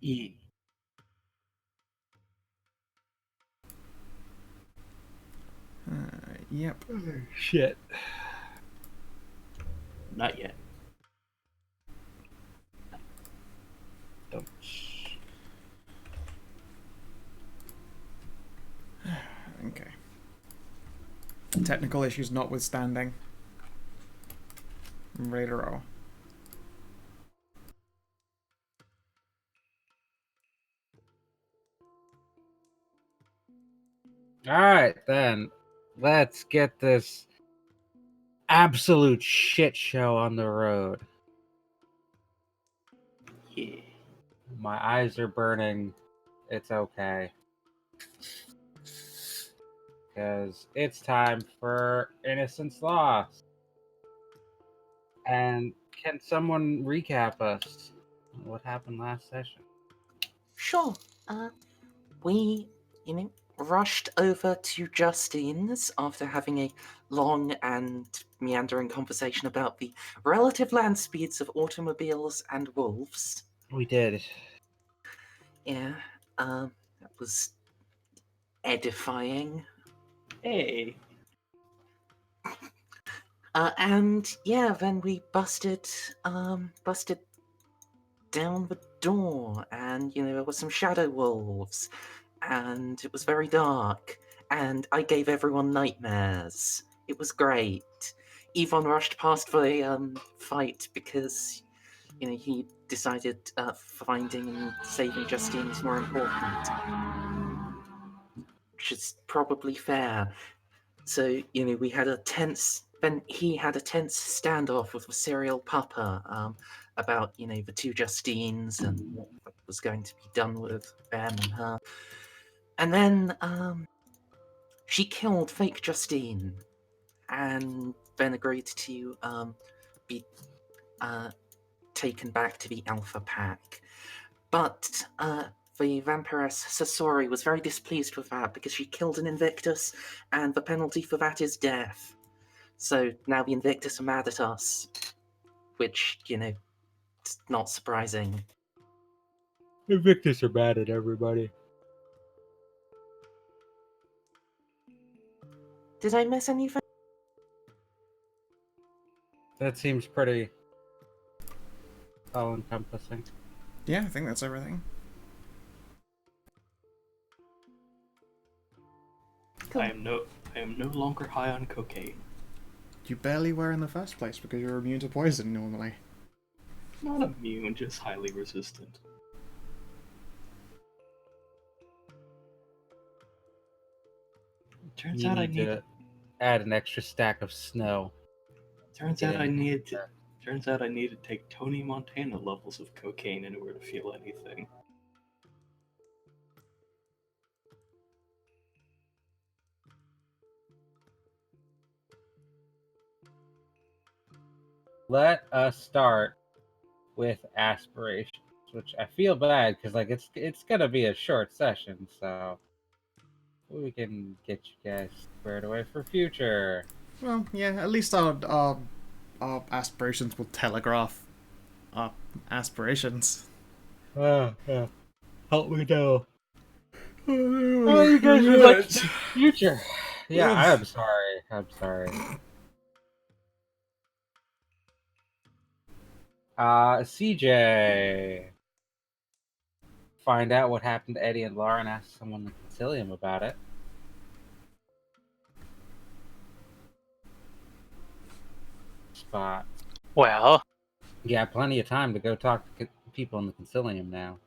E. Yep. Shit. Not yet. Don't. Okay. Technical issues notwithstanding. I'm ready to roll. Alright, then. Let's get this absolute shit show on the road. Yeah. My eyes are burning. It's okay. Because it's time for Innocence Lost. And can someone recap us what happened last session? Sure. We, rushed over to Justine's after having a long and meandering conversation about the relative land speeds of automobiles and wolves. We did. Yeah, that was edifying. Hey. And yeah, then we busted down the door, and there were some shadow wolves, and it was very dark, and I gave everyone nightmares. It was great. Yvonne rushed past for a fight because he decided finding and saving Justine is more important, which is probably fair. So we had a tense. Then he had a tense standoff with the serial papa about the two Justines and what was going to be done with them and her. And then she killed fake Justine, and then agreed to be taken back to the Alpha Pack. But the vampiress Sasori was very displeased with that because she killed an Invictus, and the penalty for that is death. So now the Invictus are mad at us, which, it's not surprising. Invictus are bad at everybody. Did I miss anything? That seems pretty all-encompassing. Yeah, I think that's everything. Cool. I am no longer high on cocaine. You barely were in the first place because you're immune to poison normally. Not immune, just highly resistant. Turns You out I need need. to add an extra stack of snow. Turns out I need to take Tony Montana levels of cocaine in order to feel anything. Let us start with aspirations, which I feel bad because it's gonna be a short session, so we can get you guys squared away for future. Well, yeah, at least our aspirations will telegraph our aspirations. Yeah. Help me know. Oh, you guys would like to see future. Yeah, I'm sorry. CJ. Find out what happened to Eddie and Laura and ask someone in the Concilium about it. Spot. Well, You got plenty of time to go talk to people in the Concilium now.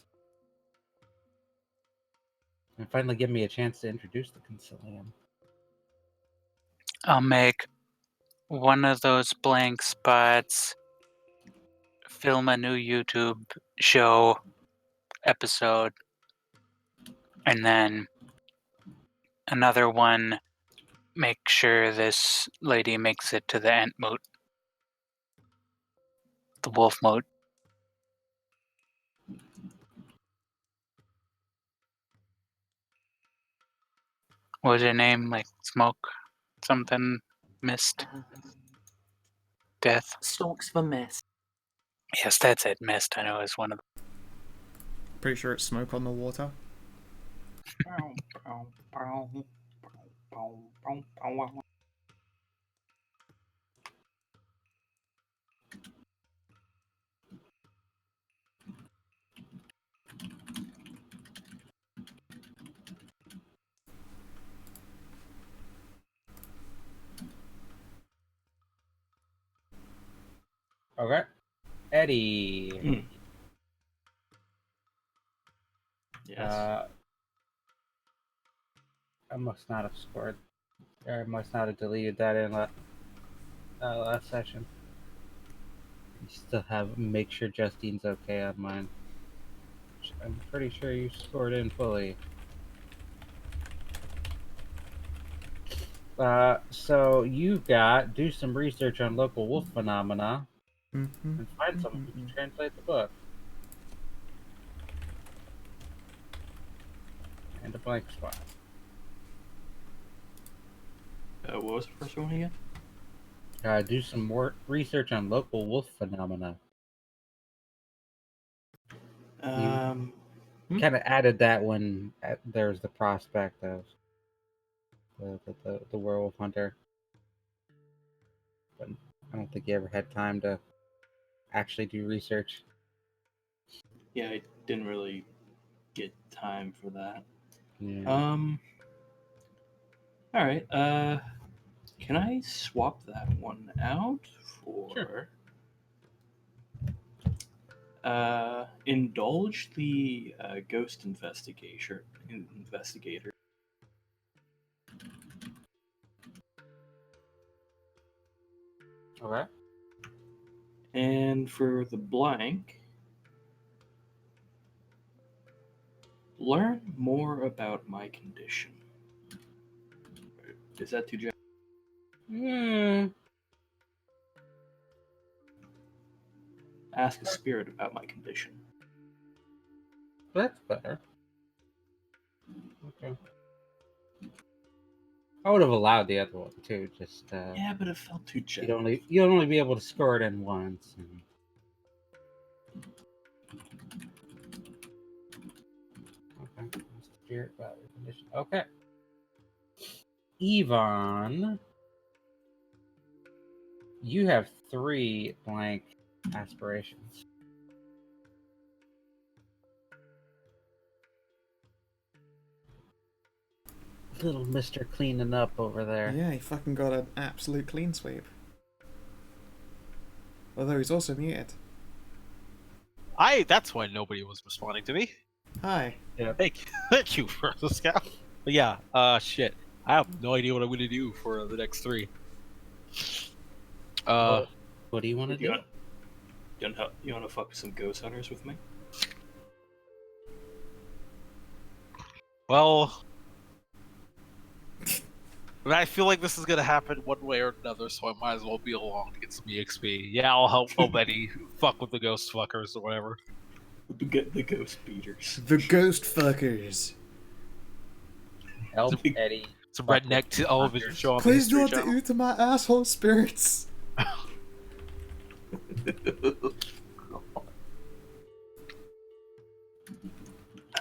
And finally give me a chance to introduce the Concilium. I'll make one of those blank spots, film a new YouTube show episode, and then another one, make sure this lady makes it to the ant moat. The wolf moat. What was her name? Like Smoke? Something? Mist? Death? Stalks the mist. Yes, that's it. Mist. I know is one of them. Pretty sure it's smoke on the water. Okay. Eddie. Hmm. Yes. I must not have scored. Or I must not have deleted that in last session. You still have make sure Justine's okay on mine. Which I'm pretty sure you scored in fully. So you got do some research on local wolf phenomena Mm-hmm. and find someone who can translate the book. And a blank spot. What was the first one again? Do some more research on local wolf phenomena. Hmm? Kind of added that when there's the prospect of the werewolf hunter. But I don't think you ever had time to actually do research. Yeah, I didn't really get time for that. Yeah. All right. Can I swap that one out for? Indulge the ghost investigator. Okay. And for the blank, learn more about my condition. Is that too general? Ask a spirit about my condition. That's better. Okay. I would have allowed the other one too. Just Yeah, but it felt too you'd general. only be able to score it in once. And... Okay. Spirit about your condition. Okay. Yvonne, you have 3 blank aspirations. Little Mr. Cleaning up over there. Yeah, he fucking got an absolute clean sweep. Although he's also muted. That's why nobody was responding to me. Hi. Yeah. Thank you for the scout. But yeah, shit. I have no idea what I'm gonna do for the next 3. What do you want to do? You want to fuck with some ghost hunters with me? Well, I feel like this is gonna happen one way or another, so I might as well be along to get some EXP. Yeah, I'll help Eddie fuck with the ghost fuckers or whatever. The ghost beaters. The ghost fuckers. Help Eddie. Some redneck television show on the Please History don't Channel. do to my asshole spirits.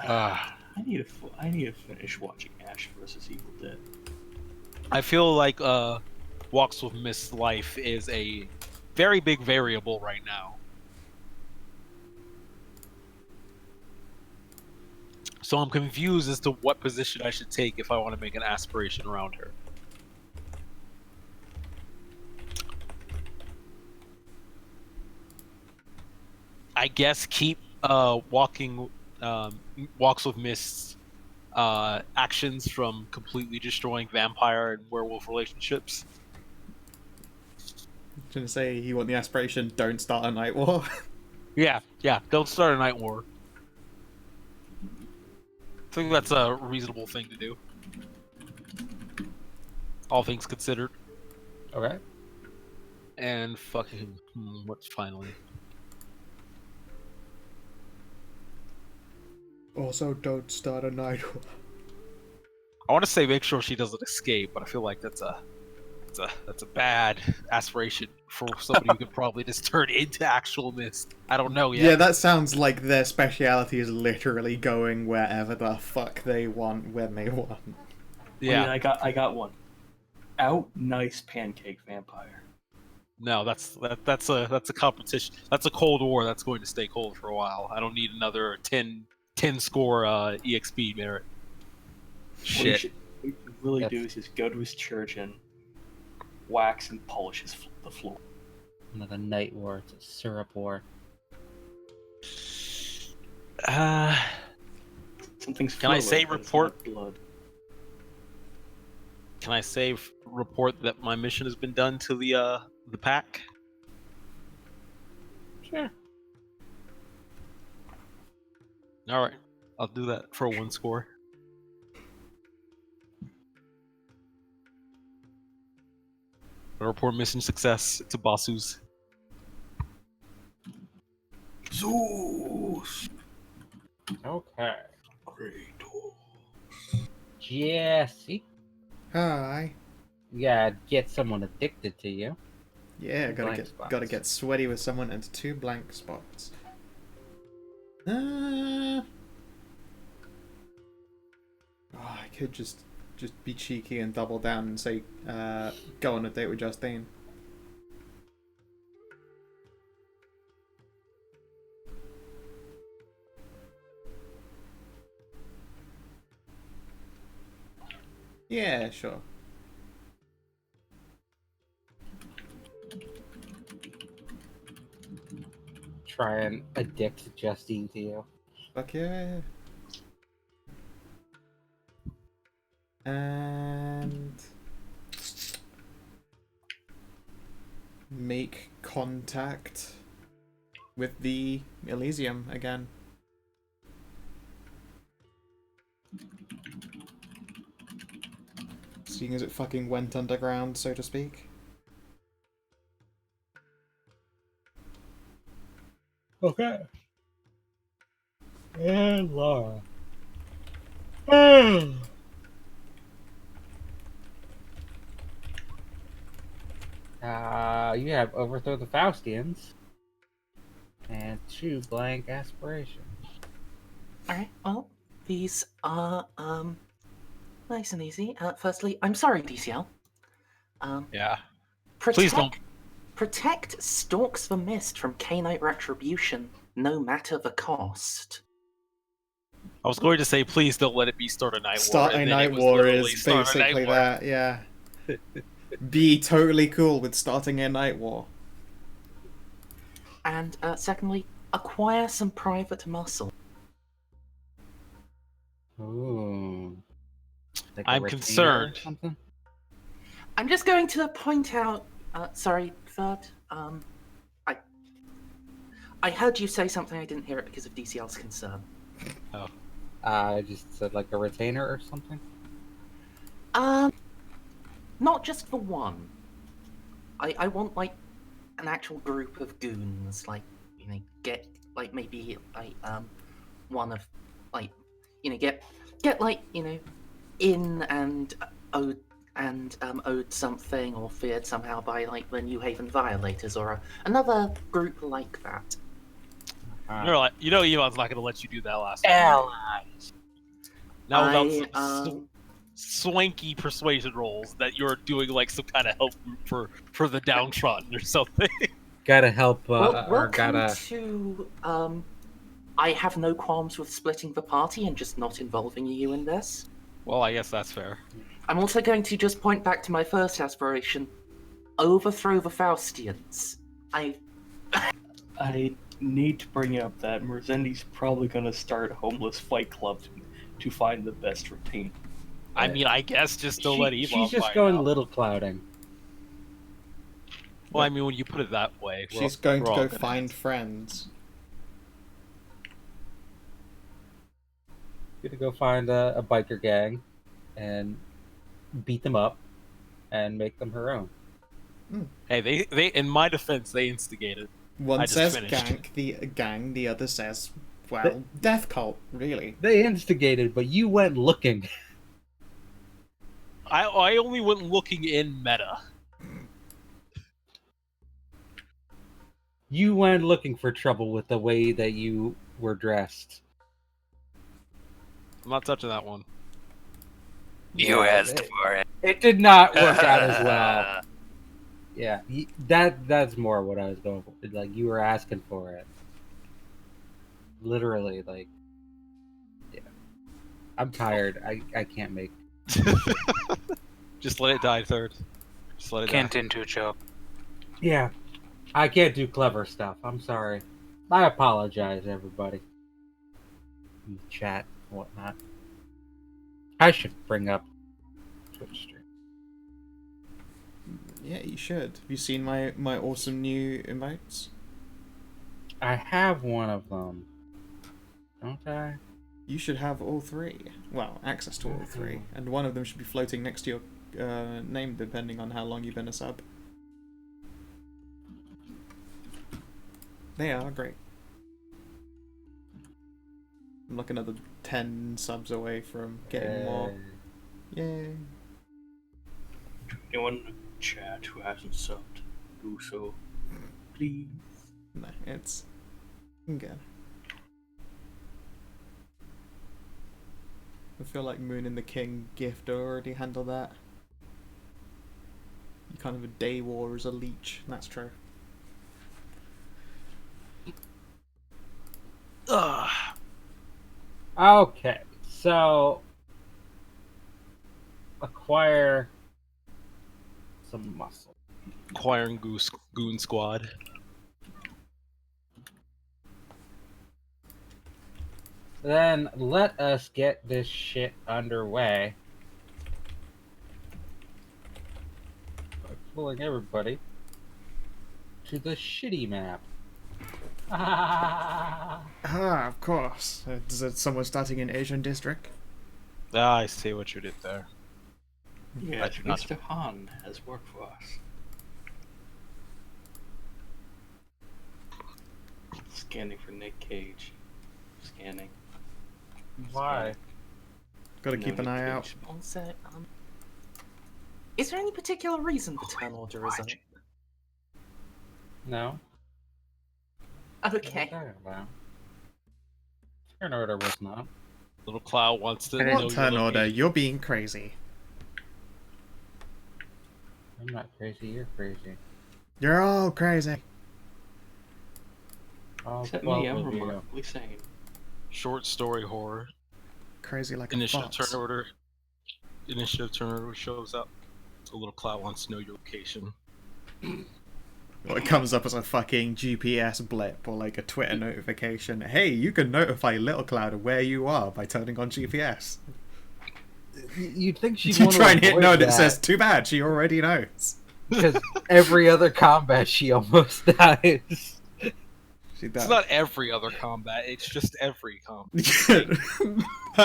I need to finish watching Ash vs Evil Dead. I feel like Walks with Miss Life is a very big variable right now. So I'm confused as to what position I should take if I want to make an aspiration around her. I guess keep Walks with Mist's actions from completely destroying vampire and werewolf relationships. I'm gonna say you want the aspiration, don't start a night war. Yeah, don't start a night war. I think that's a reasonable thing to do. All things considered. Okay. And fucking, what's finally? Also, don't start a night war. I want to say make sure she doesn't escape, but I feel like that's a that's a bad aspiration for somebody who could probably just turn into actual mist. I don't know yet. Yeah, that sounds like their speciality is literally going wherever the fuck they want when they want. Yeah. I mean, I got one. Out nice pancake vampire. No, that's a competition. That's a cold war that's going to stay cold for a while. I don't need another 10 score EXP merit. Shit. What you should really do is just go to his church and wax and polish the floor. Another night war. It's a syrup war. Something's Can I fluid, say but it's report? not blood. Can I say report that my mission has been done to the pack? Sure. All right, I'll do that for a 1 score. I report mission success to Bossus. Zeus! Okay. Kratos. Jesse, Hi. you gotta get someone addicted to you. Yeah, Blank spots. gotta get sweaty with someone and 2 blank spots. I could just be cheeky and double down and say, go on a date with Justine. Yeah, sure. Try and addict Justine to you. Fuck yeah. And make contact with the Elysium again. Seeing as it fucking went underground, so to speak. Okay. And Laura. You have overthrow the Faustians and 2 blank aspirations. Alright, well, these are nice and easy. Firstly, I'm sorry, DCL. Yeah. Protect, Please don't. Protect Stalks the Mist from K-Knight Retribution, no matter the cost. I was going to say, please don't let it be Start a Night War. Start a and then it Night was War literally is Start a Night basically War. that, yeah. Be totally cool with starting a night war. And secondly, acquire some private muscle. Ooh. Like a I'm retainer or concerned. something? I'm just going to point out. Sorry, Third. I heard you say something. I didn't hear it because of DCL's concern. I just said like a retainer or something. Not just for one. I want like an actual group of goons. Like, you know, get like maybe like one of like, you know, get like, you know, in and owed something or feared somehow by like the New Haven Violators or another group like that. You're like, you know, Elon's not going to let you do that last time. Allies. Now without some swanky persuasion rolls that you're doing like some kind of help group for the downtrodden or something. Gotta help, or Welcome gotta. to I have no qualms with splitting the party and just not involving you in this. Well, I guess that's fair. I'm also going to just point back to my first aspiration: overthrow the Faustians. I need to bring up that Merzendi's probably going to start a homeless fight club to find the best routine. I mean, I guess just don't let Elon She's just find going out. little clouding. Well, I mean, when you put it that way, She's going to we're all go gonna find have friends. Gonna go find a biker gang and beat them up and make them her own. Hey, they in my defense, they instigated. One I just says finished. gang, the other says, well, death cult, really. They instigated, but you went looking. I only went looking in meta. You went looking for trouble with the way that you were dressed. I'm not touching that one. You Yeah, asked it, for it. it did not work out as well. Yeah, that's more what I was going for. Like, you were asking for it. Literally, like, yeah. I'm tired. I can't make. Just let it die, third. Just let it Can't die. into joke. Yeah, I can't do clever stuff. I'm sorry. I apologize, everybody. You chat, whatnot. I should bring up Twitch stream. Yeah, you should. Have you seen my awesome new emotes? I have one of them, don't I? You should have all three. Well, access to all three, and one of them should be floating next to your name, depending on how long you've been a sub. They are great. I'm like another 10 subs away from getting more. Yay! Anyone in the chat who hasn't subbed, do so, please. No, it's good. I feel like Moon and the King gift already handled that. You kind of a day war as a leech, and that's true. Ugh. Okay, so acquire some muscle. Acquiring Goon Squad. Then let us get this shit underway by pulling everybody to the shitty map. Ah, of course. Is it someone starting in Asian district? Ah, I see what you did there. Yes, do not- Mr. Han has worked for us. Scanning for Nick Cage. Scanning. Why? Gotta No keep an Nick eye out. Cage. Also, is there any particular reason the turn order isn't? No? Okay. What are you talking about? Turn order was not. Little Cloud wants to know What your turn order? location. You're being crazy. I'm not crazy, you're crazy. You're all crazy. All Except 12 me, I'm of you. remarkably sane. Short story horror. Crazy like a Initiative fox. turn order. Initiative turn order shows up. So Little Cloud wants to know your location. Well, it comes up as a fucking GPS blip or like a Twitter notification. Hey, you can notify Little Cloud of where you are by turning on GPS. You'd think she'd You want try to and hit avoid no, and it that, says, too bad, she already knows. because every other combat she almost dies. She It's does. not every other combat, it's just every combat.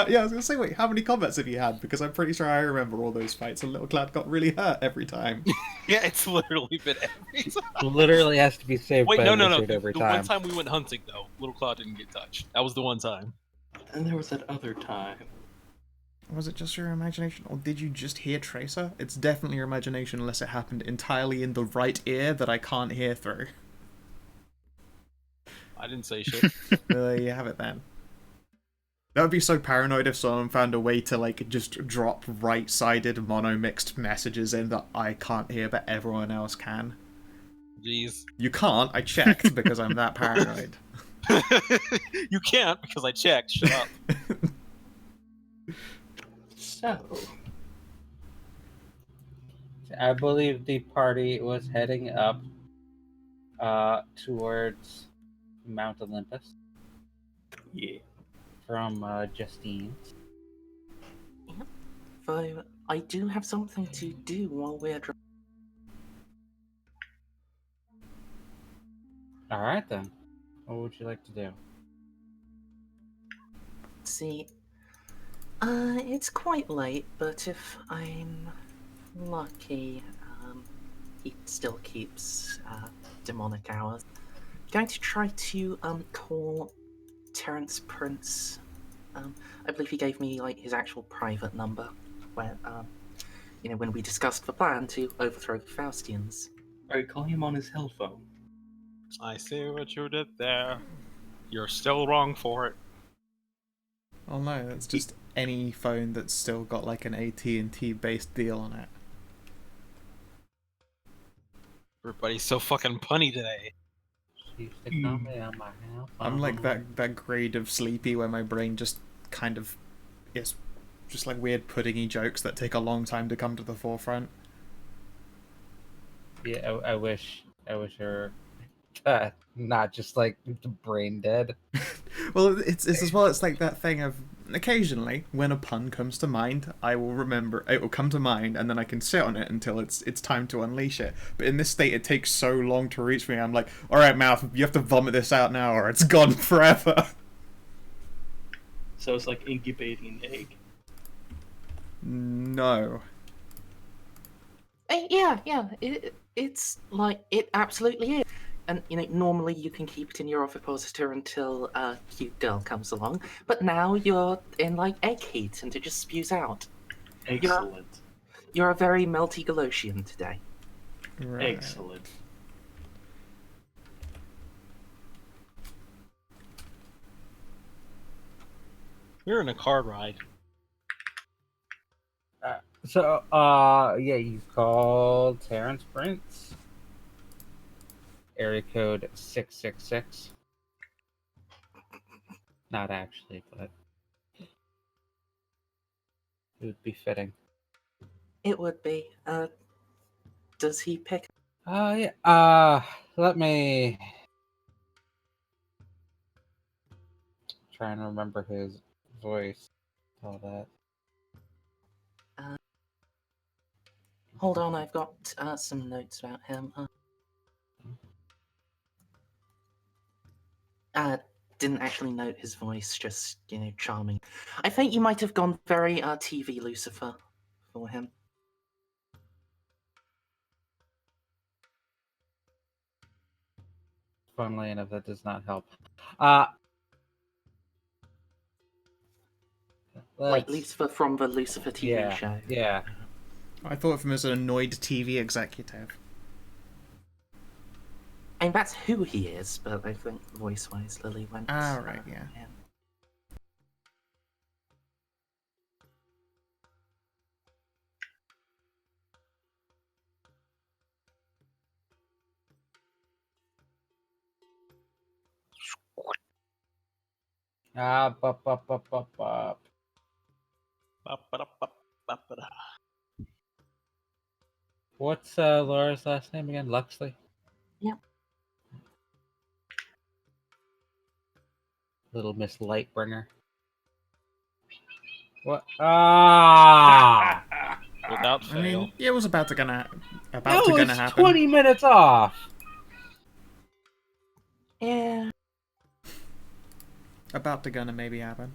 Yeah, I was gonna say, wait, how many combats have you had? Because I'm pretty sure I remember all those fights, and Little Cloud got really hurt every time. Yeah, it's literally been every time. Literally has to be saved Wait, by no, a no, no. wizard The every one time. time we went hunting, though, Little Cloud didn't get touched. That was the one time. And there was that other time. Was it just your imagination, or did you just hear Tracer? It's definitely your imagination, unless it happened entirely in the right ear that I can't hear through. I didn't say shit. There you have it then. That would be so paranoid if someone found a way to, like, just drop right-sided mono-mixed messages in that I can't hear but everyone else can. Jeez. You can't, I checked, because I'm that paranoid. You can't, because I checked. Shut up. So, I believe the party was heading up towards Mount Olympus yeah. from Justine's. Though I do have something to do while we're Alright then. What would you like to do? see. It's quite late, but if I'm lucky, he still keeps demonic hours. Going to try to call Terence Prince. I believe he gave me like his actual private number when when we discussed the plan to overthrow the Faustians. Are you calling him on his cell phone? I see what you did there. You're still wrong for it. Oh no, that's just any phone that's still got like an AT&T based deal on it. Everybody's so fucking punny today. She used to call me on my house. I'm like that grade of sleepy where my brain just kind of is just like weird puddingy jokes that take a long time to come to the forefront. Yeah, I wish her not just like brain dead. Well, it's as well. It's like that thing of occasionally when a pun comes to mind, I will remember it will come to mind, and then I can sit on it until it's time to unleash it. But in this state, it takes so long to reach me. I'm like, all right, mouth, you have to vomit this out now, or it's gone forever. So it's like incubating an egg. No. Yeah, it's like it absolutely is. And normally you can keep it in your ovipositor until a cute girl comes along, but now you're in like egg heat and it just spews out. Excellent. You're a very melty Galosian today. Right. Excellent. We're in a car ride. Yeah, you called Terrence Prince. Area code 666. Not actually, but it would be fitting. It would be. Does he pick? Yeah. Let me try and remember his voice. All that. Hold on, I've got some notes about him. Didn't actually note his voice, just, charming. I think you might have gone very TV Lucifer for him. Funnily enough, that does not help. Like Lucifer from the Lucifer TV show. Yeah. I thought of him as an annoyed TV executive. I mean, that's who he is, but I think voice-wise, Lily went. Right, yeah. Bop. Ba-ba-da-ba-ba-ba-da. What's Laura's last name again? Luxley? Yep. Little Miss Lightbringer. What? Ah! Without I fail. mean, it was about to gonna That happen. was 20 minutes off! Yeah. About to gonna maybe happen.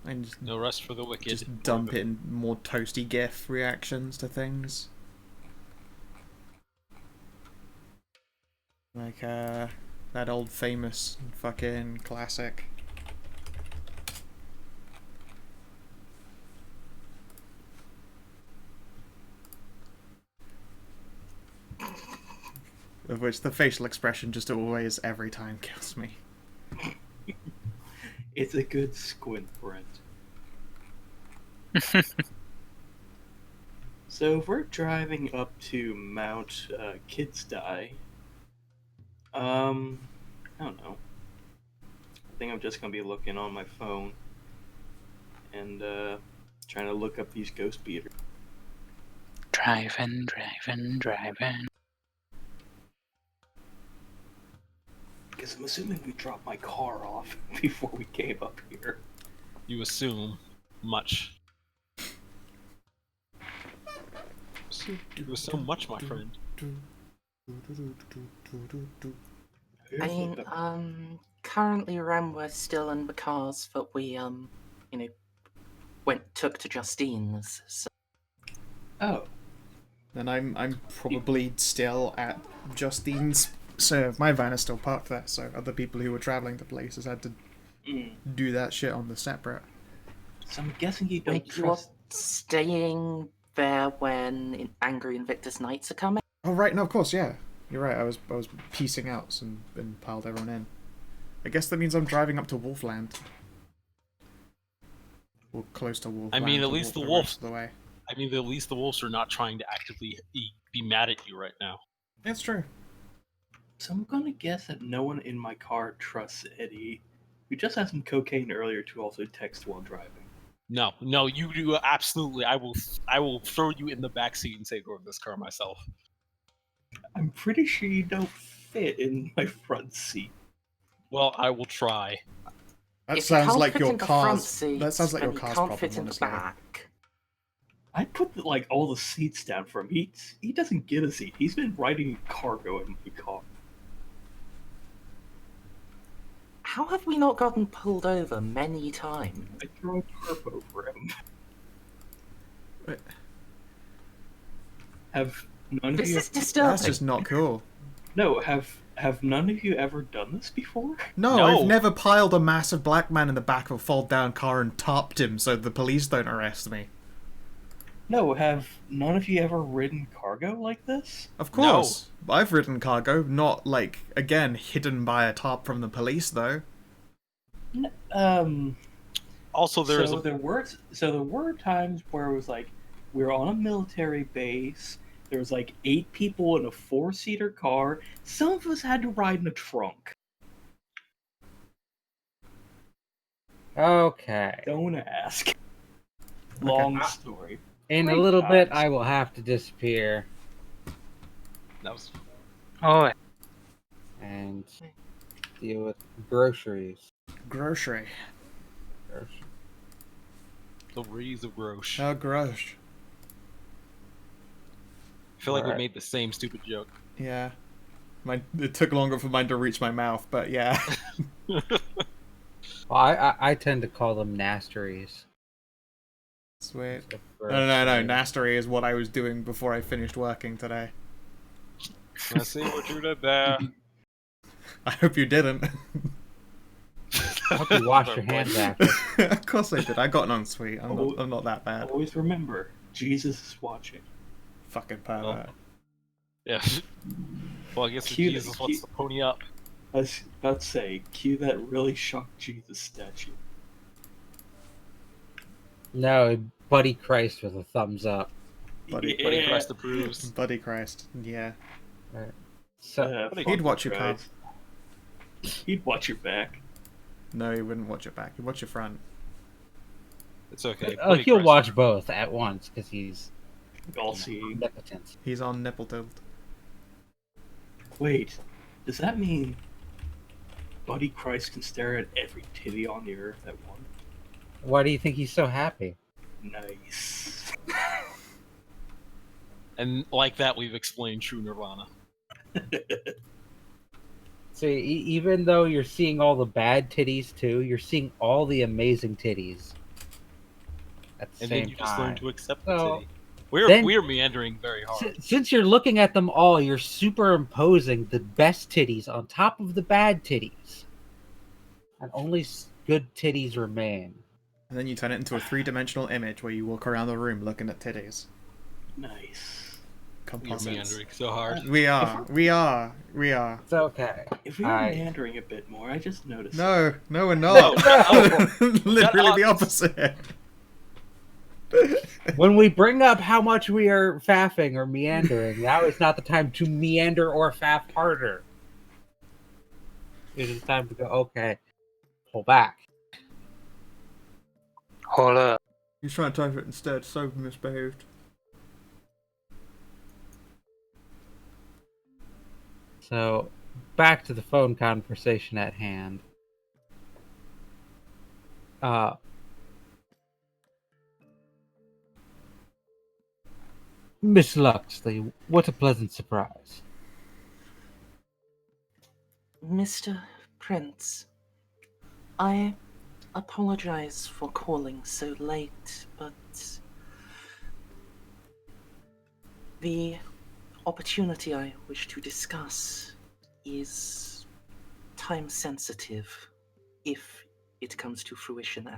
And No rest for the wicked. just dump in more toasty GIF reactions to things. Like, that old famous fucking classic. Of which the facial expression just always, every time, kills me. It's a good squint, Brent. So if we're driving up to Mount Kidsty, I don't know. I think I'm just gonna be looking on my phone and trying to look up these ghost beaters. Driving. Because I'm assuming we dropped my car off before we came up here. You assume much. You assume much, my friend. I mean, currently we're still in the cars that we, took to Justine's. So. Oh. And I'm probably still at Justine's. So my van is still parked there, so other people who were travelling to places had to do that shit on the separate. So I'm guessing you don't Wait, you're trust... staying there when Angry Invictus Knights are coming? Oh right, no, of course, yeah. You're right. I was piecing out and piled everyone in. I guess that means I'm driving up to Wolfland. Or close to Wolfland. I mean, at to least walk the the wolves. rest of the way. I mean, at least the wolves are not trying to actively be mad at you right now. That's true. So I'm gonna guess that no one in my car trusts Eddie, who just had some cocaine earlier to also text while driving. No, you do absolutely. I will throw you in the back seat and take over this car myself. I'm pretty sure you don't fit in my front seat. Well, I will try. That If you sounds can't like fit your in the front car's. seat, That sounds like then your you car's can't problem, fit in the honestly. back. I put like all the seats down for him. He doesn't get a seat. He's been riding cargo in my car. How have we not gotten pulled over many times? I throw a tarp over him. Wait. Have none of This you? is disturbing. That's just not cool. No, have none of you ever done this before? No, No. I've never piled a massive black man in the back of a fold-down car and topped him so the police don't arrest me. No, have none of you ever ridden cargo like this? Of course. I've ridden cargo, not, like, again, hidden by a top from the police, though. Also, there So there were times where it was like we were on a military base. There was like 8 people in a 4-seater car. Some of us had to ride in a trunk. Okay. Don't ask. Long story. In a Great little bit, times. I will have to disappear that was Oh, and deal with groceries. Grocery. the raise of Roche. Oh, grosh. I feel like we Alright. made the same stupid joke. Yeah. It took longer for mine to reach my mouth, but yeah. Well, I tend to call them nasteries. Sweet. So No. groceries. Nastery is what I was doing before I finished working today. I see what you did there. I hope you didn't. I hope you washed your hands after. Of course I did. I got none sweet. I'm not that bad. Always remember, Jesus is watching. Fucking pervert. Yeah. Well, I guess if Cute- Jesus wants to pony up. I was about to say, cue that really shocked Jesus statue. No, Buddy Christ with a thumbs up. Buddy- Yeah. Buddy Christ approves. Buddy Christ. Yeah. So Fuck He'd watch your car. Christ. He'd watch your back. No, he wouldn't watch your back. He'd watch your front. It's okay. oh, Buddy he'll Christ. watch both at once because he's All seeing. omnipotent. He's on nipple tilt. Wait, does that mean Buddy Christ can stare at every titty on the earth at once? Why do you think he's so happy? Nice. And like that, we've explained true Nirvana. See, even though you're seeing all the bad titties too, you're seeing all the amazing titties at the And same then you just learn time. to accept the So, titty. then- We're meandering very hard. Since you're looking at them all, you're superimposing the best titties on top of the bad titties, and only good titties remain. And then you turn it into a 3-dimensional image where you walk around the room looking at titties. Nice. You're Composites. meandering so hard. We are. It's okay. If we were I- meandering a bit more, I just noticed. No, we're not. Literally the opposite. When we bring up how much we are faffing or meandering, now is not the time to meander or faff harder. It is time to go, okay, pull back. hold up. He's trying to type it instead, so misbehaved. So, back to the phone conversation at hand. Miss Luxley, what a pleasant surprise. Mr. Prince, I apologize for calling so late, but the opportunity I wish to discuss is time sensitive if it comes to fruition.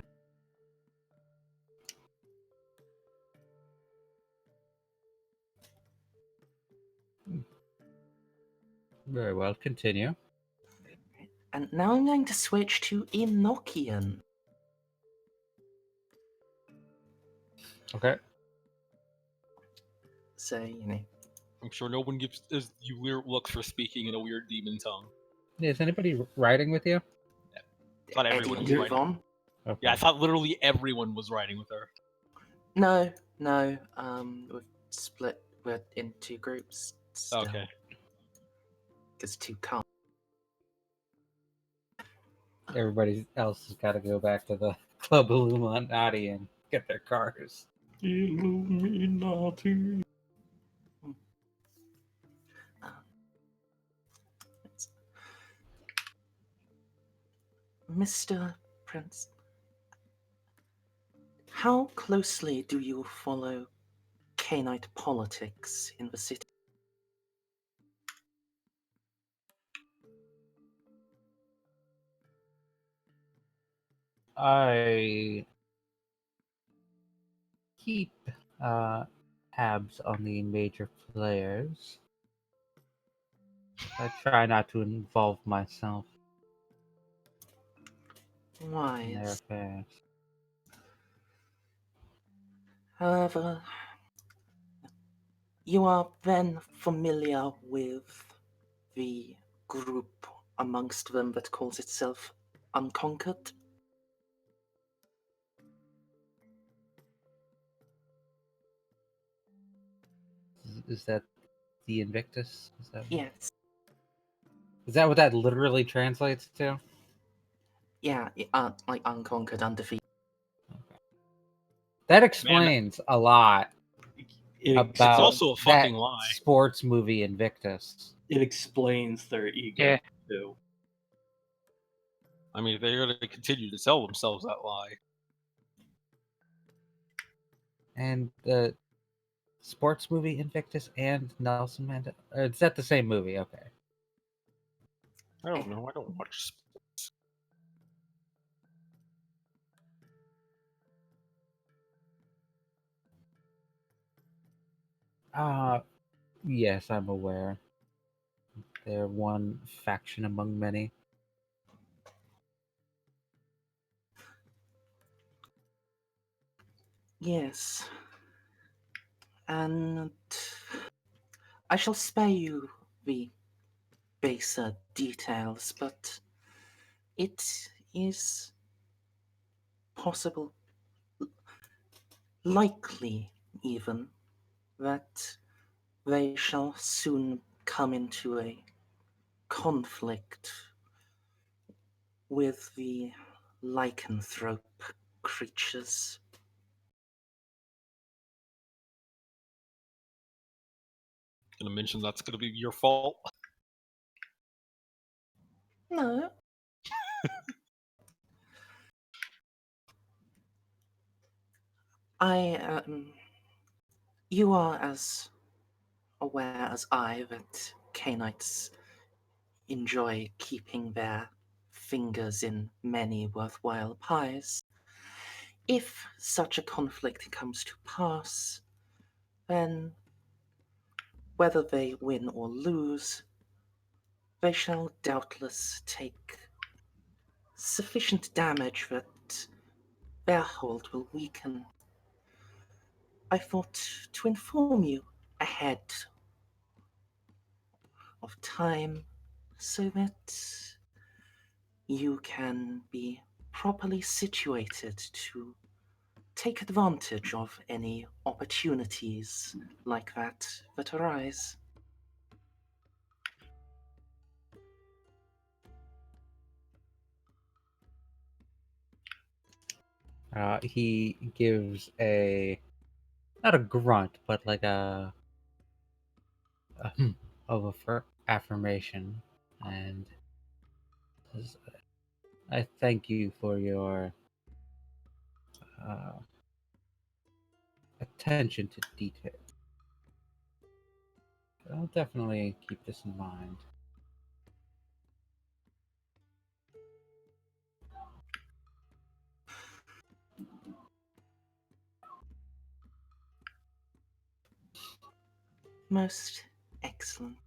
Very well. Continue. And now I'm going to switch to Enochian. Okay. So, I'm sure no one gives you weird looks for speaking in a weird demon tongue. Is anybody riding with you? Thought Eddie everyone and was riding. Yvonne. Okay. Yeah, I thought literally everyone was riding with her. No. We've split. We're in two groups still. Okay. Because two can't. Everybody else has got to go back to the Club Illuminati and get their cars. Illuminati. Mr. Prince, how closely do you follow Canite politics in the city? I keep tabs on the major players. I try not to involve myself in their Wise. affairs. However, you are then familiar with the group amongst them that calls itself Unconquered? Is that the Invictus? Yes. Is that what that literally translates to? Yeah, like Unconquered, Undefeated. That explains a lot It's about also a fucking that lie. sports movie Invictus. It explains their ego Yeah. too. I mean, they're going to continue to sell themselves that lie. And the sports movie Invictus and Nelson Mandela. Is that the same movie? Okay. I don't know. I don't watch sports. Yes, I'm aware. They're one faction among many. Yes. And I shall spare you the baser details, but it is possible, likely even, that they shall soon come into a conflict with the lycanthrope creatures. Going to mention that's going to be your fault. No. You are as aware as I that Canites enjoy keeping their fingers in many worthwhile pies. If such a conflict comes to pass, then whether they win or lose, they shall doubtless take sufficient damage that their hold will weaken. I thought to inform you ahead of time so that you can be properly situated to take advantage of any opportunities like that that arise. He gives not a grunt, but like a of affirmation, and says, I thank you for your uh, attention to detail. I'll definitely keep this in mind. Most excellent.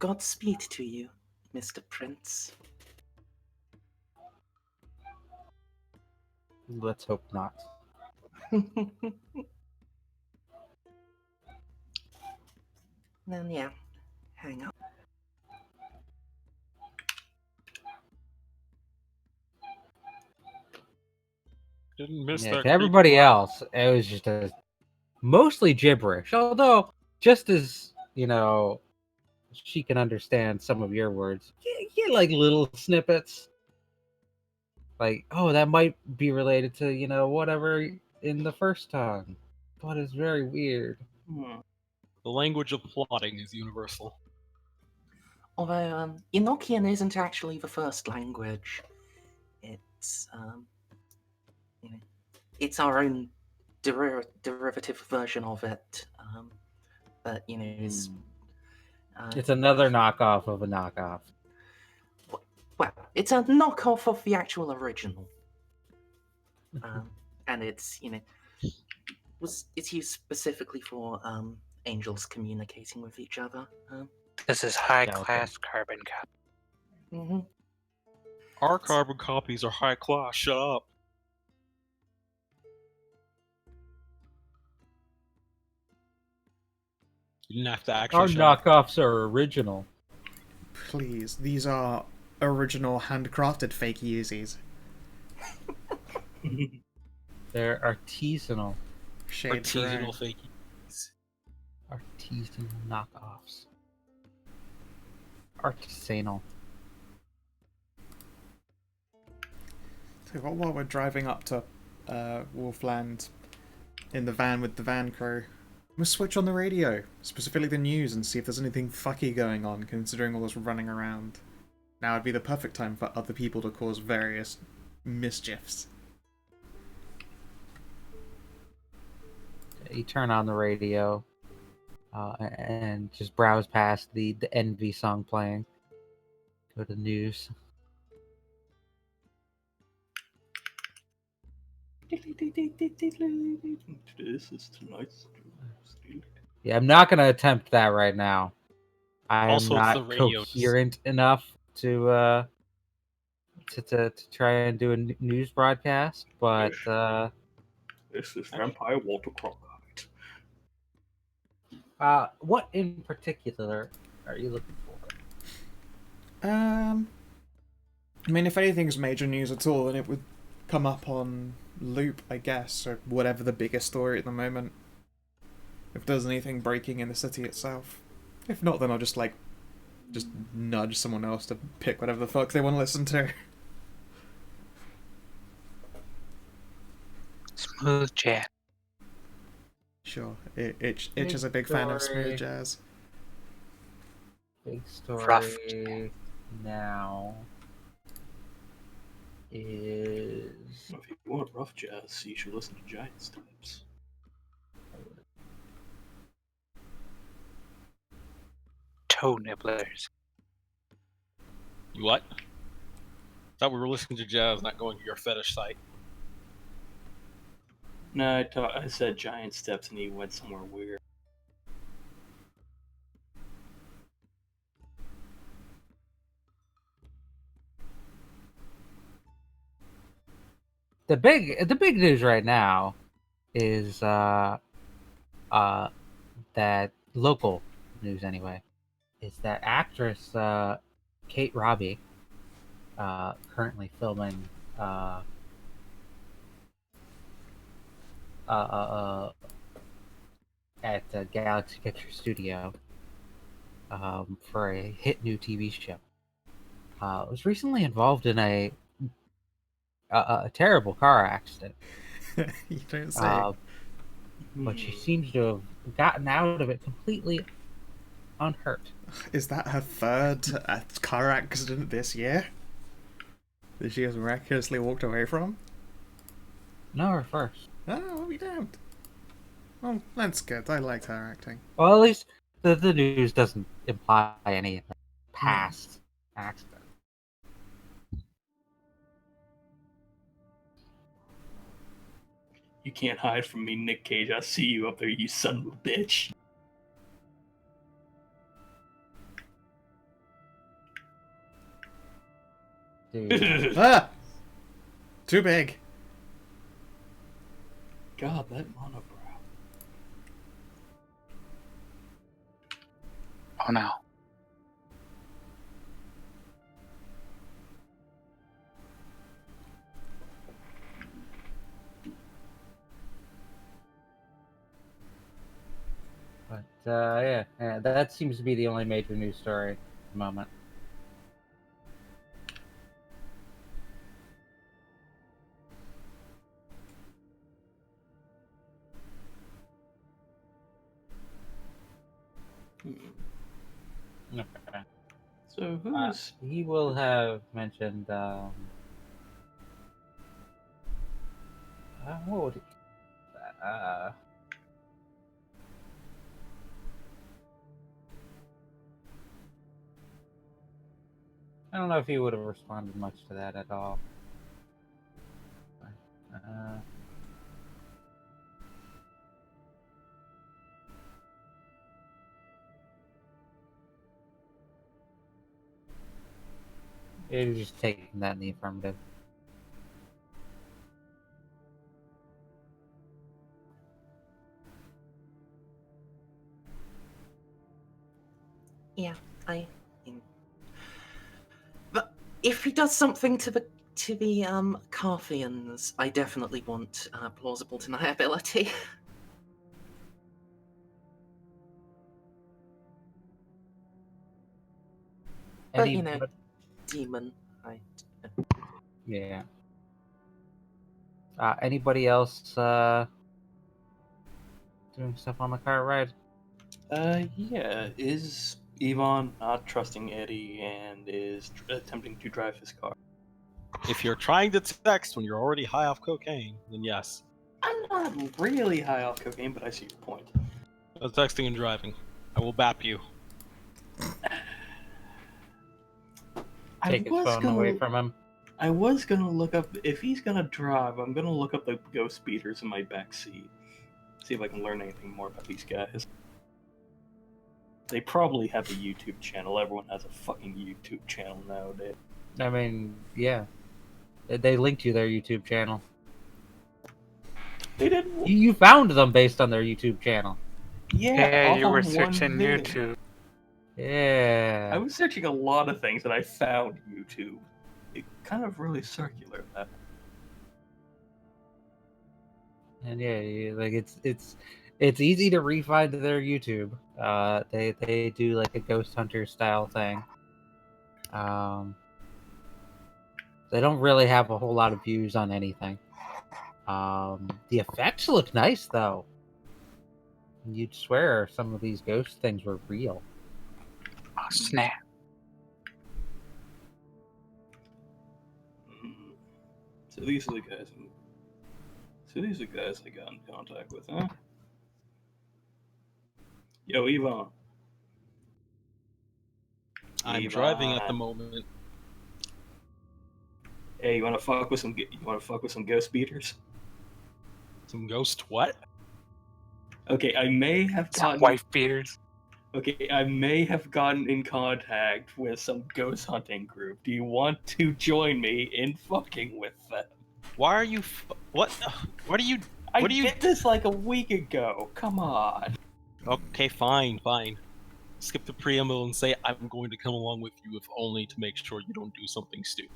Godspeed to you, Mr. Prince. Let's hope not. Then yeah, hang up. Didn't miss Yeah, that. to creepy everybody line. else, it was just mostly gibberish. Although, just as she can understand some of your words, you get like little snippets. Like, oh, that might be related to whatever in the first tongue, but it's very weird. Hmm. The language of plotting is universal. Although Enochian isn't actually the first language. It's it's our own derivative version of it. But is It's another knockoff of a knockoff. well, it's a knockoff of the actual original. And it's it's used specifically for angels communicating with each other. This is high Yeah, okay. class carbon copy. Mm-hmm. Our carbon copies are high class. Shut up. You didn't have to actually. Our shut up. knockoffs are original. Please, these are original handcrafted fake Yeezys. They're artisanal. Shade Artisanal grown. fakey. Artisanal knockoffs. Artisanal. So while we're driving up to Wolfland in the van with the van crew, we'll switch on the radio, specifically the news, and see if there's anything fucky going on, considering all this running around. Now would be the perfect time for other people to cause various mischiefs. You turn on the radio and just browse past the Envy song playing. Go to the news. This is tonight's. Yeah, I'm not going to attempt that right now. I am Also, it's the not radio. coherent enough to try and do a news broadcast, but This is Vampire Walter Cronkite. what in particular are you looking for? I mean, if anything's major news at all, then it would come up on Loop, I guess, or whatever the biggest story at the moment. If there's anything breaking in the city itself. If not, then I'll just nudge someone else to pick whatever the fuck they want to listen to. Smooth jazz. Sure, Itch is a big fan of smooth jazz. Big story Rough. now is If you want rough jazz, you should listen to Giant Steps. Toe nibblers. You what? Thought we were listening to jazz, not going to your fetish site. No, I said Giant Steps and he went somewhere weird. the big news right now is that local news anyway is that actress Kate Robbie currently filming at Galaxy Picture Studio for a hit new TV show. Was recently involved in a terrible car accident. You don't say. But she seems to have gotten out of it completely unhurt. Is that her third car accident this year? That she has miraculously walked away from? No, her first. Oh, I'll be damned. Well, that's good. I liked her acting. Well, at least the news doesn't imply any past accident. You can't hide from me, Nick Cage. I see you up there, you son of a bitch. Dude. Ah! Too big. God, that monobrow. Oh no. But yeah, that seems to be the only major news story at the moment. Okay. So who's He will have mentioned. What would he? I don't know if he would have responded much to that at all. He's just taking that in the affirmative. Yeah, I. But if he does something to the Carthians, I definitely want plausible deniability. But you know, demon. Yeah. Anybody else doing stuff on the cart ride? Yeah, is Yvonne not trusting Eddie and is attempting to drive his car? If you're trying to text when you're already high off cocaine, then yes. I'm not really high off cocaine, but I see your point. Texting and driving. I will bap you. Take his phone away from him. I was gonna look up if he's gonna drive. I'm gonna look up the ghost speeders in my back seat. See if I can learn anything more about these guys. They probably have a YouTube channel. Everyone has a fucking YouTube channel nowadays. I mean, yeah. They linked you their YouTube channel. They didn't. You found them based on their YouTube channel. Yeah, Yeah, all you were on one searching video. YouTube. Yeah. I was searching a lot of things and I found YouTube. It kind of really circular that. And yeah, like it's easy to re-find their YouTube. They do like a ghost hunter style thing. They don't really have a whole lot of views on anything. The effects look nice though. You'd swear some of these ghost things were real. Oh snap. So these are the guys. So these are the guys I got in contact with, huh? Yo, Yvonne. I'm Yvonne. driving at the moment. Hey, you wanna fuck with some ghost speeders? Some ghost what? Okay, I may have Some gotten. wife beaters. Okay, I may have gotten in contact with some ghost hunting group. Do you want to join me in fucking with them? Why are you? What? What are you? I What do you? did this like a week ago. Come on. Okay, fine. Skip the preamble and say I'm going to come along with you, if only to make sure you don't do something stupid.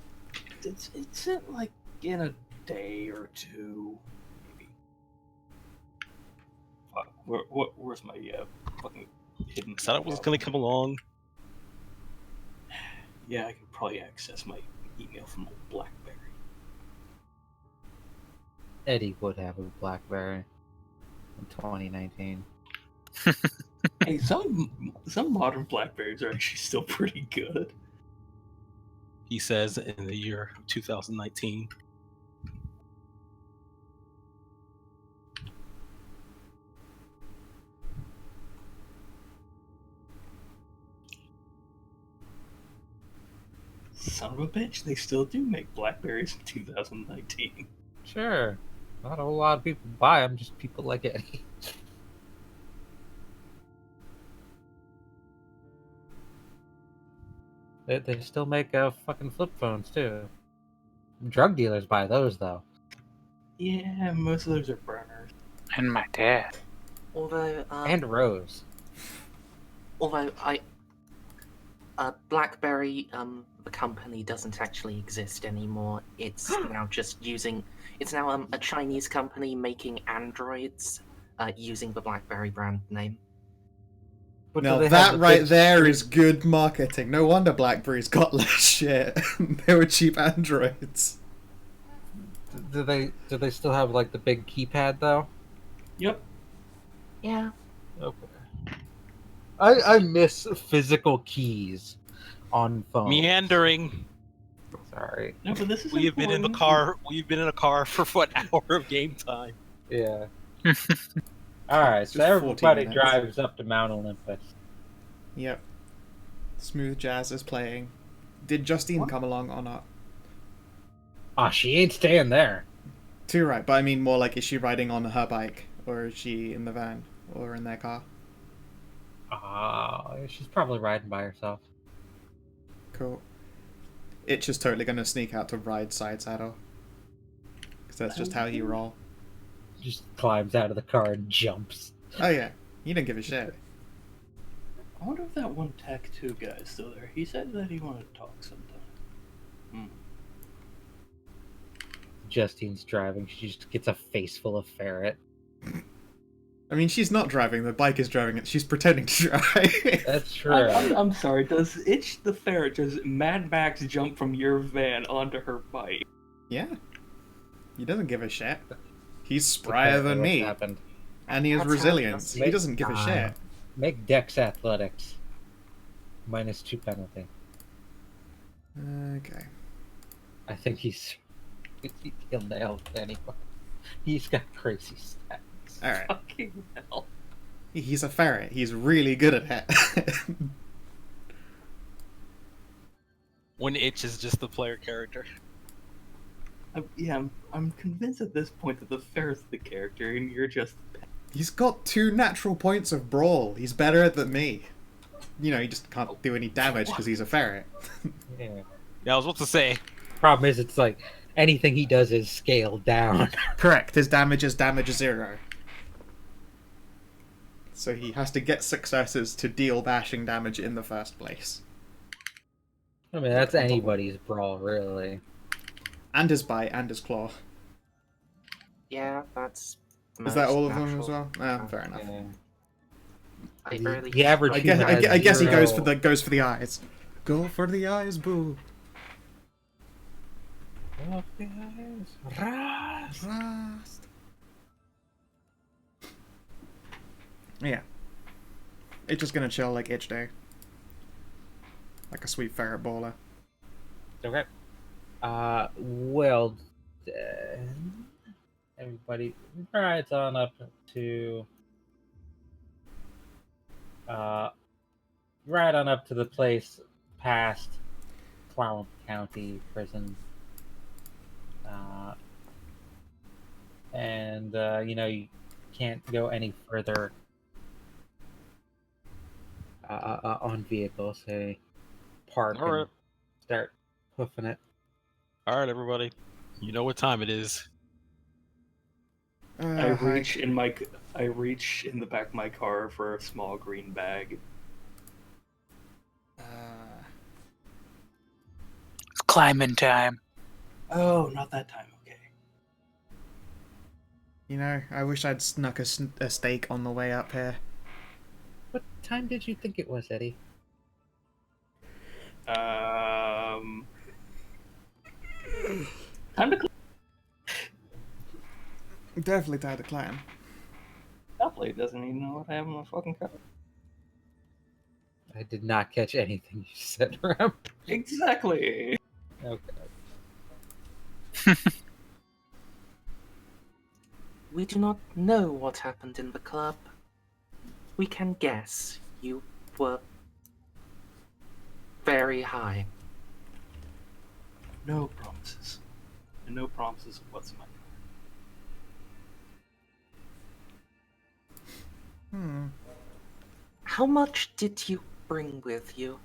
It's in like in a day or two, maybe. Fuck. Where's my fucking hidden? I said I was going to come along. Yeah, I can probably access my email from old BlackBerry. Eddie would have a BlackBerry in 2019. Hey, some modern Blackberries are actually still pretty good. He says in the year 2019. Son of a bitch, they still do make Blackberries in 2019. Sure. Not a whole lot of people buy them, just people like Eddie. They still make fucking flip phones too. Drug dealers buy those though. Yeah, most of those are burners. And my dad. Although, And Rose. although I, BlackBerry, the company doesn't actually exist anymore. It's now just using. It's now a Chinese company making androids, using the BlackBerry brand name. But do Now they have that the right big there screen- is good marketing. No wonder BlackBerry's got less shit. They were cheap androids. Do they still have like the big keypad though? Yep. Yeah. Okay. I miss physical keys on phones. Meandering. Sorry. No, but this is We have been in the important. car. We've been in a car for what hour of game time? Yeah. Alright, so Just 14 everybody minutes. drives up to Mount Olympus. Yep. Smooth Jazz is playing. Did Justine What? come along or not? Ah, she ain't staying there. Too right, but I mean more like, is she riding on her bike? Or is she in the van? Or in their car? Ah, she's probably riding by herself. Cool. Itch is totally gonna sneak out to ride side saddle. Because that's just how he roll. Just climbs out of the car and jumps. Oh yeah, he didn't give a shit. I wonder if that one Tech 2 guy is still there. He said that he wanted to talk sometime. Justine's driving. She just gets a face full of ferret. I mean, she's not driving, the bike is driving it. She's pretending to drive. That's true. I'm sorry, does Itch the Ferret just Mad Max jump from your van onto her bike? Yeah. He doesn't give a shit. He's That's sprier apparently than what's me. happened. And he has That's how resilience. it He doesn't give a die. shit. Make Dex Athletics. -2 penalty. Okay. I think he'll nail it anyway. He's got crazy stats. Alright. Fucking hell. He's a ferret. He's really good at it. When Itch is just the player character. I'm convinced at this point that the ferret's the character and you're just. He's got 2 natural points of brawl. He's better at it than me. You know, he just can't do any damage because he's a ferret. Yeah. Yeah, I was about to say. Problem is, it's like anything he does is scaled down. Correct. His damage is 0. So he has to get successes to deal bashing damage in the first place. I mean, that's anybody's brawl, really. And his bite and his claw. Yeah, that's. Is that most all of them natural. as well? Ah, fair enough. Yeah. I barely The average I human guess, has I guess he goes zero- for the eyes. Go for the eyes, boo. Off the eyes. Ras. Rust. Yeah. It's just gonna chill like Itch Day. Like a sweet ferret baller. Okay. Well then, everybody rides on up to the place past Clown County Prison. And you can't go any further on vehicles. They park All right. and start hoofing it. All right, everybody. You know what time it is. I Hi. reach in the back of my car for a small green bag. It's climbing time. Oh, not that time. Okay. You know, I wish I'd snuck a steak on the way up here. What time did you think it was, Eddie? Time to clean. Definitely tired of clan. Definitely doesn't even know what I have in my fucking car. I did not catch anything you said, Ram. Exactly. Okay. We do not know what happened in the club. We can guess you were very high. No promises. And no promises of what's in my car. How much did you bring with you?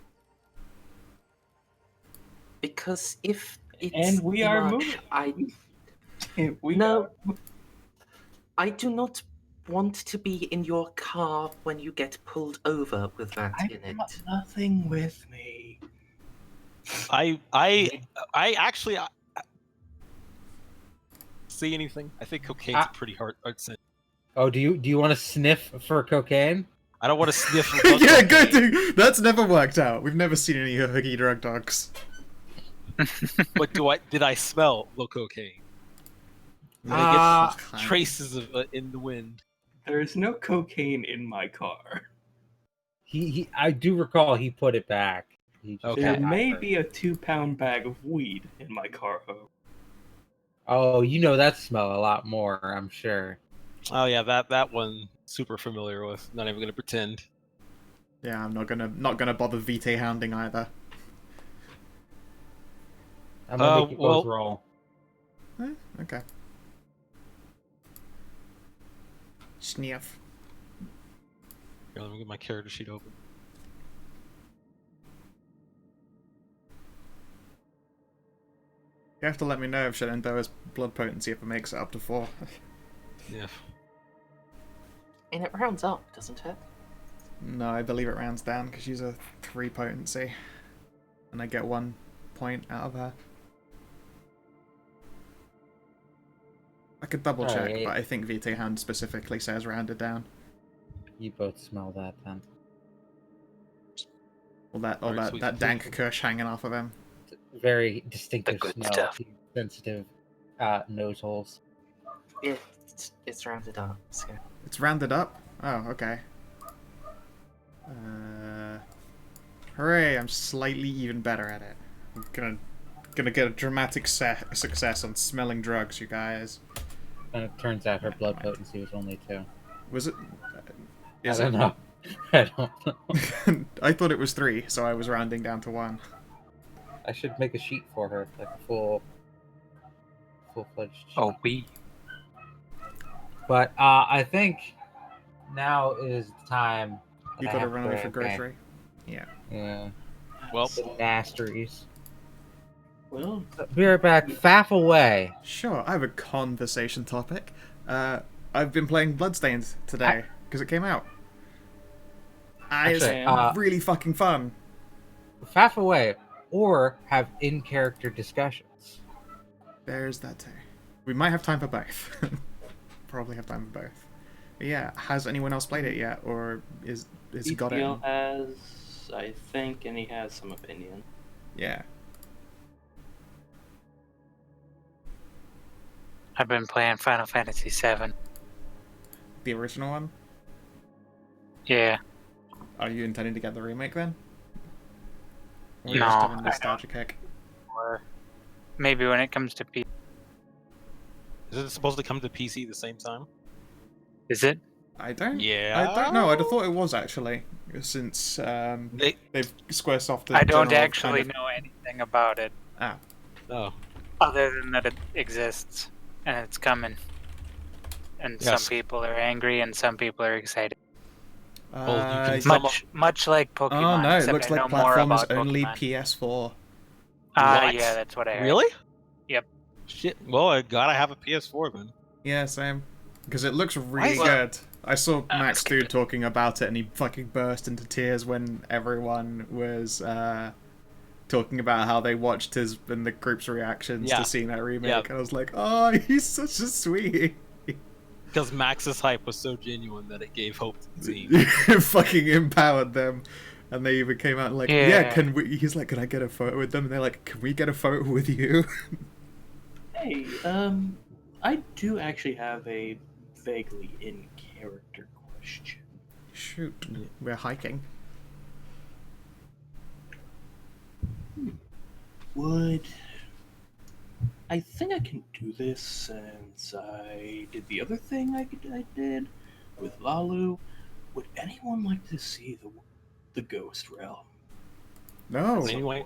Because if it's And we are much, moving. We No. are- I do not want to be in your car when you get pulled over with that I in it. brought nothing with me. I actually see anything. I think cocaine's a pretty hard scent. Oh, do you want to sniff for cocaine? I don't want to sniff. Yeah, good thing. That's never worked out. We've never seen any hooky drug dogs. But did I smell the cocaine? Did I Ah, get traces of in the wind? There's no cocaine in my car. I do recall he put it back. He just Okay. There got may hurt. be a 2-pound bag of weed in my car. Oh, you know that smell a lot more, I'm sure. Oh yeah, that one super familiar with. Not even gonna pretend. Yeah, I'm not gonna bother Vitae hounding either. I'm gonna make you both well- roll. Okay. Sniff. Here, let me get my character sheet open. You have to let me know if Shenandoah's blood potency if it makes it up to 4. Yeah. And it rounds up, doesn't it? No, I believe it rounds down because she's a 3 potency. And I get 1 point out of her. I could double check, Alright. but I think Vitae Hound specifically says rounded down. You both smell that then. All that Alright, sweet. that dank kush hanging off of him. Very distinctive good smell. stuff. Sensitive nose holes. It's rounded up. So. It's rounded up? Oh, okay. Hooray, I'm slightly even better at it. I'm gonna get a dramatic success on smelling drugs, you guys. And it turns out her blood potency was only 2. Was it? I Is don't it? know. I don't know. I thought it was 3, so I was rounding down to 1. I should make a sheet for her, like a full-fledged sheet. Oh, we. But I think now is the time. You I gotta have run to away go, for okay? grocery. Yeah. Yeah. Well, The Nastries. Well, Be right back. Faff away. Sure, I have a conversation topic. I've been playing Bloodstained today because it came out. It's Actually, really fucking fun. faff away, or have in-character discussions. There's that too. We might have time for both. Probably have time for both. But yeah, has anyone else played it yet, or has he got it? ETL has, I think, and he has some opinion. Yeah. I've been playing Final Fantasy VII. The original one? Yeah. Are you intending to get the remake then? Or No, you just having a I nostalgia kick? Or maybe when it comes to PC. is it supposed to come to PC the same time? Is it? I don't. Yeah. I don't know. I'd have thought it was actually, since they've SquareSoft. I don't general actually kind of- know anything about it Ah, Oh. other than that it exists and it's coming. And Yes. some people are angry and some people are excited. Well, you can Uh, Much like Pokemon. oh no! It except looks I like know more platform is about only Pokemon. PS4. What? Yeah, that's what I heard. Really? Yep. Shit. Well, I gotta have a PS4 then. Yeah, same. Because it looks really Well, good. I saw I'm Max skipping. Dude talking about it, and he fucking burst into tears when everyone was talking about how they watched his and the group's reactions Yeah. to seeing that remake. Yeah. And I was like, oh, he's such a sweetie. Because Max's hype was so genuine that it gave hope to the team. Fucking empowered them. And they even came out like, yeah, Yeah. can we? He's like, can I get a photo with them? And they're like, can we get a photo with you? Hey, I do actually have a vaguely in-character question. Shoot, we're hiking. Would I think I can do this since I did the other thing I did with Lalu? Would anyone like to see the Ghost Realm? No. Anyway,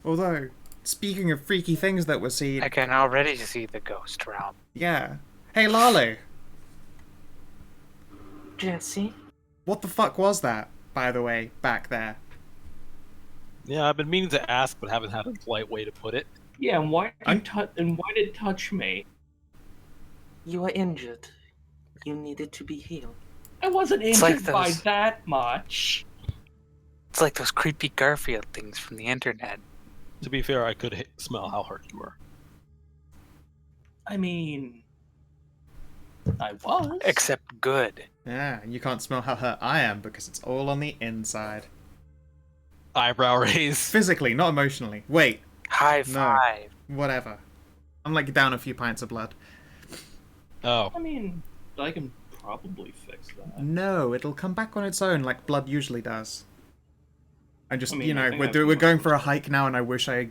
Although, speaking of freaky things that were seen, I can already see the Ghost Realm. yeah. Hey, Lale, Jesse? what the fuck was that, by the way, back there? Yeah, I've been meaning to ask, but haven't had a polite way to put it. Yeah, and why I'm- did it touch me? You were injured. You needed to be healed. I wasn't It's like injured by those- that much. It's like those creepy Garfield things from the internet. To be fair, I could smell how hurt you were. I mean, I was. Except good. Yeah, you can't smell how hurt I am because it's all on the inside. Eyebrow raise. Physically, not emotionally. Wait, High No. five. whatever. I'm like down a few pints of blood. Oh, I mean, I can probably fix that. No, it'll come back on its own like blood usually does. I just, I mean, I think we're I've- going for a hike now, and I wish I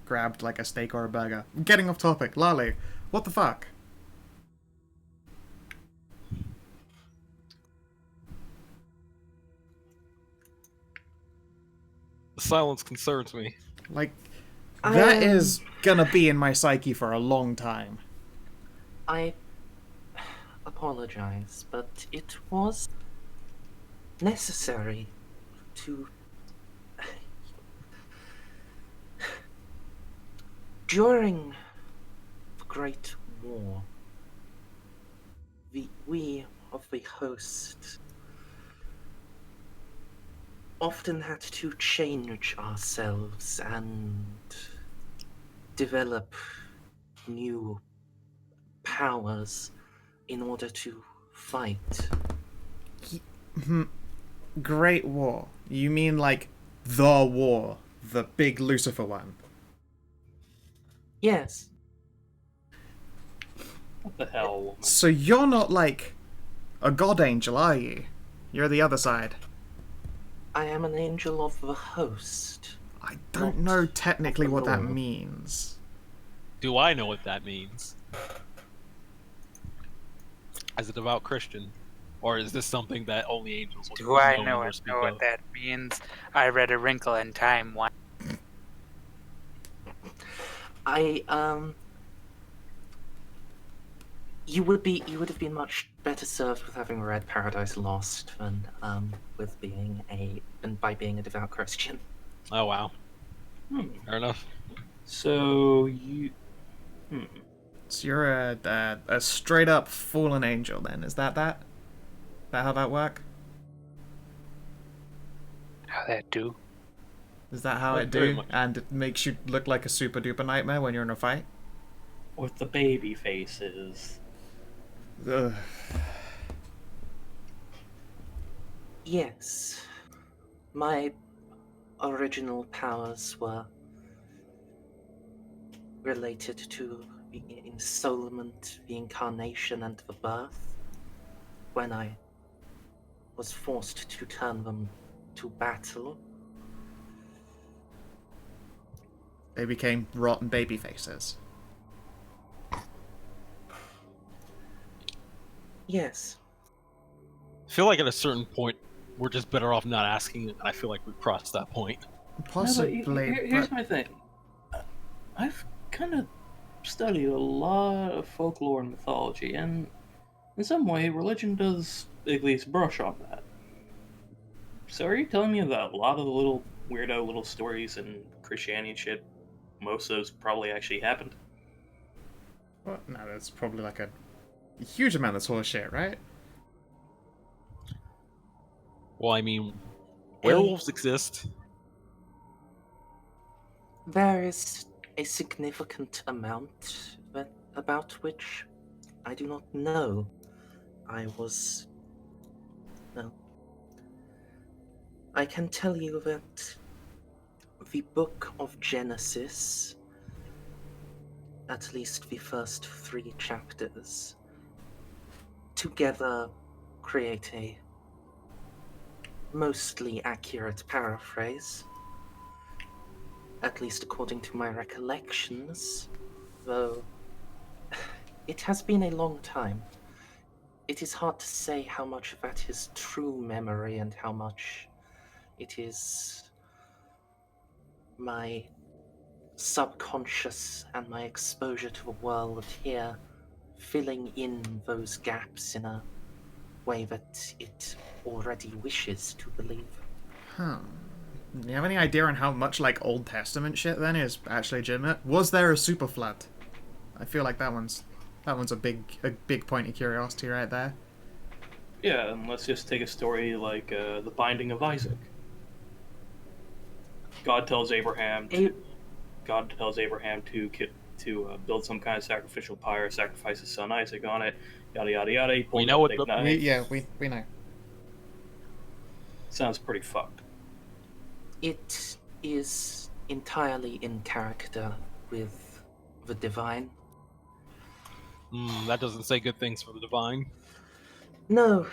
grabbed like a steak or a burger. Getting off topic, Lolly. What the fuck? the silence concerns me. Like, I, that is gonna be in my psyche for a long time. I apologize, but it was necessary to. During the Great War, we of the host often had to change ourselves and develop new powers in order to fight. Great War. You mean like the war, the big Lucifer one? Yes, What the hell, woman? So you're not like a god angel, are you? You're the other side. I am an angel of the host. I don't know technically what that Lord. means. Do I know what that means? As a devout Christian, or is this something that only angels would Do I know know or what, speak know what of? that means? I read A Wrinkle in Time once. You would have been much better served with having read Paradise Lost than by being a devout Christian. Oh wow, Hmm. fair enough. So you. Hmm. So you're a straight up fallen angel then? Is that? That how that work? How that do? Is that how Oh, it very do? much. And it makes you look like a super duper nightmare when you're in a fight? With the baby faces. Ugh. Yes, my original powers were related to the ensoulment, the incarnation, and the birth. When I was forced to turn them to battle, They became rotten baby faces. yes, I feel like at a certain point, we're just better off not asking, and I feel like we've crossed that point. Possibly, Here's but my thing. I've kind of studied a lot of folklore and mythology, and in some way, religion does at least brush on that. So are you telling me that a lot of the little weirdo little stories in Christianity and shit, most of those probably actually happened? what? No, that's probably like a huge amount of horse shit, right? Well, I mean, werewolves exist. there is a significant amount about which I do not know. I can tell you that the book of Genesis, at least the first 3 chapters, together create a mostly accurate paraphrase, at least according to my recollections, though it has been a long time. It is hard to say how much of that is true memory and how much it is my subconscious and my exposure to the world here filling in those gaps in a way that it already wishes to believe. Huh. Do you have any idea on how much like Old Testament shit then is actually legitimate? Was there a super flood? I feel like that one's a big point of curiosity right there. Yeah, and let's just take a story like the Binding of Isaac. God tells Abraham to build some kind of sacrificial pyre, sacrifice his son Isaac on it, yada yada yada. He pulls We know out what big the- knife. We know. Sounds pretty fucked. It is entirely in character with the divine. That doesn't say good things for the divine. No,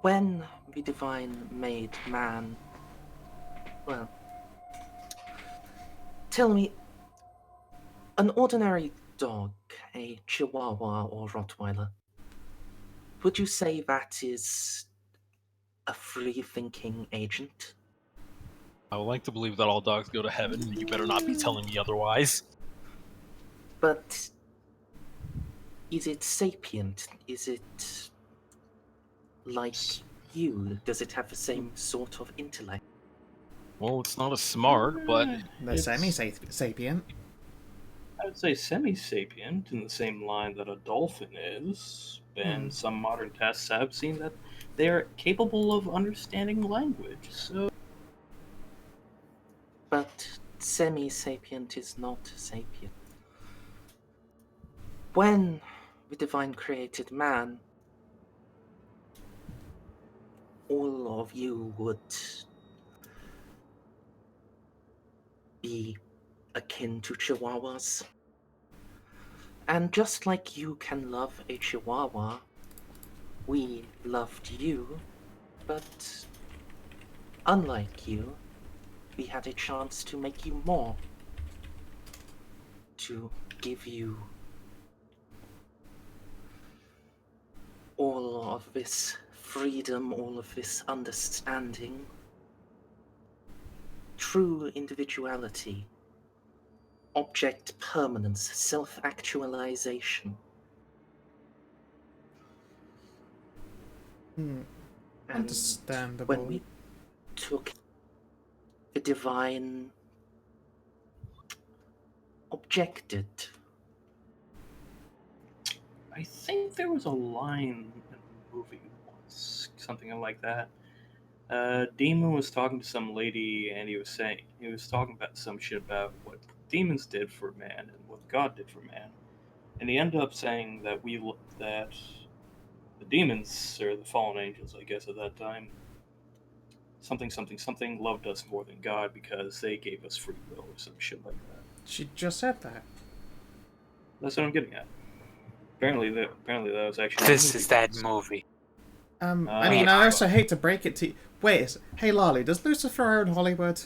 when the divine made man, well, tell me, an ordinary dog, a Chihuahua or Rottweiler, would you say that is a free-thinking agent? I would like to believe that all dogs go to heaven, and you better not be telling me otherwise. But is it sapient? Is it like you? Does it have the same sort of intellect? Well, it's not as smart, but They're semi-sapient. I would say semi-sapient in the same line that a dolphin is, and some modern tests have seen that they are capable of understanding language. So, But semi-sapient is not sapient. When the divine created man, all of you would be akin to chihuahuas. And just like you can love a chihuahua, we loved you, but unlike you, we had a chance to make you more. To give you all of this freedom, all of this understanding, true individuality, object permanence, self-actualization. And Understandable. when we took the divine objected, I think there was a line in the movie once, something like that. Demon was talking to some lady, and he was talking about some shit about what demons did for man and what God did for man, and he ended up saying that that the demons, or the fallen angels, I guess at that time, something loved us more than God because they gave us free will or some shit like that. She just said that. That's what I'm getting at. Apparently that was actually. This is that movie. I mean, I also hate to break it to you. Wait, hey Lolly, does Lucifer own Hollywood?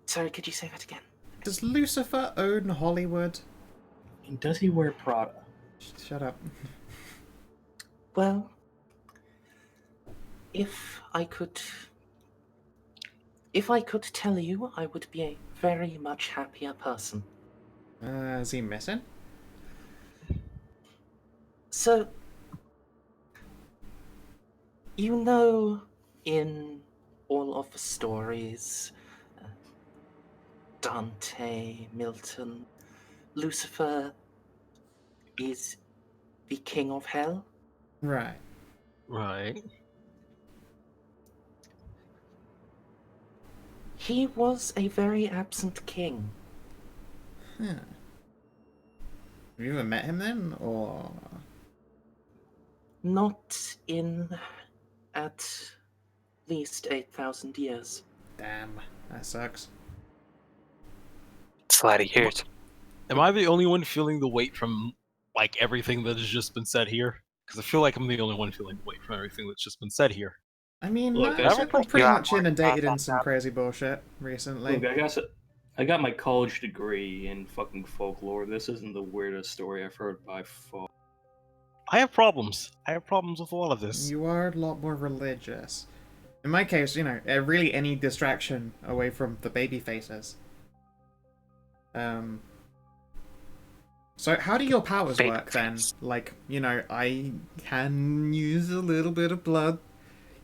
sorry, could you say that again? Does Lucifer own Hollywood? And does he wear Prada? Shut up. Well, if I could tell you, I would be a very much happier person. Is he missing? So, you know, in all of the stories, Dante, Milton, Lucifer is the king of hell. Right. right. He was a very absent king. Huh. Have you ever met him then, or? Not in at least 8,000 years. Damn, that sucks. It's a lot of years. Am I the only one feeling the weight from like everything that has just been said here? Because I feel like I'm the only one feeling the weight from everything that's just been said here. I mean, Look, I've been pretty Yeah. much inundated in some crazy bullshit recently. Look, I got my college degree in fucking folklore. This isn't the weirdest story I've heard by far. I have problems. I have problems with all of this. You are a lot more religious. In my case, you know, really any distraction away from the baby faces. So how do your powers Baby work then? face. Like, I can use a little bit of blood.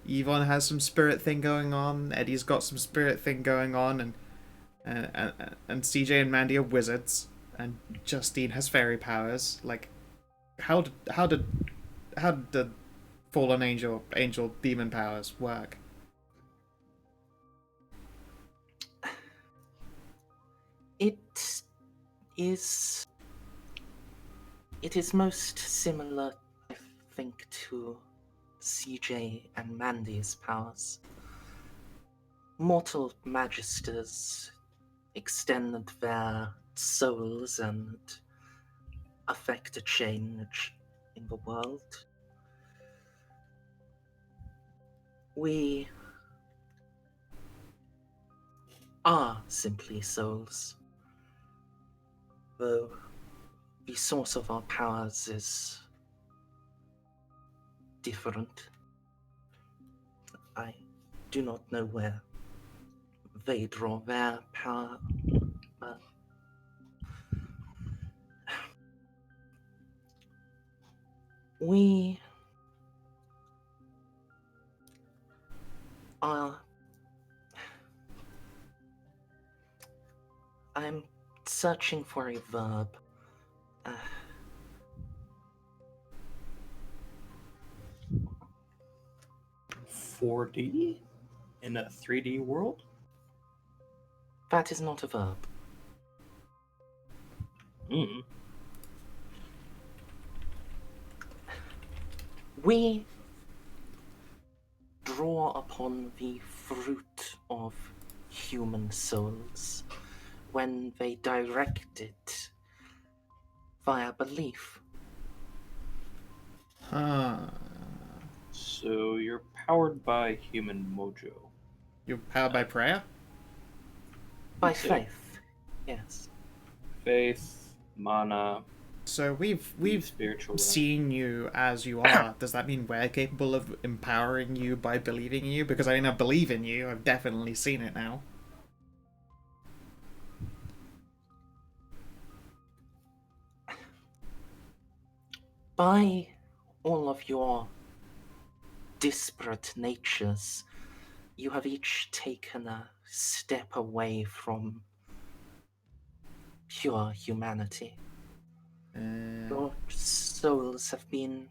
Yvonne has some spirit thing going on. Eddie's got some spirit thing going on, and CJ and Mandy are wizards, and Justine has fairy powers. Like, how did fallen angel demon powers work? It is. It is most similar, I think, to CJ and Mandy's powers. Mortal magisters extend their souls and affect a change in the world. We are simply souls, though the source of our powers is different. I do not know where they draw their power, but we are. I'm searching for a verb. 4D in a 3D world? That is not a verb. Mm. We draw upon the fruit of human souls when they direct it via belief. Huh. So you're powered by human mojo. You're powered by prayer? By So- faith, yes. Faith, mana, So we've spiritual. seen you as you are. Does that mean we're capable of empowering you by believing in you? Because I believe in you. I've definitely seen it now. By all of your disparate natures, you have each taken a step away from pure humanity. Your souls have been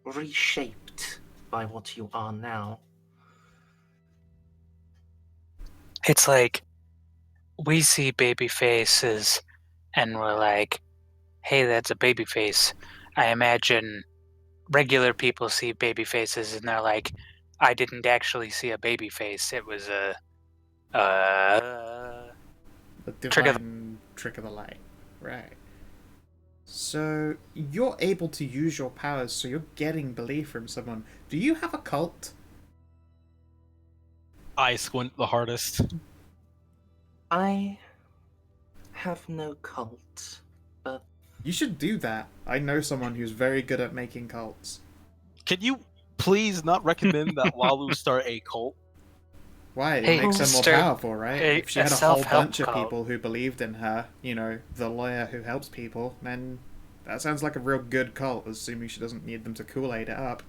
reshaped by what you are now. It's like we see baby faces and we're like, hey, that's a baby face. I imagine regular people see baby faces and they're like, I didn't actually see a baby face. It was a The Trick of the- divine trick of the light. Right. So you're able to use your powers, so you're getting belief from someone. Do you have a cult? I squint the hardest. I have no cult, but You should do that. I know someone who's very good at making cults. Can you please not recommend that Lalu start a cult? Why? It Hey, makes them more sister, powerful, right? a- If she a had a whole self-help bunch of cult. people who believed in her, the lawyer who helps people, then that sounds like a real good cult, assuming she doesn't need them to Kool-Aid it up.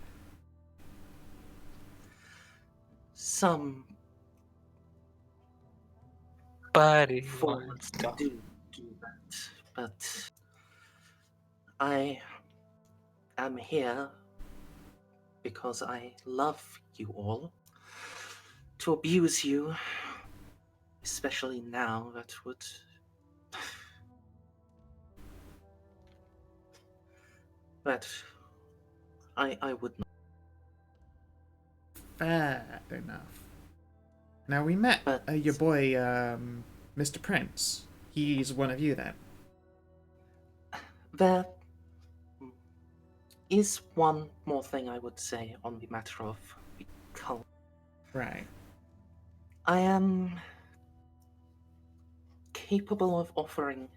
some buddy forms wants to. do that. But I am here because I love you all. To abuse you, especially now, that would. But I would not. Fair enough. Now we met But- your boy, Mr. Prince. He's one of you then. There is one more thing I would say on the matter of the cult. Right. I am capable of offering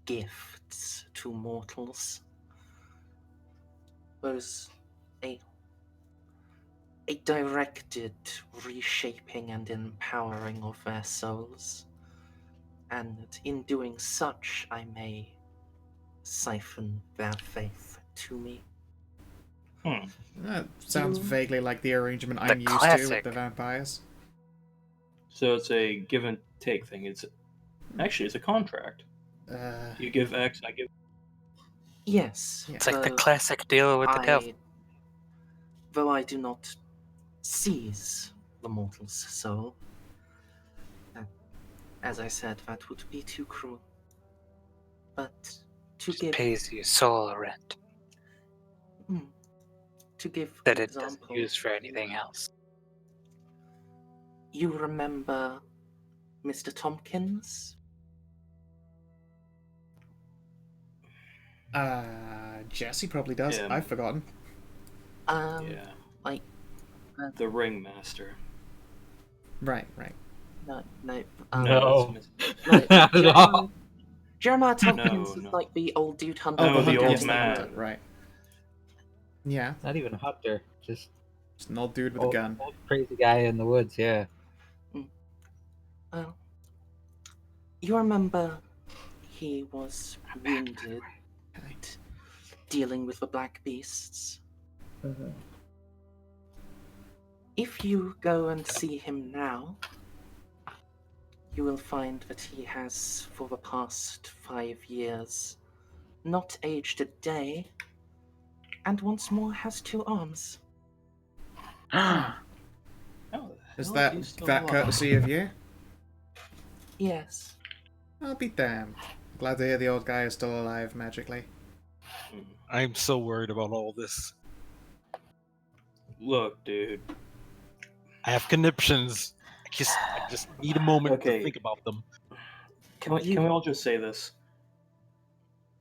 gifts to mortals. Those a directed reshaping and empowering of their souls. and in doing such, I may siphon their faith to me. That sounds You- vaguely like the arrangement The I'm used to with classic. the vampires. So it's a give and take thing. It's a contract. You give X, I give. Yes. Yeah. It's like the though classic deal with the devil. Though I do not seize the mortal's soul, as I said, that would be too cruel. But to Just give pays you soul rent to give that an it doesn't example, use for anything else. you remember Mr. Tompkins? Jesse probably does. Yeah. I've forgotten. Yeah. Like The ringmaster. Right. no, No. that's Not at all. Jeremiah Tompkins No. is like the old dude hunter. Oh, the who old goes man. hunter. Right. Yeah, Not even a hunter. Just just an old dude with a gun. old crazy guy in the woods. Yeah. Well, you remember he was wounded dealing with the black beasts. If you go and see him now, you will find that he has, for the past 5 years, not aged a day, and once more has 2 arms. How the Is hell that he still that alive? courtesy of you? Yes. I'll be damned. Glad to hear the old guy is still alive magically. I'm so worried about all this. Look, dude. I have conniptions. I just need a moment Okay. to think about them. Can we all just say this?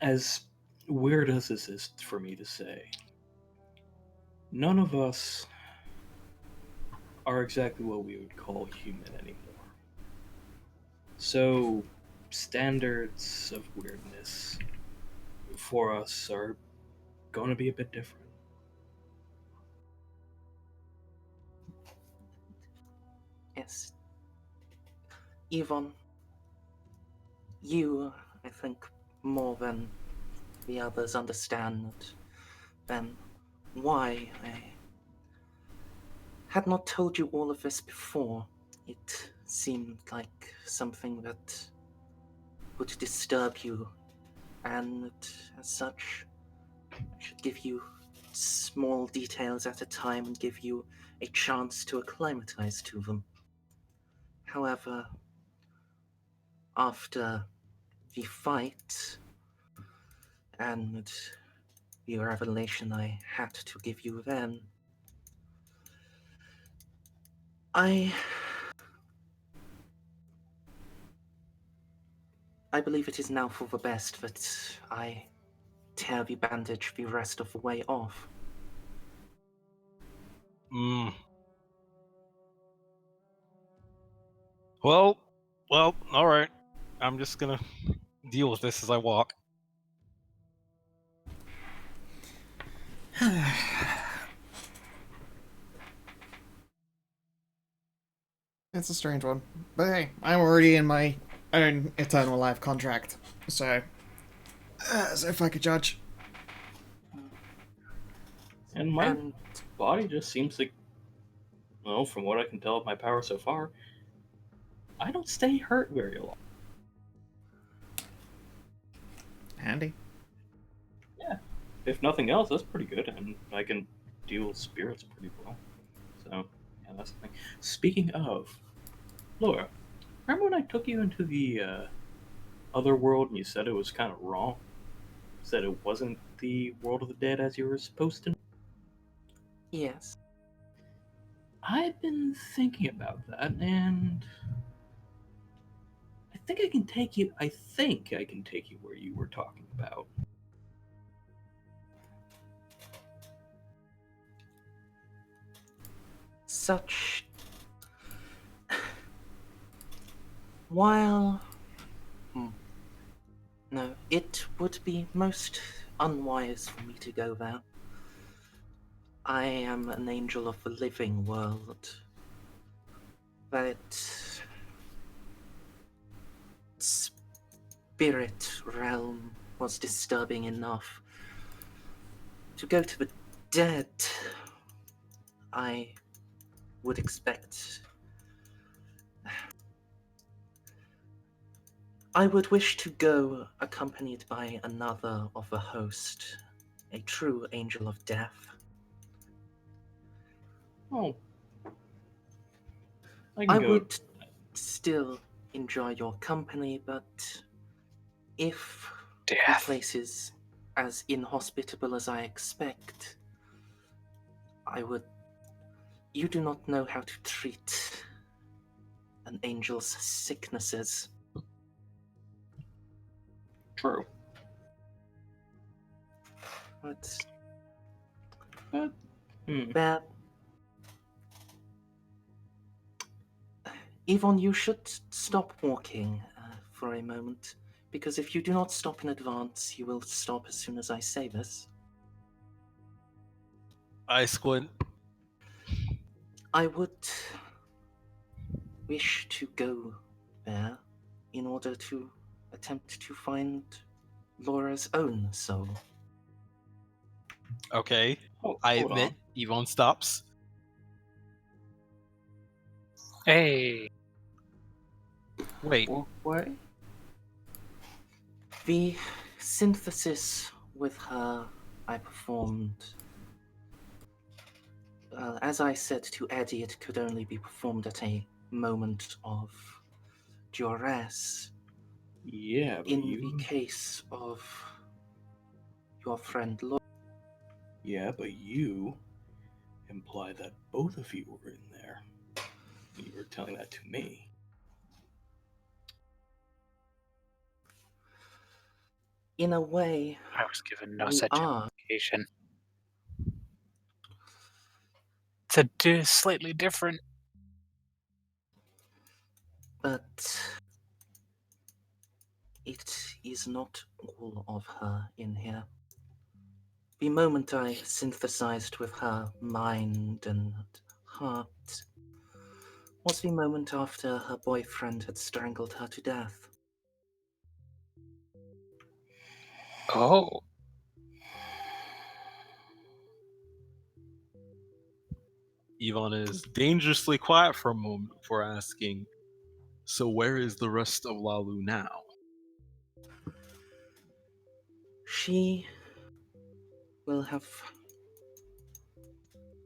As weird as this is for me to say, none of us are exactly what we would call human anymore. So, standards of weirdness for us are going to be a bit different. Yes. Yvonne, you, I think, more than the others understand then why I had not told you all of this before. It seemed like something that would disturb you, and as such, I should give you small details at a time and give you a chance to acclimatize to them. However, after the fight and the revelation I had to give you then, I believe it is now for the best that I tear the bandage the rest of the way off. Well, all right. I'm just gonna deal with this as I walk. It's a strange one. But hey, I'm already in my own eternal life contract. So, as if I could judge. And my And body just seems like, well, from what I can tell of my power so far, I don't stay hurt very long. Handy. If nothing else, that's pretty good, and I can deal with spirits pretty well. So, yeah, that's the thing. Speaking of, Laura, remember when I took you into the other world and you said it was kind of wrong? Said it wasn't the world of the dead as you were supposed to? yes, I've been thinking about that, and I think I can take you where you were talking about. such. While. No, it would be most unwise for me to go there. I am an angel of the living world. That spirit realm was disturbing enough. To go to the dead, I would expect... I would wish to go accompanied by another of the host, a true angel of death. Oh. I I can go. would still enjoy your company, but if the Death. place is as inhospitable as I expect, I would... You do not know how to treat an angel's sicknesses. True. But Hmm. there... Yvonne, you should stop walking for a moment, because if you do not stop in advance, you will stop as soon as I say this. I squint. I would wish to go there in order to attempt to find Laura's own soul. Okay. Hold I on. admit, Yvonne stops. Hey. Wait, Walk away? The synthesis with her I performed... as I said to Eddie, it could only be performed at a moment of duress. Yeah, but In you. the case of your friend Laura... Yeah, but you imply that both of you were in there. You were telling that to me. In a way, I was given no we such are. indication. It's slightly different. But it is not all of her in here. The moment I synthesized with her mind and heart was the moment after her boyfriend had strangled her to death. Oh. Yvonne is dangerously quiet for a moment before asking, so where is the rest of Lalu now? She will have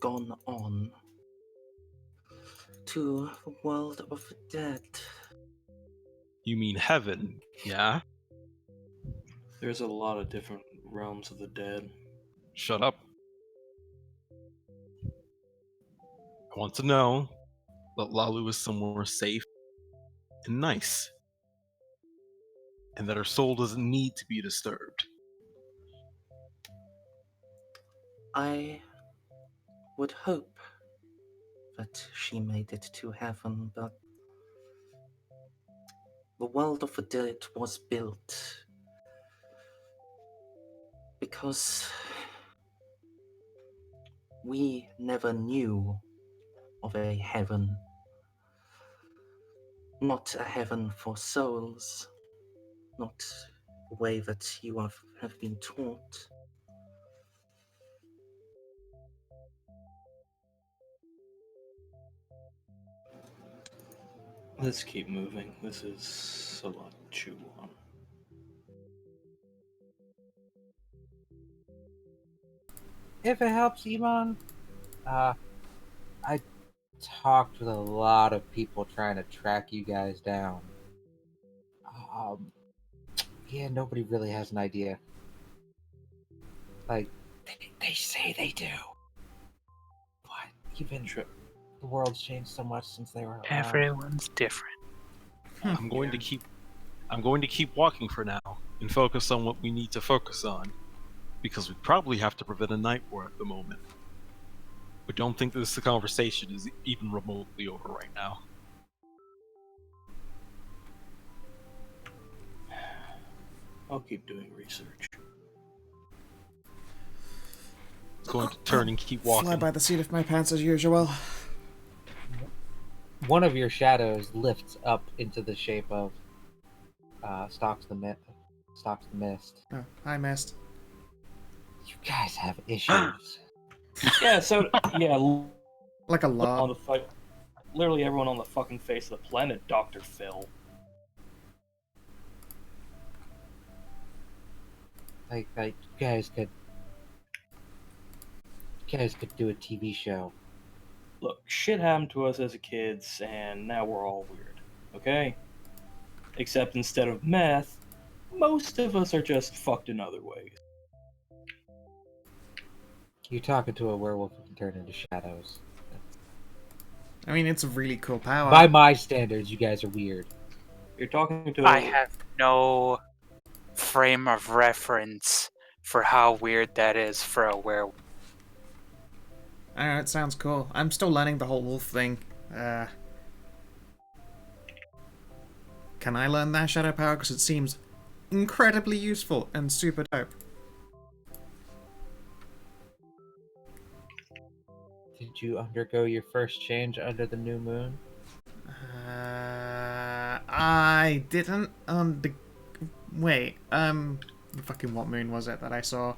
gone on to the world of the dead. You mean heaven, yeah? There's a lot of different realms of the dead. Shut up. I want to know that Lalu is somewhere safe and nice, and that her soul doesn't need to be disturbed. I would hope that she made it to heaven, but the world of the dead was built because we never knew of a heaven. Not a heaven for souls, not the way that you have been taught. Let's keep moving. This is a lot to chew on. If it helps, Iman, I talked with a lot of people trying to track you guys down. Yeah, nobody really has an idea. Like, they say they do. But even the world's changed so much since they were around. Everyone's different. I'm going to keep walking for now and focus on what we need to focus on, because we probably have to prevent a night war at the moment. But don't think this conversation is even remotely over right now. I'll keep doing research. Going to turn and keep walking. Fly by the seat of my pants as usual. One of your shadows lifts up into the shape of Stalks the Mist. Oh, hi, Mist. You guys have issues. Yeah, so yeah, Like a on lot. the fight, literally everyone on the fucking face of the planet, Dr. Phil. Like you guys could do a TV show. Look, shit happened to us as kids, and now we're all weird. Okay? Except instead of meth, most of us are just fucked in other ways. You're talking to a werewolf who can turn into shadows. I mean, it's a really cool power. By my standards, you guys are weird. You're talking to I have no frame of reference for how weird that is for a werewolf. I don't know, it sounds cool. I'm still learning the whole wolf thing. Can I learn that shadow power? Because it seems incredibly useful and super dope. Did you undergo your first change under the new moon? I didn't. Wait. Fucking what moon was it that I saw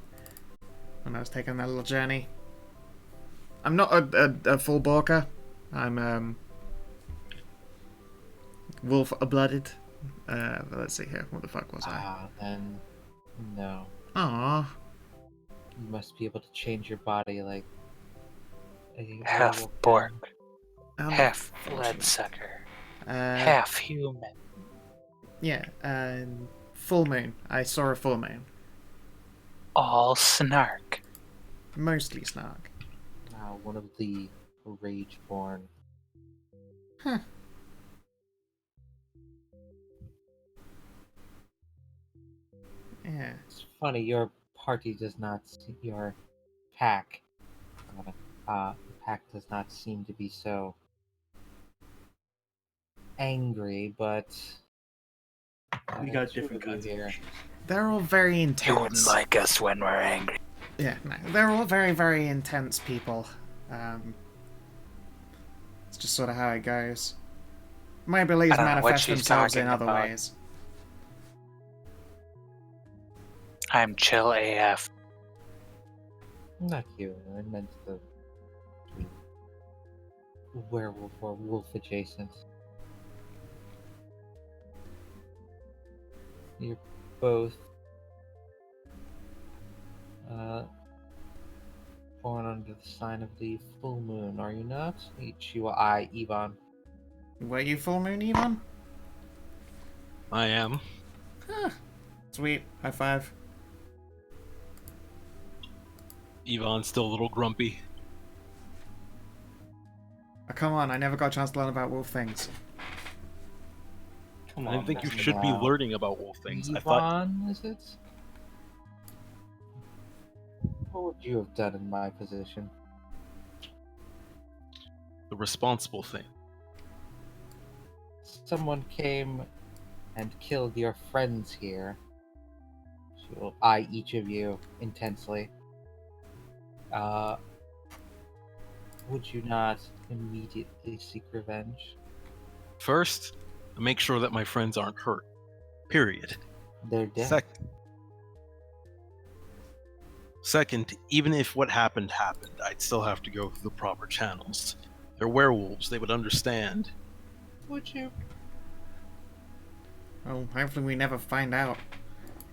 when I was taking that little journey? I'm not a full Borka. I'm wolf-blooded. Let's see here. What the fuck was I? Then no. Aww. You must be able to change your body like a Half werewolf Bork, Um, half bloodsucker, Uh, half human. Yeah. Full moon. I saw a full moon. All snark. Mostly Snark. One of the Rageborn. Huh. Yeah. It's funny, your party does not. Your pack. Pack does not seem to be so angry, but we got two different of you kinds of here. issues. They're all very You wouldn't intense. like us when we're angry. Yeah, no, they're all very, very intense people. It's just sort of how it goes. My abilities I don't know what manifest she's themselves in talking other about. ways. I'm chill AF. Not you. I meant the werewolf or wolf adjacent. You're both born under the sign of the full moon, are you not? Ichiwa Ivan. Were you full moon, Ivan? I am. Sweet. High five. Yvonne's still a little grumpy. Oh, come on, I never got a chance to learn about wolf things. Come I on. didn't think you that's should be about learning about wolf things. I thought Ivan, is it? What would you have done in my position? the responsible thing. Someone came and killed your friends here. She will eye each of you intensely. Would you not immediately seek revenge? First, make sure that my friends aren't hurt. Period. They're dead. Second, even if what happened, I'd still have to go through the proper channels. They're werewolves, they would understand. Would you? Well, hopefully we never find out.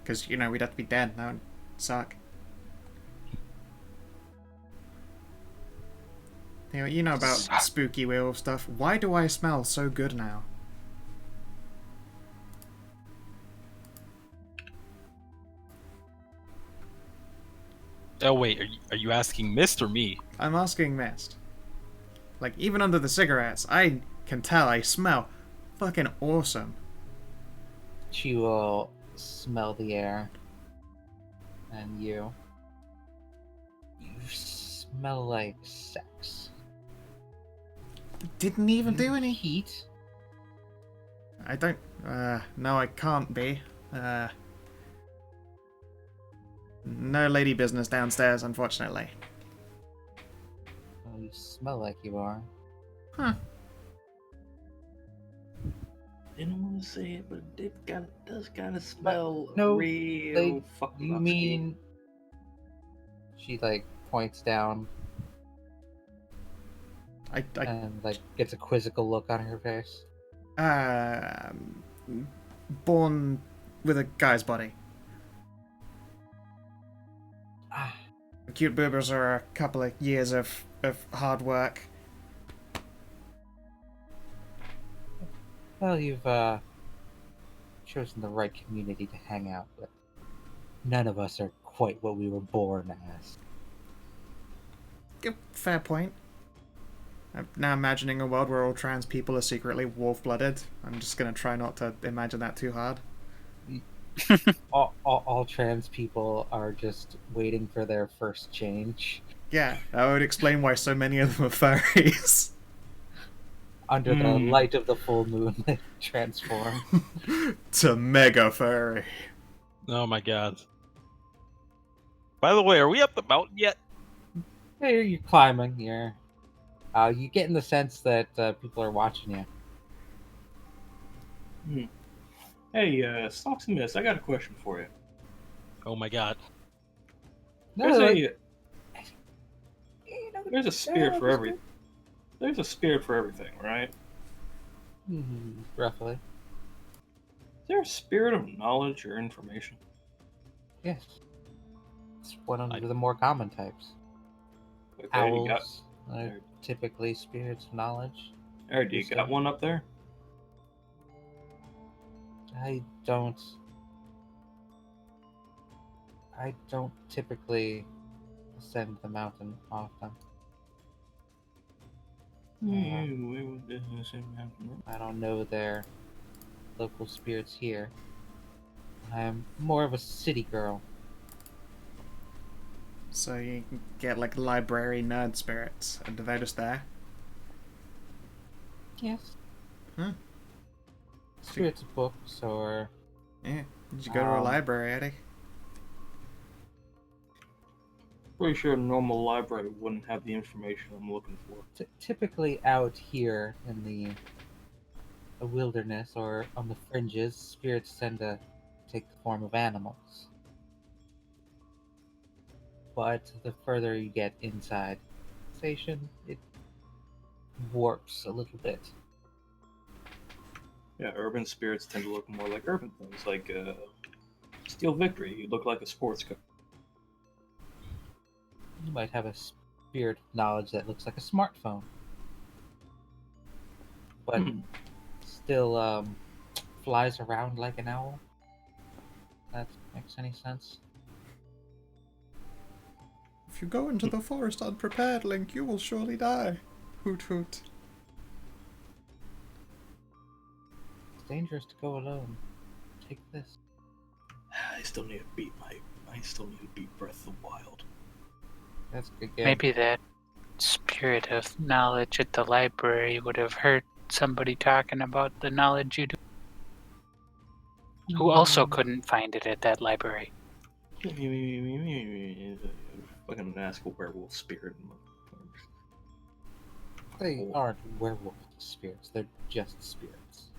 Because, you know, we'd have to be dead. That would suck. You know about spooky werewolf stuff. Why do I smell so good now? Oh wait, are you asking Mist or me? I'm asking Mist. Like, even under the cigarettes, I can tell I smell fucking awesome. She will smell the air. And you. You smell like sex. Didn't even do any. Heat. I don't. No, I can't be. No lady business downstairs, unfortunately. Well, you smell like you are. Huh. didn't want to say it, but it does kind of smell no, real fucking You musky. mean? She like points down I and like gets a quizzical look on her face. born with a guy's body. Ah, Acute boobers are a couple of years of hard work. well, you've chosen the right community to hang out with. None of us are quite what we were born as. Fair point. I'm now imagining a world where all trans people are secretly wolf-blooded. I'm just gonna try not to imagine that too hard. All trans people are just waiting for their first change. Yeah, that would explain why so many of them are furries. Under the light of the full moon, they transform. To mega furry. Oh my god. By the way, are we up the mountain yet? Hey, you're climbing. You get in the sense that people are watching you. Hey, Stocks and Miss, I got a question for you. Oh my god. There's a spirit for every. There's a spirit for everything, right? Roughly. Is there a spirit of knowledge or information? Yes. It's one of the more common types. Okay, you got. Owls are typically spirits of knowledge. Alright, do you got one up there? I don't typically ascend the mountain often. I don't know their local spirits here. I'm more of a city girl. So you can get like library nerd spirits, and they're just there. Yes. Huh. Spirits of books or... Yeah. Did you go to a library, Eddie? Pretty sure a normal library wouldn't have the information I'm looking for. Typically out here in the wilderness or on the fringes, spirits tend to take the form of animals. But the further you get inside the station, it warps a little bit. Yeah, urban spirits tend to look more like urban things, like Steel Victory. You look like a sports car. You might have a spirit of knowledge that looks like a smartphone. But still flies around like an owl. If that makes any sense. If you go into the forest unprepared, Link, you will surely die. Hoot hoot. It's dangerous to go alone. Take this. I still need to beat Breath of the Wild. That's a good game. Maybe that spirit of knowledge at the library would have heard somebody talking about the knowledge you do. Who also couldn't find it at that library. Fucking ask a werewolf spirit. They aren't werewolf spirits. They're just spirits.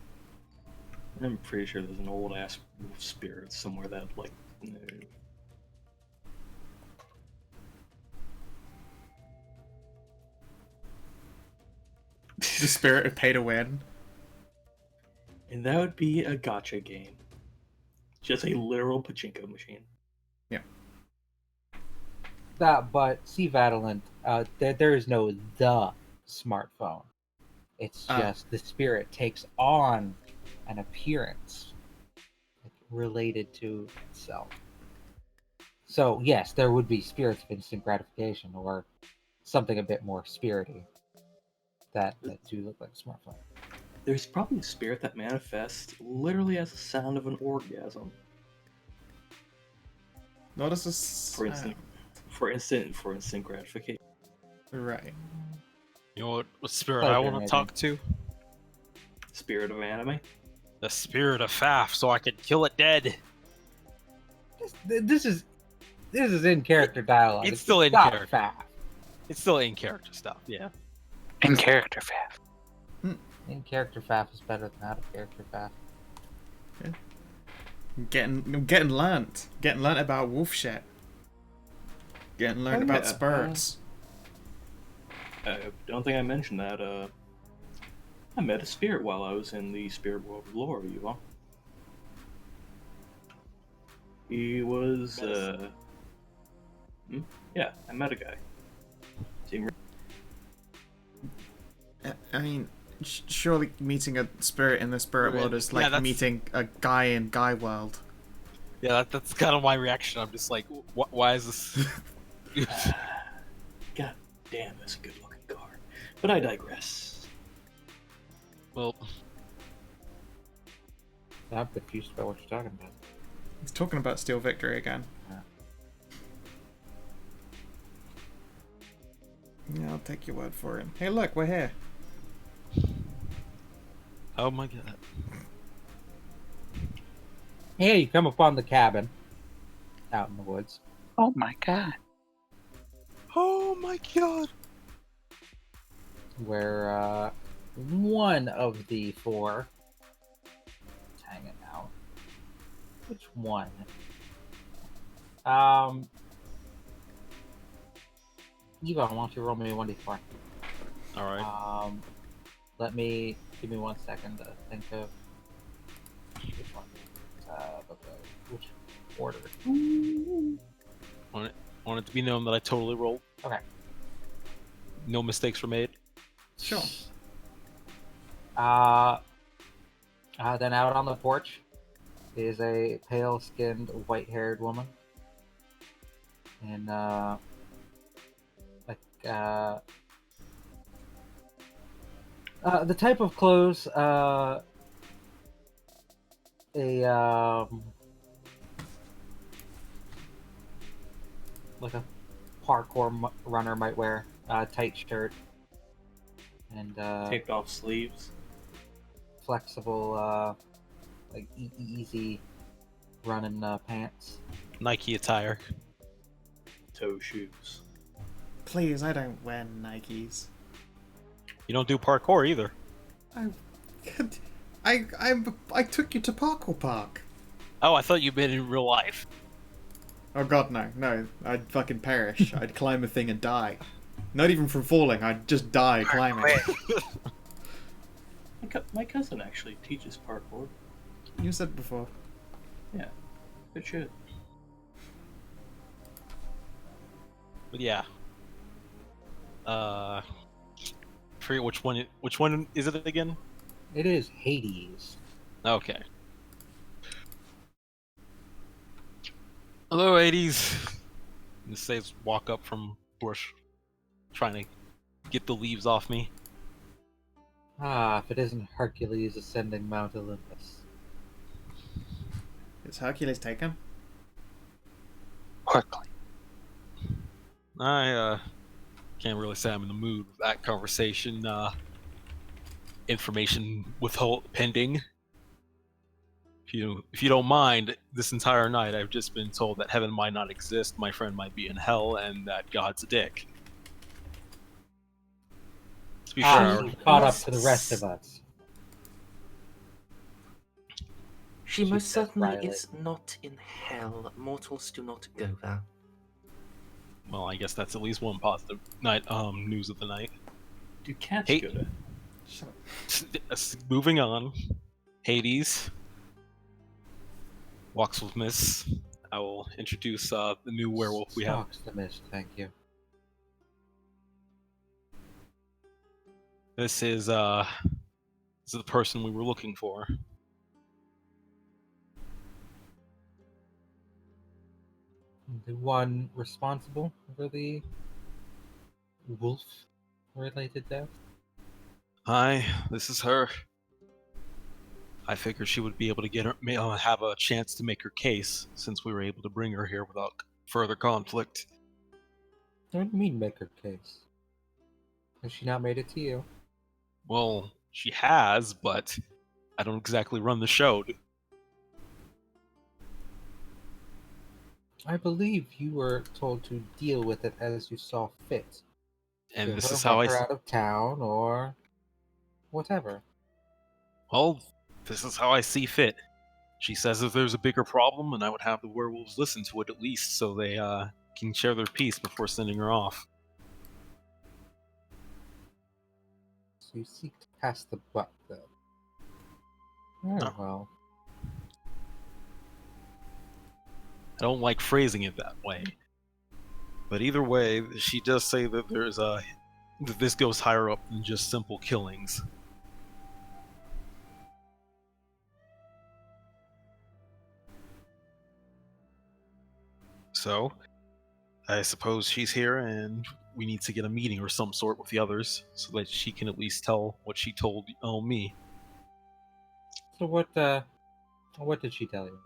I'm pretty sure there's an old ass wolf spirit somewhere that like. The spirit of pay to win. And that would be a gacha game. Just a literal pachinko machine. But see, Vadalent, there is no the smartphone. It's just the spirit takes on an appearance related to itself. So yes, there would be spirits of instant gratification or something a bit more spirity that do look like a smartphone. There's probably a spirit that manifests literally as the sound of an orgasm. Not as a... For instant gratification. Right. You know what spirit I want to talk to? Spirit of anime? The spirit of Faf, so I can kill it dead. This is in character dialogue. It's still in not character. Faf. It's still in character stuff, yeah. In character, Faf. In character faff is better than out of character faff. Getting learnt about wolf shit. Getting learnt Oh, about yeah, spirits. I don't think I mentioned that. I met a spirit while I was in the spirit world of lore, you all. He was, yeah, I met a guy. Seemed I mean, surely meeting a spirit in the spirit world is like that's- meeting a guy in Guy World. Yeah, that's kind of my reaction. I'm just like, why is this? God damn, that's a good looking car. But I digress. Well, I'm confused about what you're talking about. He's talking about Steel Victory again. Yeah, I'll take your word for it. Hey, look, we're here. oh my god. Here you come upon the cabin out in the woods. Oh my god. Oh my god. Where one of the four is hanging out. Which one? Yvonne, why don't you roll me a 1d4? All right. Give me 1 second to think of which one. Which order? Want it to be known that I totally rolled. Okay. No mistakes were made. Sure. Then out on the porch is a pale-skinned, white-haired woman, and the type of clothes like a parkour runner might wear. Tight shirt and Taped off sleeves. flexible, like easy running pants. Nike attire. Toe shoes. Please, I don't wear Nikes. You don't do parkour either. I took you to Parkour Park. Oh, I thought you meant in real life. Oh god, no. I'd fucking perish. I'd climb a thing and die. Not even from falling, I'd just die climbing. My cousin actually teaches parkour. You said before. Yeah, good shit. But yeah. Forget which one is it again? It is Hades. Okay. Hello, 80s. This says walk up from bush, trying to get the leaves off me. If it isn't Hercules ascending Mount Olympus. Is Hercules taken? Quickly. I can't really say I'm in the mood for that conversation. Information withhold pending. If you don't mind, this entire night I've just been told that heaven might not exist, my friend might be in hell, and that God's a dick. To be fair, I She's already- caught up to the rest of us. She She most said certainly Riley. is not in hell. Mortals do not go there. well, I guess that's at least one positive news of the night. Do cats Hey. go to? Shut up. Moving on, Hades walks with Miss. I will introduce the new werewolf we have. Stalks the mist, thank you. This is the person we were looking for. The one responsible for the wolf-related death. Hi, this is her. I figured she would be able to get her, have a chance to make her case, since we were able to bring her here without further conflict. What do you mean make her case? Has she not made it to you? Well, she has, but I don't exactly run the show. I believe you were told to deal with it as you saw fit. And Give this her, is how I. help her out of town or whatever. Well, this is how I see fit. She says if there's a bigger problem, and I would have the werewolves listen to it at least, so they can share their peace before sending her off. So you seek to pass the buck, then. Very No. well. I don't like phrasing it that way. But either way, she does say that that this goes higher up than just simple killings. So, I suppose she's here and we need to get a meeting or some sort with the others so that she can at least tell what she told me. So what did she tell you?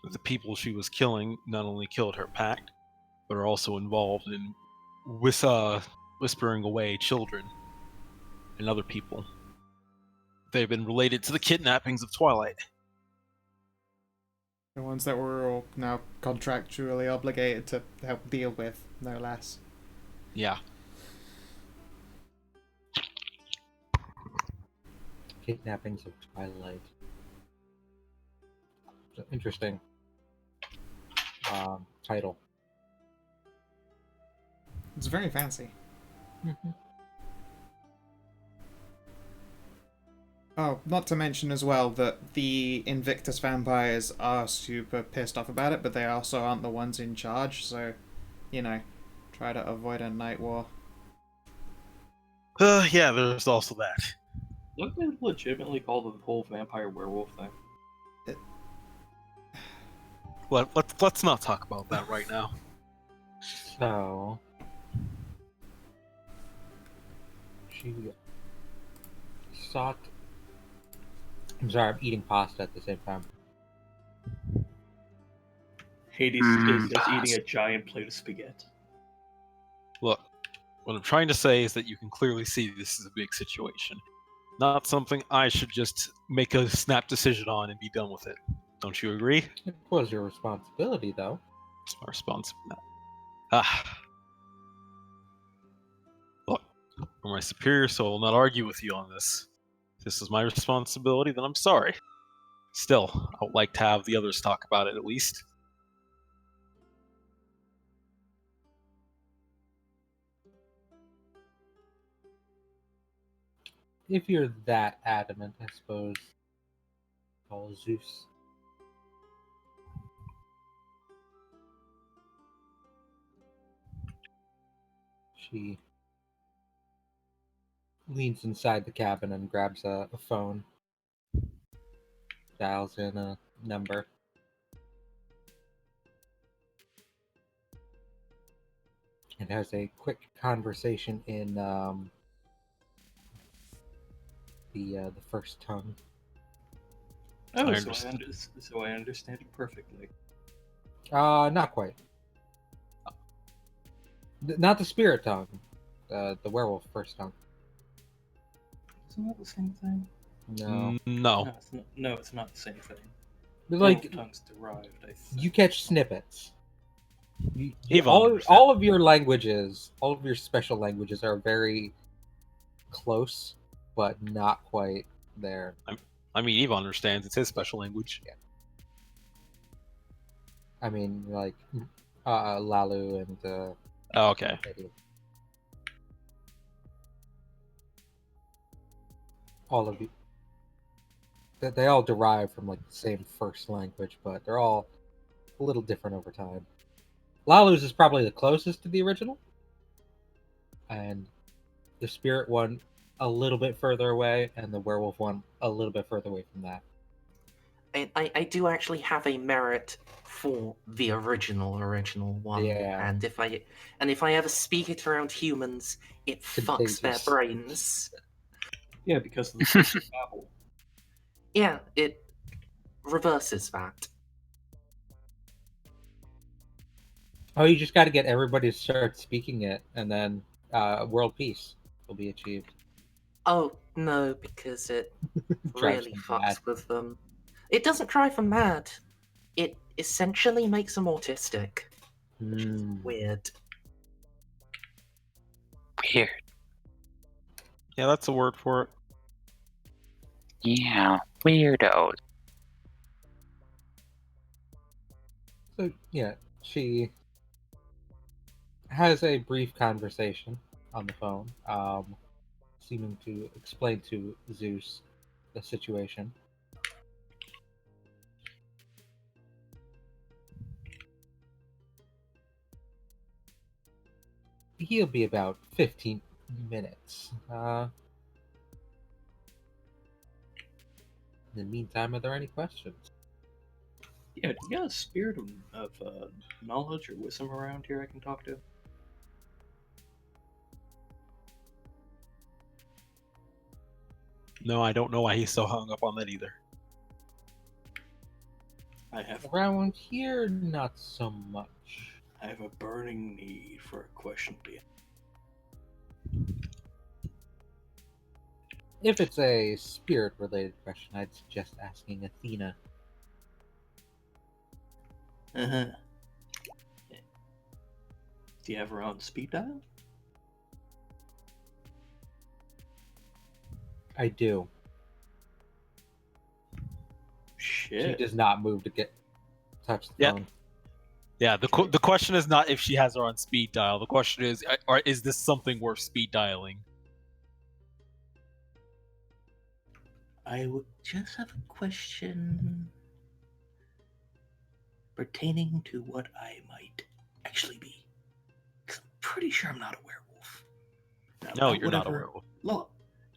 That the people she was killing not only killed her pact, but are also involved in whispering away children and other people. They've been related to the kidnappings of Twilight. The ones that we're all now contractually obligated to help deal with, no less. Yeah. Kidnappings of Twilight. It's an interesting title. It's very fancy. Oh, not to mention as well that the Invictus vampires are super pissed off about it, but they also aren't the ones in charge, so, you know, try to avoid a night war. Yeah, there's also that. Don't they legitimately call the whole vampire werewolf thing? Let's not talk about that right now. So she sought. I'm sorry, I'm eating pasta at the same time. Hades is just eating a giant plate of spaghetti. Look, what I'm trying to say is that you can clearly see this is a big situation. Not something I should just make a snap decision on and be done with it. Don't you agree? It was your responsibility, though. It's my responsibility. Look, I'm my superior, so I will not argue with you on this. If this is my responsibility, then I'm sorry. Still, I would like to have the others talk about it at least. If you're that adamant, I suppose. Call Zeus. She leans inside the cabin and grabs a phone. Dials in a number. And has a quick conversation in the first tongue. Oh, I so understand. so I understand it perfectly. Not quite. Not the spirit tongue. The werewolf first tongue. Isn't that the same thing? No. No. It's not the same thing. But, like, Both tongues derived, I think. you catch snippets. Eva all understands. of your languages, all of your special languages are very close, but not quite there. I mean, Eva understands. It's his special language. I mean, like, Lalu and Oh, okay. Eddie. All of you. They all derive from, like, the same first language, but they're all a little different over time. Lalu's is probably the closest to the original, and the spirit one a little bit further away, and the werewolf one a little bit further away from that. I do actually have a merit for the original one. Yeah. And if I ever speak it around humans, it fucks their Contagious. brains. Yeah, because of the social babble. Yeah, it reverses that. Oh, you just got to get everybody to start speaking it, and then world peace will be achieved. Oh no, because it Drives really them fucks mad. with them. It doesn't drive them mad. It essentially makes them autistic. Which is weird. Weird. Yeah, that's a word for it. Yeah, weirdos. So yeah, she has a brief conversation on the phone, seeming to explain to Zeus the situation. He'll be about 15 minutes. In the meantime, are there any questions? Yeah, do you got a spirit of knowledge or wisdom around here I can talk to? No, I don't know why he's so hung up on that either. I have Around here, not so much. I have a burning need for a question to be. If it's a spirit-related question, I'd suggest asking Athena. Uh-huh. Do you have her on speed dial? I do. She Shit. does not move to touch the Yeah. phone. Yeah, the question is not if she has her on speed dial. The question is, is this something worth speed dialing? I would just have a question pertaining to what I might actually be. Because I'm pretty sure I'm not a werewolf. No, you're not a werewolf.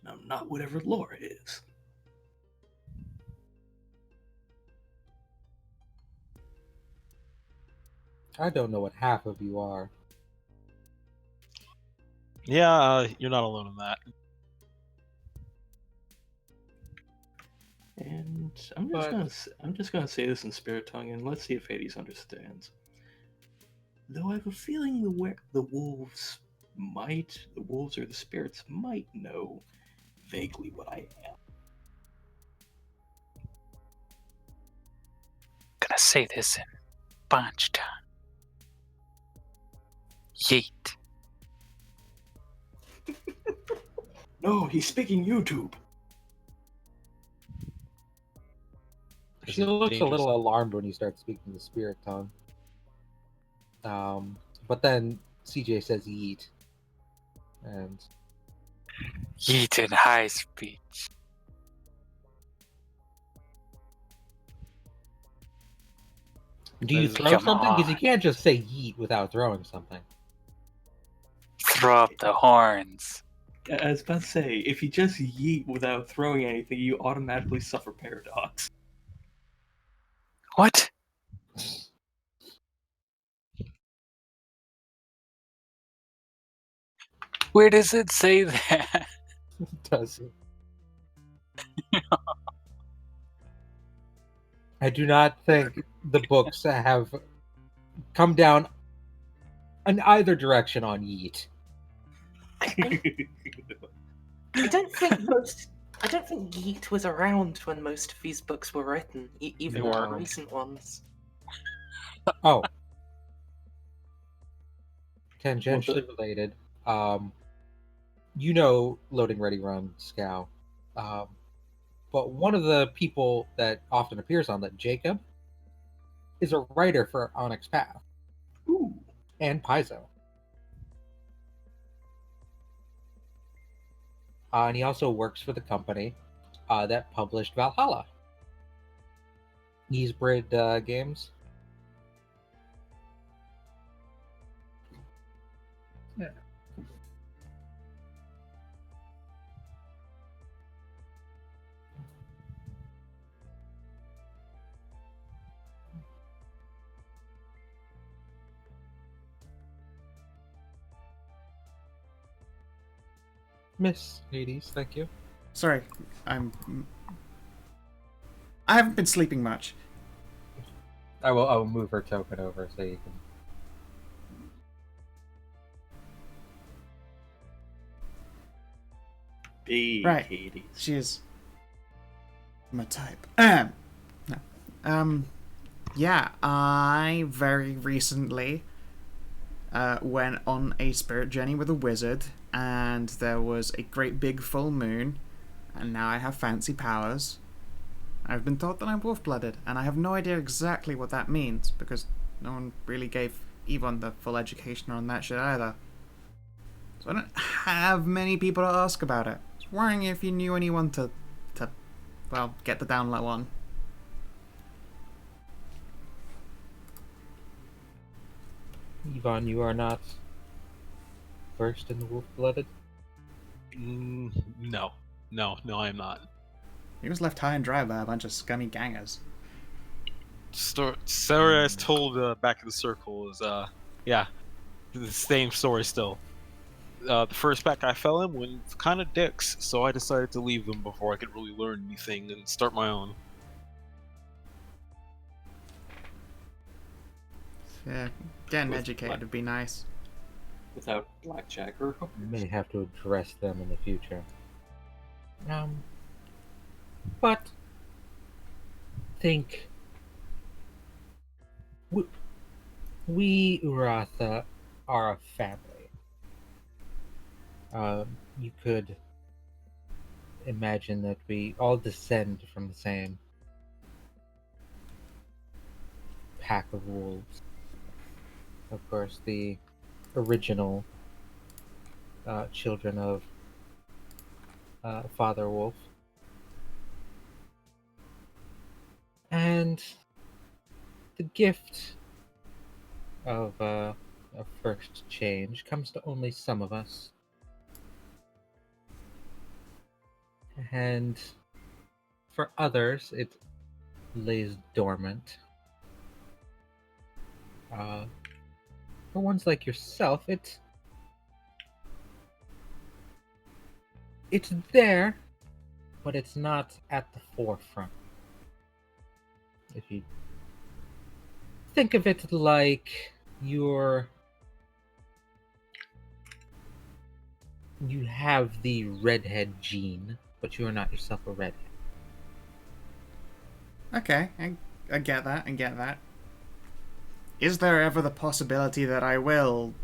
I'm not whatever Laura is. I don't know what half of you are. Yeah, you're not alone in that. And I'm just gonna say this in spirit tongue, and let's see if Hades understands. Though I have a feeling the wolves or the spirits might know vaguely what I am. Gonna say this in Banchtown. Yeet. No, he's speaking YouTube. She looks a little alarmed when you start speaking the spirit tongue. But then CJ says yeet. And Yeet in high speech. do you throw Come something? Because you on. can't just say yeet without throwing something. Throw up the horns. I was about to say, if you just yeet without throwing anything, you automatically suffer paradox. What? Where does it say that? Does it? I do not think the books have come down in either direction on yeet. I don't think Yeet was around when most of these books were written, even They the weren't. recent ones. Oh. Tangentially related. You know Loading Ready Run, Scow. But one of the people that often appears on that, Jacob, is a writer for Onyx Path. Ooh. And Paizo. And he also works for the company that published Valhalla. Easebrid Games. Yeah. Miss Hades, thank you. Sorry, I haven't been sleeping much. I will move her token over so you can. Big Right. Hades. She is my type. Yeah, I very recently went on a spirit journey with a wizard, and there was a great big full moon, and now I have fancy powers. I've been told that I'm wolf-blooded, and I have no idea exactly what that means, because no one really gave Yvonne the full education on that shit either. So I don't have many people to ask about it. I was wondering if you knew anyone to well, get the down low on. Yvonne, you are not versed in the wolf-blooded? No, I am not. He was left high and dry by a bunch of scummy gangers. Sarah has told back in the circle is yeah, the same story still. The first pack I fell in went kind of dicks, so I decided to leave them before I could really learn anything and start my own. Yeah, getting With educated what? would be nice. Without blackjack or We may have to address them in the future. But think we Uratha are a family. You could imagine that we all descend from the same pack of wolves. Of course, the original children of Father Wolf. And the gift of a first change comes to only some of us. And for others, it lays dormant. For ones like yourself, it's there, but it's not at the forefront. If you think of it like you have the redhead gene, but you are not yourself a redhead. Okay, I get that. Is there ever the possibility that I will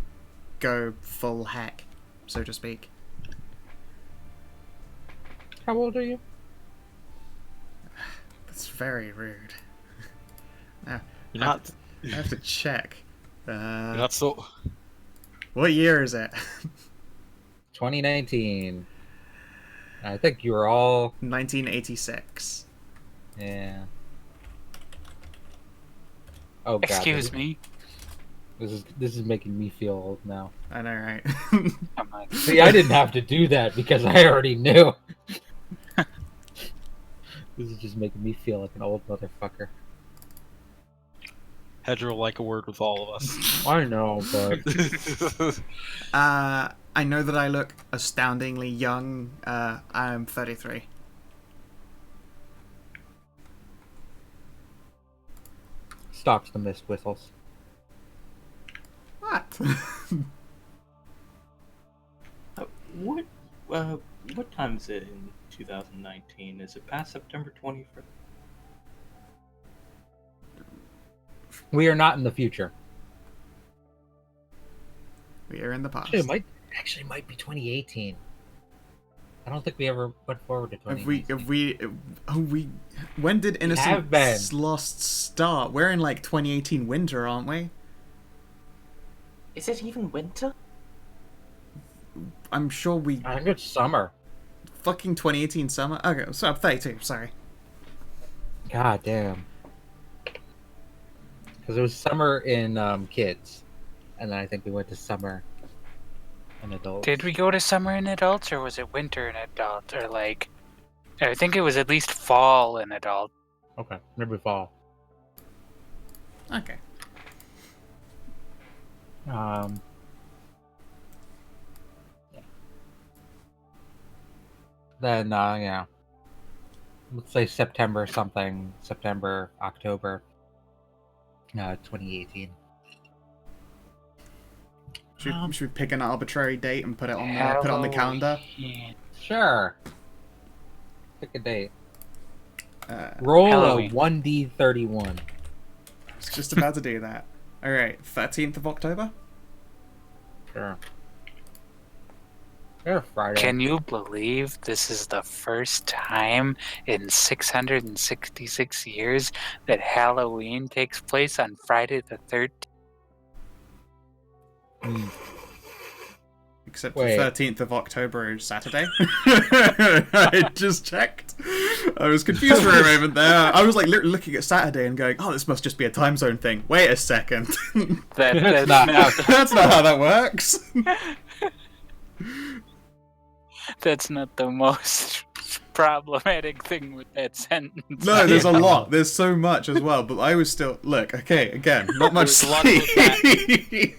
go full heck, so to speak? How old are you? That's very rude. Now, You're not. I have to check. You're not so. What year is it? 2019. I think you were all 1986. yeah. Oh god. Excuse me. This is making me feel old now. I know, right? I'm like, See, I didn't have to do that because I already knew. This is just making me feel like an old motherfucker. Hedra will like a word with all of us. I know, but I know that I look astoundingly young. I'm 33. stops the mist whistles. What? What time is it in 2019? Is it past September 21st? We are not in the future. We are in the past. Actually, it might be 2018. I don't think we ever went forward to 2018. When did have been. Innocence Lost start? We're in like 2018 winter, aren't we? Is it even winter? I'm sure we I think it's summer. fucking 2018 summer. Okay, so I'm 32. Sorry. God damn. Because it was summer in kids, and then I think we went to summer in adults. did we go to summer in adults, or was it winter in adults, or like? I think it was at least fall in adult. Okay, maybe fall. Okay. Yeah. Then yeah, let's say September something. September, October. 2018. Should we pick an arbitrary date and put it on the calendar? Halloween. Sure. Pick a date. Roll. Roll Halloween. a 1d31. I was just about to do that. All right, 13th of October. Sure. Yeah, Friday. Can you believe this is the first time in 666 years that Halloween takes place on Friday the 13th? Except Wait. the 13th of October is Saturday. I just checked. I was confused for a moment there. I was like looking at Saturday and going, oh, this must just be a time zone thing. Wait a second. That's not That's not how that works. That's not the most problematic thing with that sentence. No, there's a lot. There's so much as well. But I was still... Look, okay, again, not much There's a lot of sleep.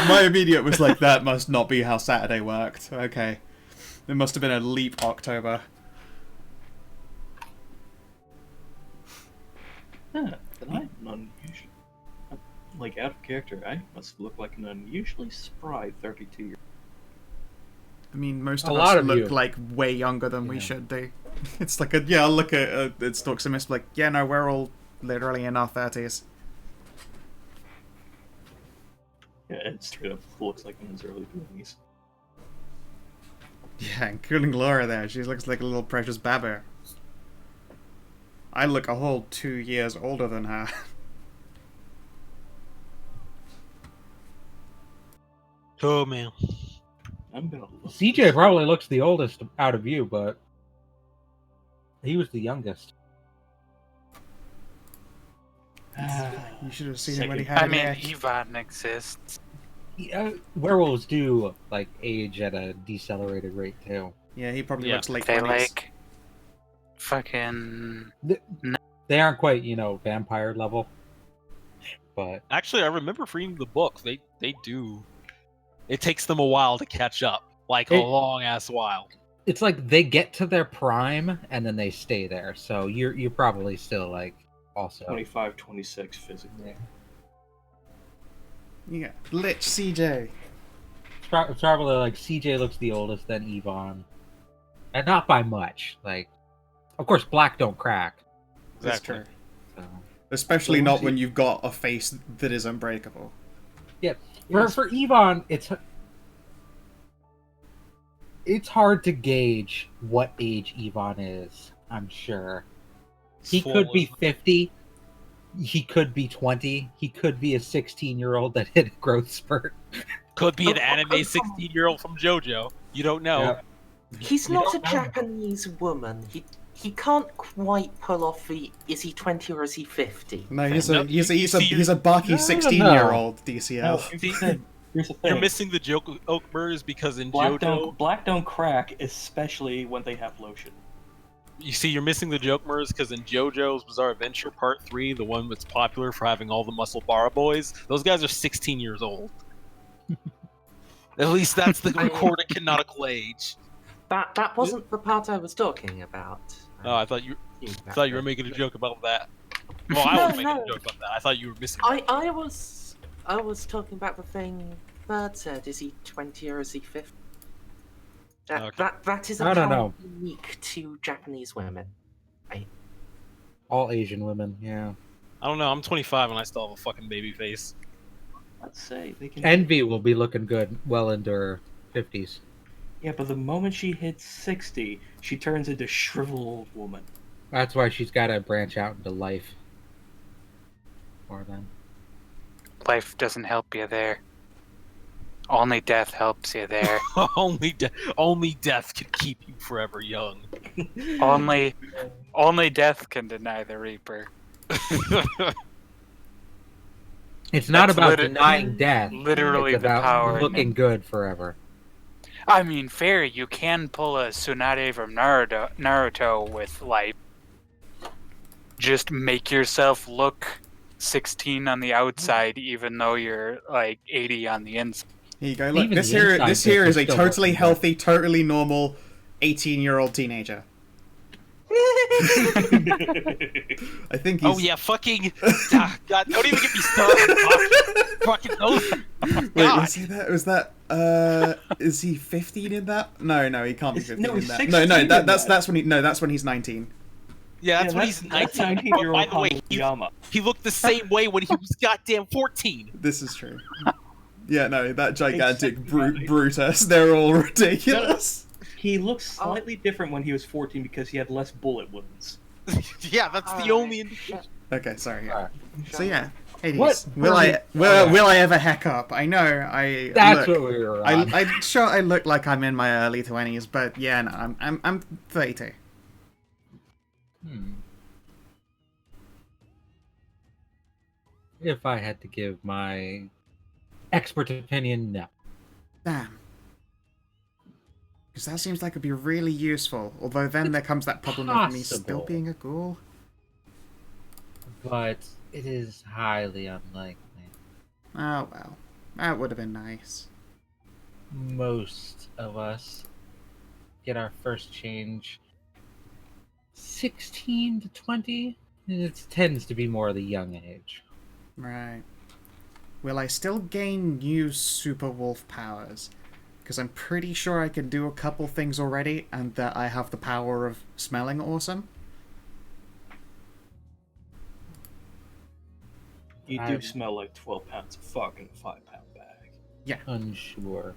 My immediate was like, that must not be how Saturday worked. Okay. It must have been a leap October. Huh, then I'm unusual. Like, out of character, I must look like an unusually spry 32-year-old. I mean, most A of lot us of look you. like way younger than we Yeah. should do. It's like I'll look at it Stalks and Mist like, yeah, no, we're all literally in our 30s. Yeah, it straight up looks like in his early 20s. Yeah, including Laura there. She looks like a little precious babber. I look a whole 2 years older than her. Oh man. I'm gonna look. CJ probably looks the oldest out of you, but he was the youngest. You should have seen him Second- when he had I it mean, there. Yvonne exists. Yeah, werewolves do like age at a decelerated rate too. Yeah, he probably Yeah. looks late They 20s. like fucking. They aren't quite, vampire level, but Actually, I remember reading the book. They do. It takes them a while to catch up, like a It- long ass while. it's like they get to their prime and then they stay there. So you're probably still like also 25, 26 physically. Yeah, lich CJ. It's probably like CJ looks the oldest, then Yvonne, and not by much. Like, of course, black don't crack. That's Exactly. true. So. Especially So not who's when he- you've got a face that is unbreakable. For Yvonne, it's hard to gauge what age Yvonne is. I'm sure he could be 50. He could be 20. He could be a 16-year-old that hit a growth spurt. Could be an anime 16-year-old from JoJo. You don't know. Yeah. He's You not a don't know. Japanese woman. He can't quite pull off the is he 20 or is he 50? No, No, he's a see, Baki No, 16-year-old No, DCL. here's the thing. You're missing the joke Oakbirds because in Black JoJo, don't crack, especially when they have lotion. you see, you're missing the joke Mers because in JoJo's Bizarre Adventure Part 3, the one that's popular for having all the muscle bar boys, those guys are 16 years old. At least that's the recorded canonical age. That wasn't the part I was talking about. Oh, I thought you were making a joke about that. Well, I No, was making no. a joke about that. I thought you were missing. I was talking about the thing Bird said. Is he 20 or is he 50? Okay. That is I don't know. apparently unique to Japanese women. All Asian women, yeah. I don't know. I'm 25 and I still have a fucking baby face. Let's say they can. Envy will be looking good well into her 50s. Yeah, but the moment she hits 60, she turns into shriveled old woman. That's why she's got to branch out into life. For them. Life doesn't help you there. Only death helps you there. only death can keep you forever young. only death can deny the Reaper. It's not That's about denying death. literally it's the about power. looking good forever. I mean, fair, you can pull a Tsunade from Naruto with life. Just make yourself look 16 on the outside, even though you're like 80 on the inside. Here you go. Look, Even this the here inside is a business still totally looking healthy, totally normal 18-year-old teenager. I think he's... Oh yeah, fucking God! Don't even get me started. Fucking no. Wait, God. was he that? Was that? Is he 15 in that? No, he can't be 15 No, in he's that. 16 No, in that's that. when he. No, that's when he's 19. Yeah, that's Yeah, when he's 19. 19-year-old By the way, Hanayama. he looked the same way when he was goddamn 14. This is true. Yeah, no, that gigantic Except- Brutus, they're all ridiculous. He looks slightly different when he was 14 because he had less bullet wounds. Yeah, that's the only indication. Okay, sorry. Yeah. Alright. So yeah, Hades, What? will I ever heck up? I know I That's look, what we were on. I sure I look like I'm in my early 20s, but yeah, no, I'm 32. If I had to give my expert opinion, no. Damn. Because that seems like it'd be really useful. Although then there comes that problem of me still possible. being a ghoul. But it is highly unlikely. Oh well, that would have been nice. Most of us get our first change 16 to 20. And it tends to be more the young age. Right. Will I still gain new super wolf powers? Because I'm pretty sure I can do a couple things already, and that I have the power of smelling awesome. You do I'm- smell like 12 pounds of fuck in a 5-pound bag. Unsure.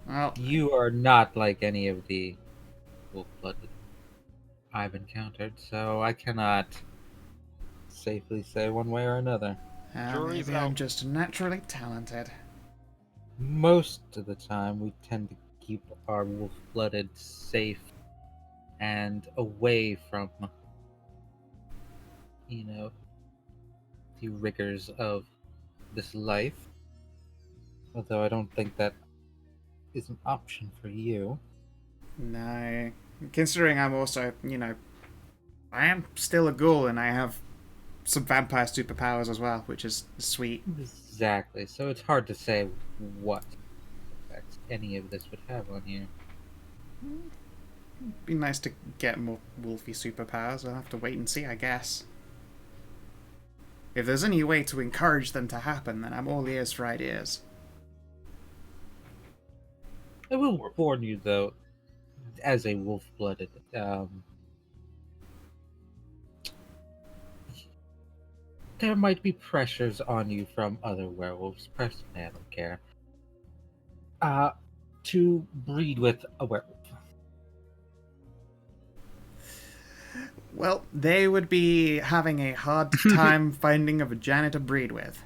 Well, You are not like any of the wolf-blooded I've encountered, so I cannot safely say one way or another. Jury's maybe I'm out. just naturally talented. Most of the time, we tend to keep our wolf-blooded safe and away from, the rigors of this life. Although I don't think that is an option for you. No. Considering I'm also, I am still a ghoul and I have some vampire superpowers as well, which is sweet. Exactly. So it's hard to say what effects any of this would have on you. Be nice to get more wolfy superpowers. I'll have to wait and see, I guess. If there's any way to encourage them to happen, then I'm all ears for ideas. I will warn you, though, as a wolf-blooded, there might be pressures on you from other werewolves. Personally, I don't care. To breed with a werewolf. Well, they would be having a hard time finding a vagina to breed with.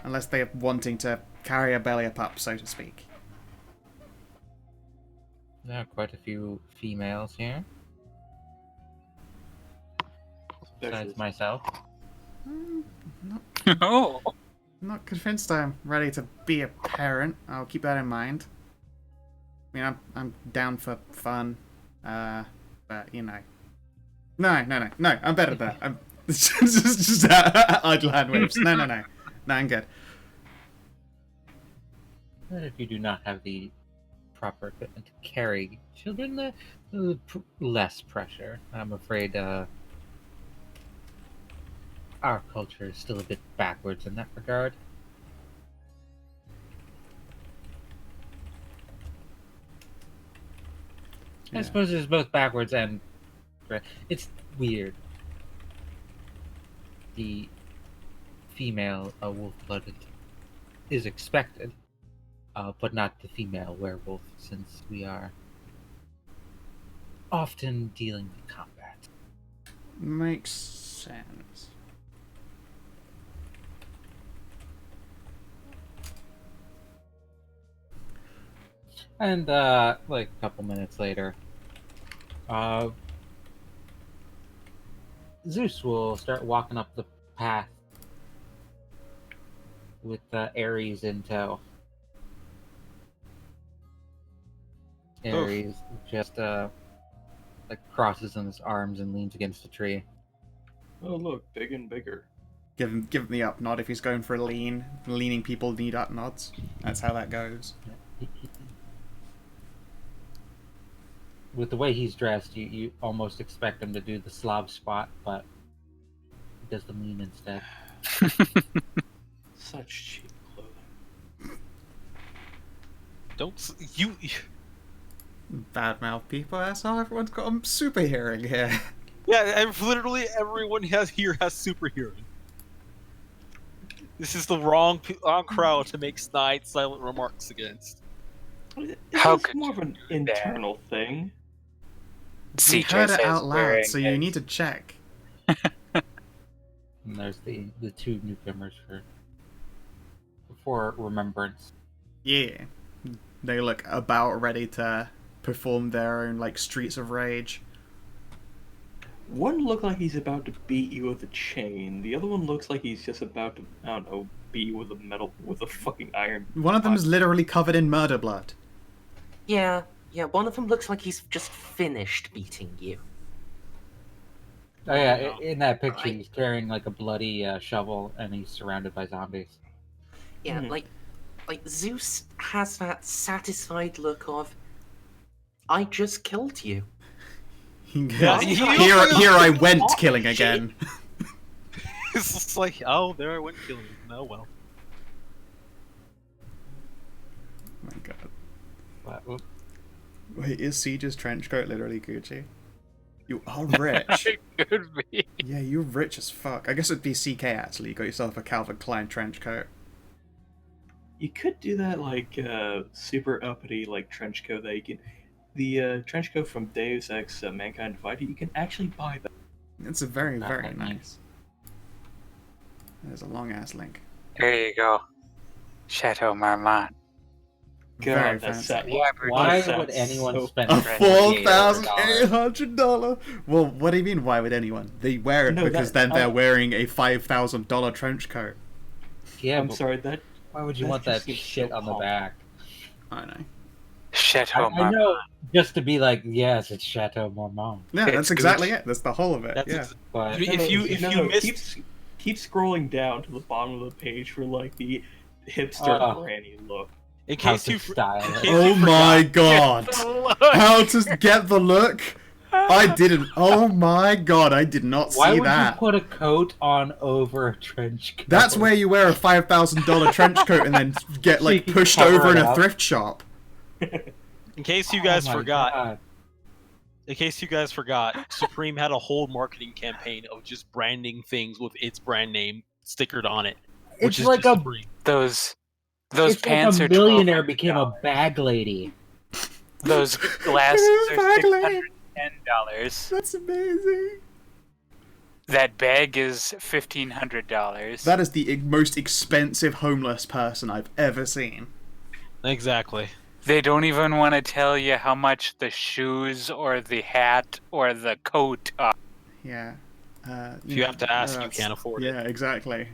Unless they're wanting to carry a belly up, so to speak. There are quite a few females here, besides myself. Oh, Not convinced I'm ready to be a parent. I'll keep that in mind. I mean, I'm down for fun, but No, I'm better at that. I'm just idle hand waves. No, I'm good. But if you do not have the proper equipment to carry children, less pressure. I'm afraid our culture is still a bit backwards in that regard. I Yeah. suppose it's both backwards and it's weird. The female wolf-blooded is expected, but not the female werewolf, since we are often dealing with combat. Makes sense. And like a couple minutes later, Zeus will start walking up the path with Ares in tow. Ares just like crosses on his arms and leans against a tree. Oh, look, big and bigger. Give him the up nod if he's going for a lean. Leaning people need up nods. That's how that goes. With the way he's dressed, you almost expect him to do the Slav spot, but he does the lean instead. Such cheap clothing. You. Bad mouth people, that's how everyone's got a super hearing here. Yeah, and literally everyone here has superhearing. This is the wrong crowd to make snide, silent remarks against. How It's could more of you an do that? internal thing. We CJ heard it says out loud, wearing so you his- need to check. And there's the two newcomers for Remembrance. Yeah. They look about ready to perform their own, like, Streets of Rage. One looked like he's about to beat you with a chain. The other one looks like he's just about to, I don't know, beat you with a fucking iron. One of them is literally covered in murder blood. Yeah, one of them looks like he's just finished beating you. Oh yeah, in that picture Right. he's carrying like a bloody shovel and he's surrounded by zombies. Yeah, Mhm. like Zeus has that satisfied look of, I just killed you. Yeah, Here I went Oh, killing shit. again. It's just like, oh, there I went killing. Oh well. Oh my god. But, whoop. Wait, is Siege's trench coat literally Gucci? You are rich. It could be. Yeah, you're rich as fuck. I guess it'd be CK actually. You got yourself a Calvin Klein trench coat. You could do that like super uppity like trench coat that you can. The trench coat from Deus Ex Mankind Divided. You can actually buy that. It's a very, Not very that nice. There's a long ass link. There you go. Chateau Marmont. Very God, that fancy. sounds. Why that would sounds anyone so- spend A $4,800? $4,800. Well, what do you mean? Why would anyone? They wear it No, because that- then they're oh. wearing a $5,000 trench coat. Yeah, I'm but sorry that. why would you that want just that seems shit so on the pomp- back? I know. Chateau I Marmont. know, just to be like, yes, it's Chateau Marmont. Yeah, It's that's exactly Gucci. it. That's the whole of it. That's Yeah. ex- But If you missed, keep scrolling down to the bottom of the page for like the hipster granny look. in how case to you style in it. case Oh you my forgot- god. How to get the look? I didn't. Oh my god, I did not Why see would that. you put a coat on over a trench coat? That's where you wear a $5,000 trench coat and then get So like you can pushed cover over in it a up. thrift shop. In case you Oh guys my forgot, God. Supreme had a whole marketing campaign of just branding things with its brand name stickered on it, which It's is like just a Supreme. Those it's pants like are a millionaire $1,200. became a bag lady. Those glasses are Bag lady. $610. That's amazing. That bag is $1,500. That is the most expensive homeless person I've ever seen. Exactly. They don't even want to tell you how much the shoes or the hat or the coat are. Yeah. If you have to ask, you that's- can't afford it. Yeah, exactly.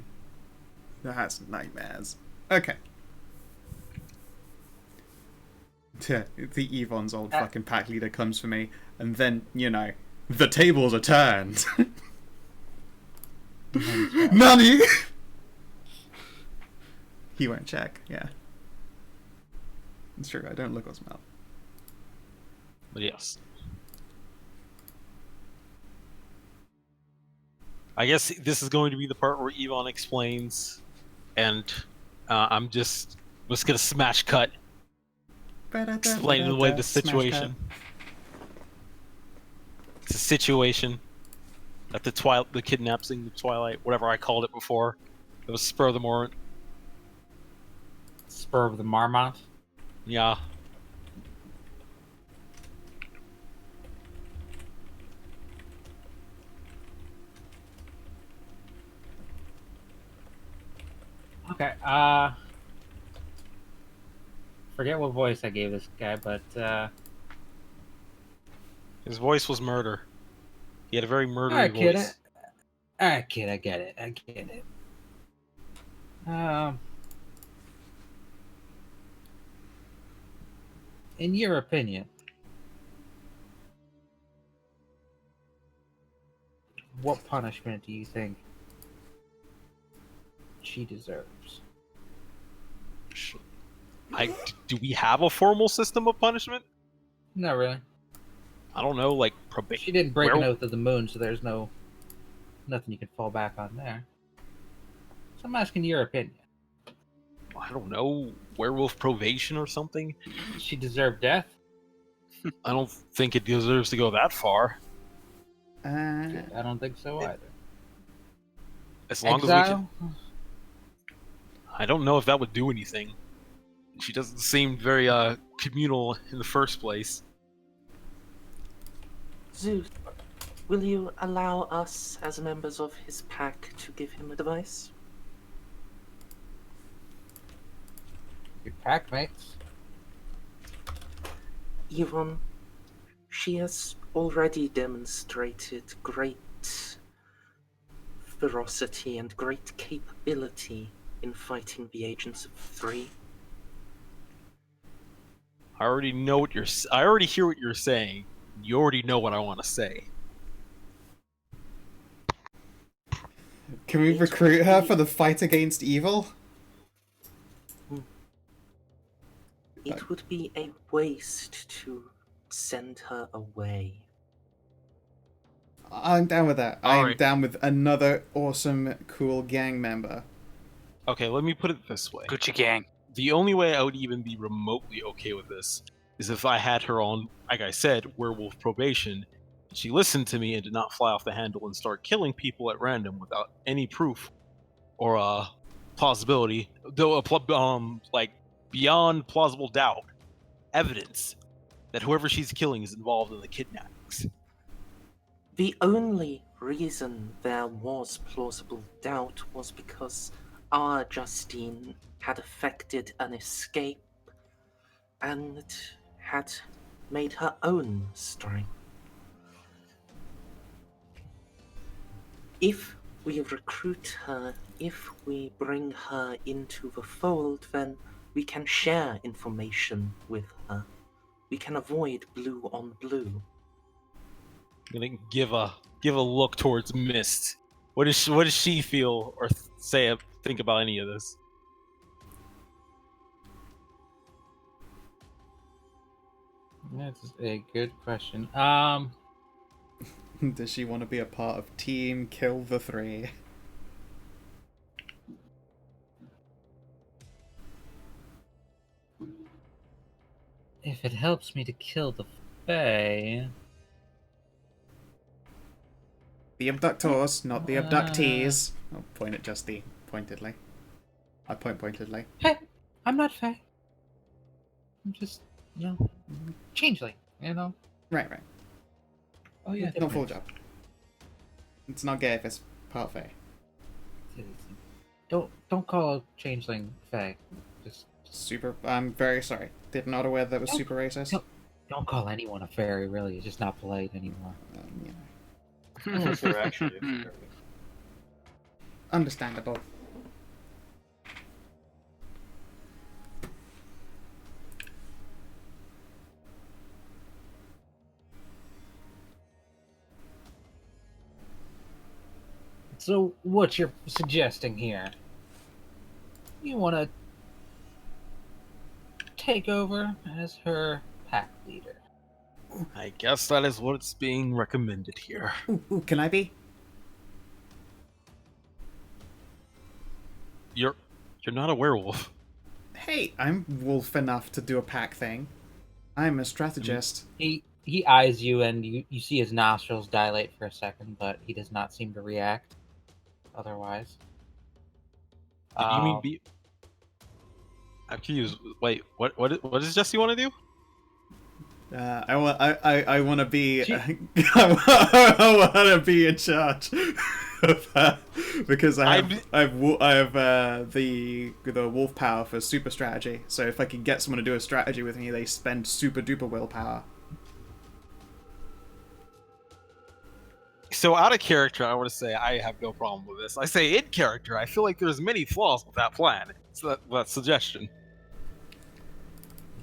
That's nightmares. Okay. Yeah, the Yvonne's old fucking pack leader comes for me, and then, you know, the tables are turned. Nani? He won't check, yeah. It's true, I don't look or smell. But yes. I guess this is going to be the part where Yvonne explains, and I'm just gonna smash cut, explain away the situation. It's a situation that the kidnapping, the Twilight, whatever I called it before, it was spur of the moment. Spur of the Marmont. Yeah. Okay, forget what voice I gave this guy, but His voice was murder. He had a very murdery I get voice. it. I get it. In your opinion, what punishment do you think she deserves? Do we have a formal system of punishment? Not really. I don't know, like probation. She didn't break an Where- oath of the moon, so there's nothing you can fall back on there. So I'm asking your opinion. I don't know, werewolf probation or something. She deserved death. I don't think it deserves to go that far. I don't think so either. As long as we can, Exile? I don't know if that would do anything. She doesn't seem very communal in the first place. Zeus, will you allow us, as members of his pack, to give him advice? Your pack mates. Yvonne, she has already demonstrated great ferocity and great capability in fighting the Agents of Three. I already know what you're. I already hear what you're saying. You already know what I want to say. Can we recruit her for the fight against evil? It would be a waste to send her away. I'm down with that. I'm Alright. down with another awesome, cool gang member. Okay, let me put it this way. Gucci gang. The only way I would even be remotely okay with this is if I had her on, like I said, werewolf probation. She listened to me and did not fly off the handle and start killing people at random without any proof or plausibility, though like beyond plausible doubt, evidence that whoever she's killing is involved in the kidnappings. The only reason there was plausible doubt was because our Justine had effected an escape and had made her own strike. If we recruit her, if we bring her into the fold, then we can share information with her. We can avoid blue on blue. I'm gonna give a look towards Mist. What does she feel or think about any of this? That's a good question. Does she want to be a part of Team Kill the Three? If it helps me to kill the Fae... The abductors, not the abductees. I'll point at Justy pointedly. I point pointedly. Hey, I'm not Fae. I'm just, changeling, Right. Oh yeah, Not full job. It's not gay if it's part Fae. Don't call a changeling Fae. Just Super. I'm very sorry. Did not aware that was No, super racist. no. don't call anyone a fairy. Really, it's just not polite anymore. Unless they're actually a fairy. Understandable. So, what you're suggesting here? You want to take over as her pack leader? I guess that is what's being recommended here. Ooh, can I be? You're not a werewolf. Hey, I'm wolf enough to do a pack thing. I'm a strategist. He eyes you, and you see his nostrils dilate for a second, but he does not seem to react. Otherwise, Did you mean be? I'm confused. Wait, what does Jesse want to do? I want to be. Gee. I want to be in charge of that because I have the wolf power for super strategy. So if I can get someone to do a strategy with me, they spend super duper willpower. So out of character, I want to say I have no problem with this. I say in character, I feel like there's many flaws with that plan. So that suggestion.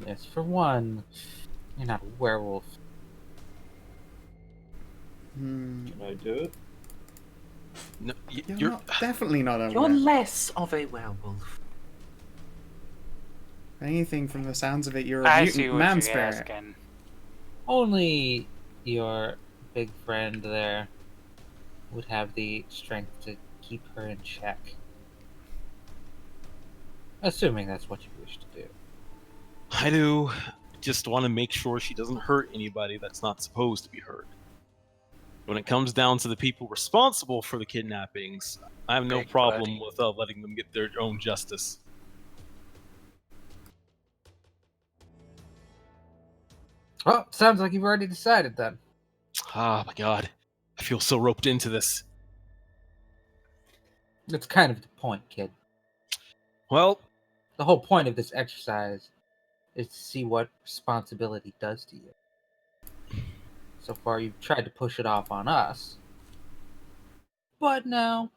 yes, for one, you're not a werewolf. Can I do it? No, You're definitely not a You're werewolf. less of a werewolf. Anything from the sounds of it, you're a I see mutant what man you're spirit. asking. Only your big friend there would have the strength to keep her in check. Assuming that's what you wish to do. I do. Just want to make sure she doesn't hurt anybody that's not supposed to be hurt. when it comes down to the people responsible for the kidnappings, I have no Big problem with letting them get their own justice. Well, sounds like you've already decided then. Ah, my God. I feel so roped into this. That's kind of the point, kid. Well, The whole point of this exercise is to see what responsibility does to you. So far, you've tried to push it off on us. But now...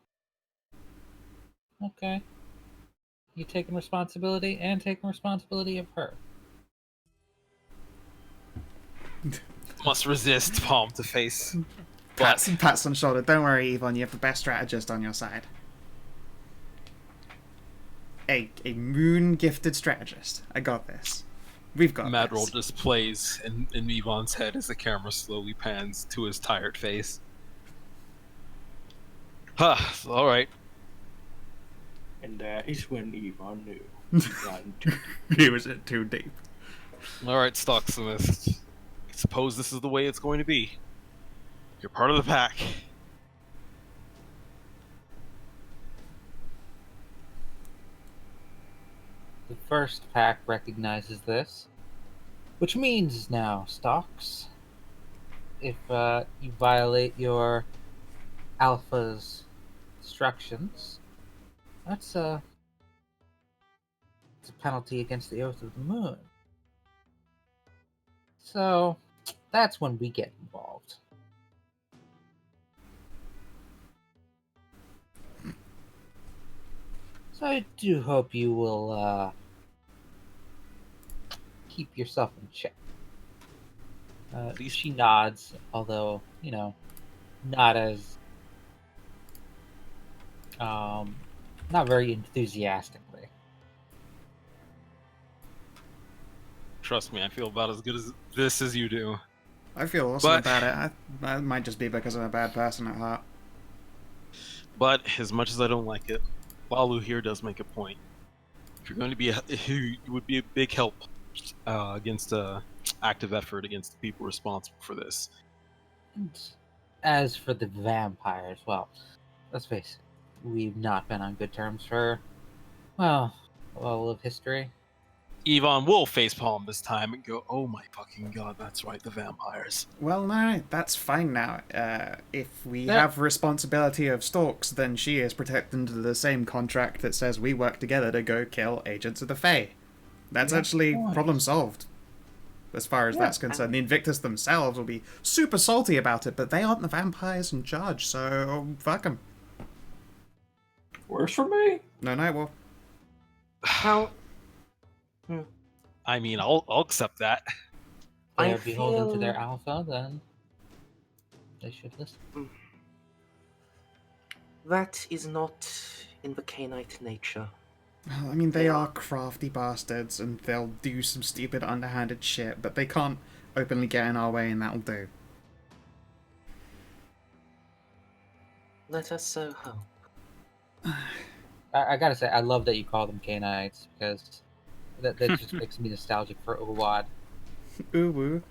Okay. You taking responsibility and taking responsibility of her. must resist palm to face. Pats on shoulder. Don't worry, Yvonne. You have the best strategist on your side. A moon-gifted strategist. I got this. We've got Mad this. Roll just plays in Yvonne's head as the camera slowly pans to his tired face. Huh, alright. And that is when Yvonne knew. Gotten too deep. He was in too deep. Alright, Stocksmith. I suppose this is the way it's going to be. You're part of the pack. The first pack recognizes this. Which means now, Stocks, if you violate your Alpha's instructions, it's a penalty against the Oath of the Moon. So, that's when we get involved. So I do hope you will keep yourself in check. She nods, although, not as not very enthusiastically. Trust me, I feel about as good as this as you do. I feel awesome But- about it. That might just be because I'm a bad person at heart. But as much as I don't like it, Balu here does make a point. If you're going to be, you would be a big help against active effort against the people responsible for this. And as for the vampires, well, let's face it, we've not been on good terms for, well, all of history. Yvonne will facepalm this time and go, "Oh my fucking god, that's right, the vampires." Well, no, that's fine now. If we Yeah. have responsibility of stalks, then she is protected under the same contract that says we work together to go kill agents of the Fae. That's Yeah, actually nice. problem solved. As far as that's concerned, the Invictus themselves will be super salty about it, but they aren't the vampires in charge, so fuck them. Works for me. No night wolf. How I mean, I'll accept that. They I are beholden to feel- their alpha, then they should listen. that is not in the Cainite nature. I mean, they are crafty bastards, and they'll do some stupid underhanded shit, but they can't openly get in our way, and that'll do. Let us so hope. I gotta say, I love that you call them Cainites, because that just makes me nostalgic for Uwad. Uwu.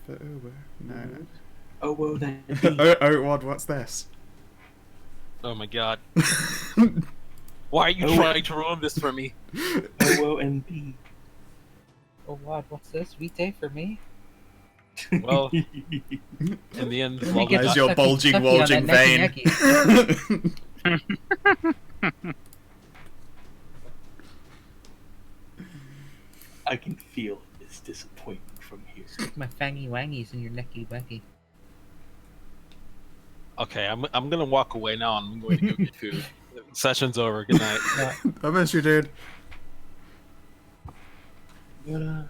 For Uwu. No. Oh, well, then. Oh, what? What's this? Oh my god. Why are you Oh. trying to ruin this for me? OOMB. Uwad, what's this? Vitae for me? Well, in the end, Let me well, get There's the your sucky, bulging, sucky on bulging that vein. I can feel his disappointment from here. Stick my fangy wangies in your necky wacky. okay, I'm gonna walk away now and I'm going to go get food. Session's over. Good night. I miss you, dude. No.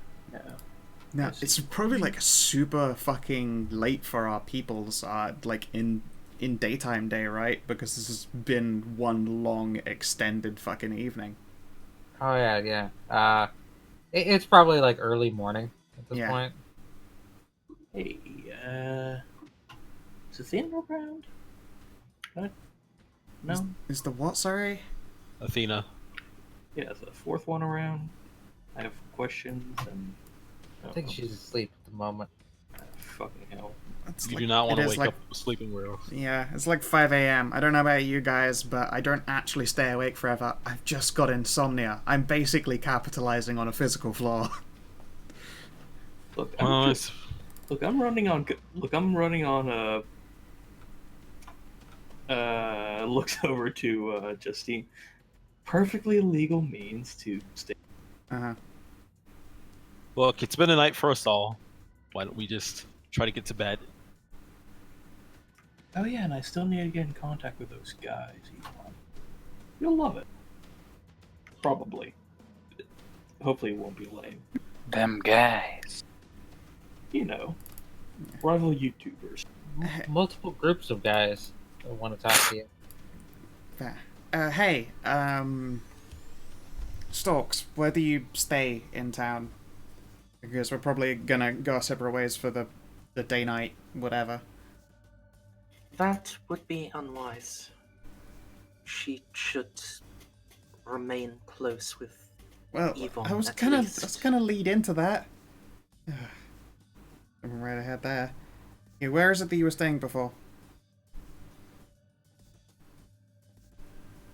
Now, it's probably like super fucking late for our peoples, like in daytime day, right? Because this has been one long extended fucking evening. Oh yeah. It's probably like early morning at this Yeah. point. Hey, is Athena around? What? No? Is the what, sorry? Athena. Yeah, is the fourth one around? I have questions and... I think she's asleep at the moment. fucking hell. It's You like- do not want it to is wake like- up with sleeping wheels. Yeah, it's like 5 a.m. I don't know about you guys, but I don't actually stay awake forever. I've just got insomnia. I'm basically capitalizing on a physical flaw. Look, Well, I'm running on. Looks over to Justine. Perfectly legal means to stay. Uh-huh. look, it's been a night for us all. Why don't we just try to get to bed? Oh yeah, and I still need to get in contact with those guys. Elon. You'll love it. Probably. Hopefully, it won't be lame. Them guys. You know, rival YouTubers. Multiple groups of guys that want to talk to you. Fair. Hey, Storks, where do you stay in town? Because we're probably gonna go our separate ways for the day-night, whatever. That would be unwise. She should remain close with Well, Yvonne, I was at gonna least. lead into that. I'm right ahead there. Okay, where is it that you were staying before?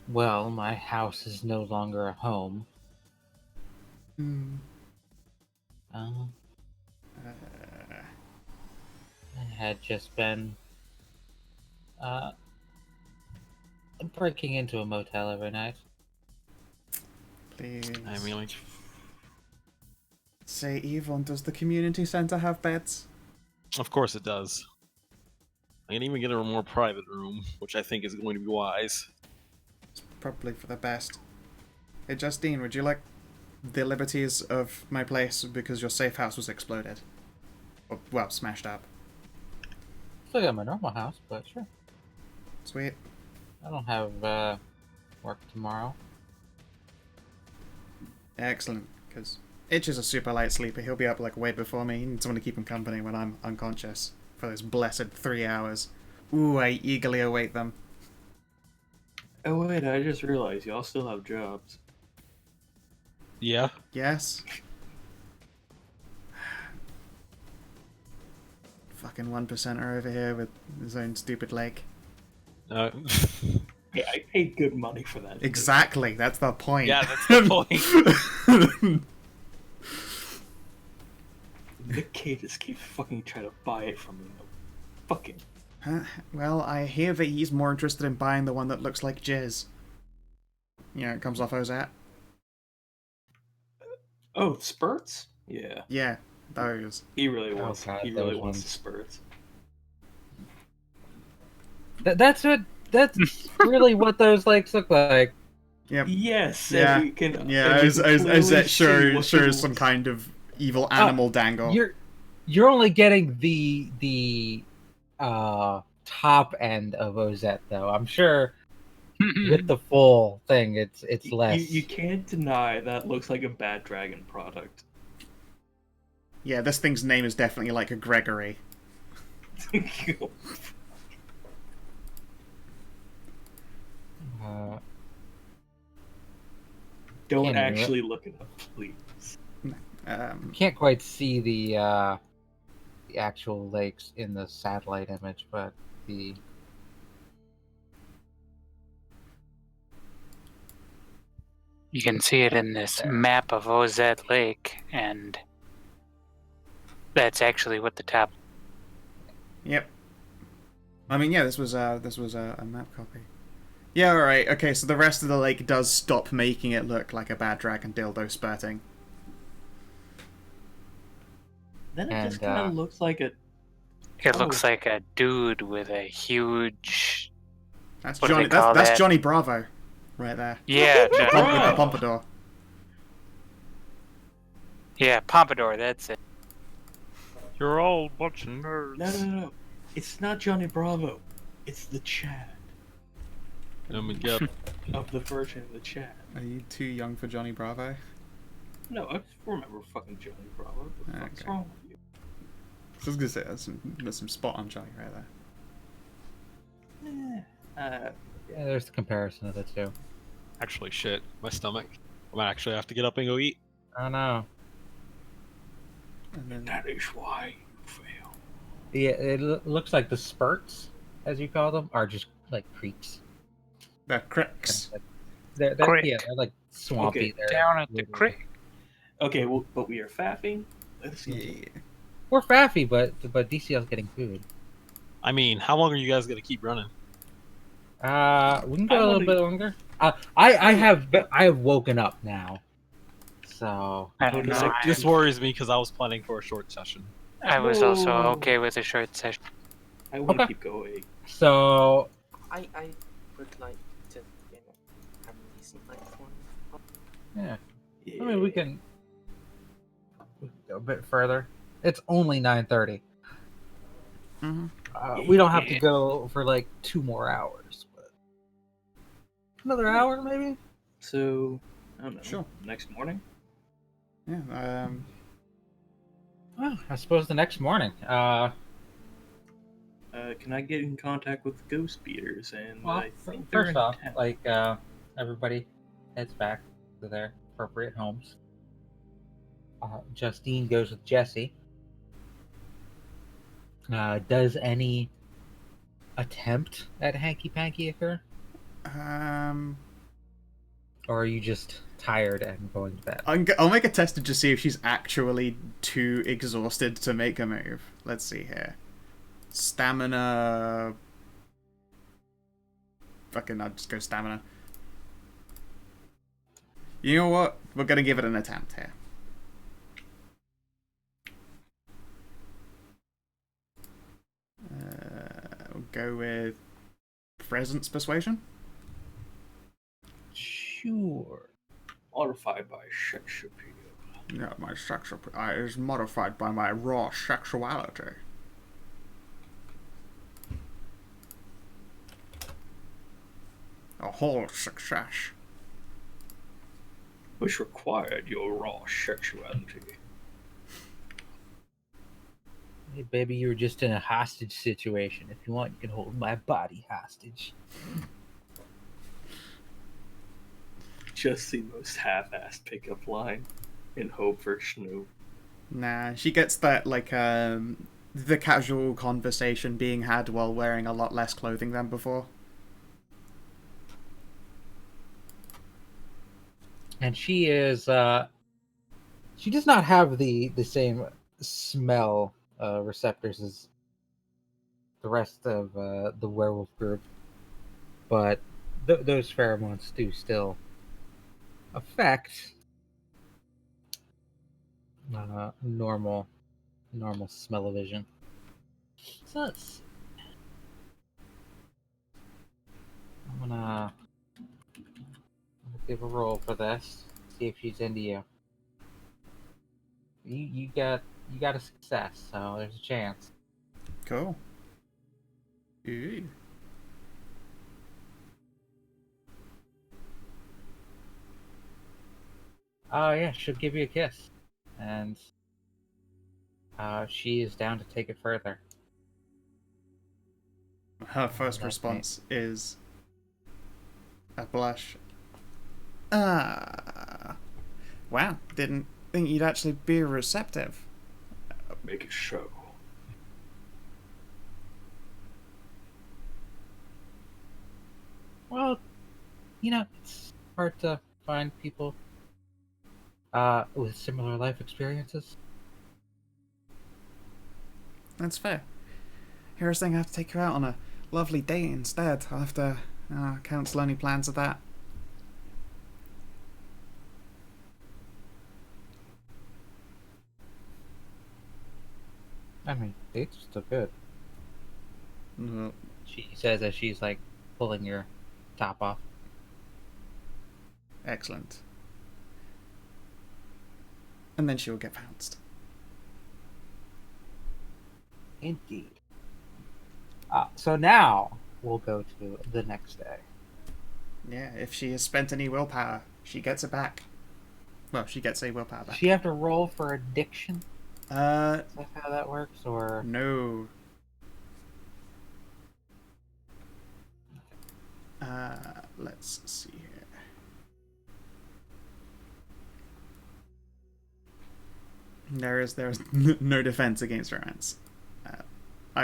Well, my house is no longer a home. Hmm. Um, Uh, I had just been breaking into a motel every night. please. I mean, like, Say, Yvonne, does the community center have beds? of course it does. I can even get her a more private room, which I think is going to be wise. It's probably for the best. Hey, Justine, would you like the liberties of my place because your safe house was exploded? Or, well, smashed up. Still got my normal house, but sure. Sweet. I don't have work tomorrow. Excellent, because Itch is a super light sleeper. He'll be up like way before me. He needs someone to keep him company when I'm unconscious for those blessed 3 hours. Ooh, I eagerly await them. Oh wait, I just realized y'all still have jobs. Yeah. Yes? Fucking 1%er over here with his own stupid lake. Uh, Hey, I paid good money for that. Exactly, that's the point. yeah, that's the point. Nick Cage just keeps fucking trying to buy it from me. Fucking. Huh? Well, I hear that he's more interested in buying the one that looks like jizz. Yeah, it comes off Ozat. Oh, spurts? Yeah. Yeah, those. He really wants. God, he really those wants ones. the spurts. That's really what those lakes look like. Yep. Yes. Yeah. And we can, Yeah, and we as can clearly that see what shows he some wants. kind of evil animal dangle. You're only getting the top end of Ozette though. I'm sure with the full thing it's less. You can't deny that looks like a Bad Dragon product. Yeah, this thing's name is definitely like a Gregory. Don't Can't actually look it up, please. Can't quite see the actual lakes in the satellite image, but the You can see it in this map of OZ Lake, and that's actually what the top. Yep. I mean, yeah, this was a map copy. Yeah, alright, okay, so the rest of the lake does stop making it look like a bad dragon dildo spurting. Then it And, just kind of looks like a. It looks Oh. like a dude with a huge. That's What do they Johnny call that's that? Johnny Bravo. Right there. Yeah, With the Wow. pompadour. yeah, pompadour. That's it. You're all a bunch of nerds. No. It's not Johnny Bravo. It's the Chad Oh my god. of the version of the Chad. Are you too young for Johnny Bravo? No, I remember fucking Johnny Bravo. What the fuck's Okay. wrong with you? I was gonna say there's some spot on Johnny right there. yeah, there's the comparison of the two. Actually, shit. My stomach. I might actually have to get up and go eat. I don't know. And then That is why you fail. Yeah, looks like the spurts, as you call them, are just like creeks. The cricks. They're Creek. yeah, they're like swampy. Okay, They're Down at the literally- creek. Okay, well, but we are faffing. Let's Yeah. We're faffy, but DCL's getting food. I mean, how long are you guys gonna keep running? We can go I a little wanna- bit longer. I have woken up now, so I don't know. This worries me because I was planning for a short session. I was also Whoa. okay with a short session. I want to Okay. keep going. so I would like to, have a decent night's one. yeah. Yeah. I mean, we can go a bit further. It's only 9:30. Mm-hmm. We don't have to go for like 2 more hours, but another hour maybe. So, I don't know. Sure. Next morning? Yeah. Well, I suppose the next morning. Can I get in contact with the ghost beaters? And Well, I think they're first in off, town. like everybody heads back to their appropriate homes. Justine goes with Jesse. Does any attempt at hanky panky occur, or are you just tired and going to bed? I'll make a test to just see if she's actually too exhausted to make a move. Let's see here. Stamina. Fucking, I'll just go stamina. You know what? We're gonna give it an attempt here. We'll go with presence persuasion. Sure. Modified by sex appeal. No, my sexual is modified by my raw sexuality. A whole success. Which required your raw sexuality. Hey, baby, you were just in a hostage situation. If you want, you can hold my body hostage. Just the most half-assed pickup line in Hope for Snoop. Nah, she gets that, like, the casual conversation being had while wearing a lot less clothing than before. And she is, she does not have the same smell receptors as the rest of the werewolf group, but those pheromones do still affect normal smell-o-vision. So let's see. I'm gonna give a roll for this. See if she's into you. You got a success, so there's a chance. Cool. Ooh. Oh yeah, she'll give you a kiss, and she is down to take it further. Her first That's response is a blush. Ah. Wow, didn't think you'd actually be receptive. Make it show. Well, it's hard to find people with similar life experiences. That's fair. Here's the thing, I have to take you out on a lovely date instead. I'll have to cancel any plans of that. I mean, dates are still good. Well, She says as she's like pulling your top off. excellent. And then she will get pounced. Indeed. So now we'll go to the next day. Yeah, if she has spent any willpower, she gets it back. Well, she gets a willpower Does back. she have to roll for addiction? Uh, Is that how that works? Or no. Let's see here. There's no defense against romance.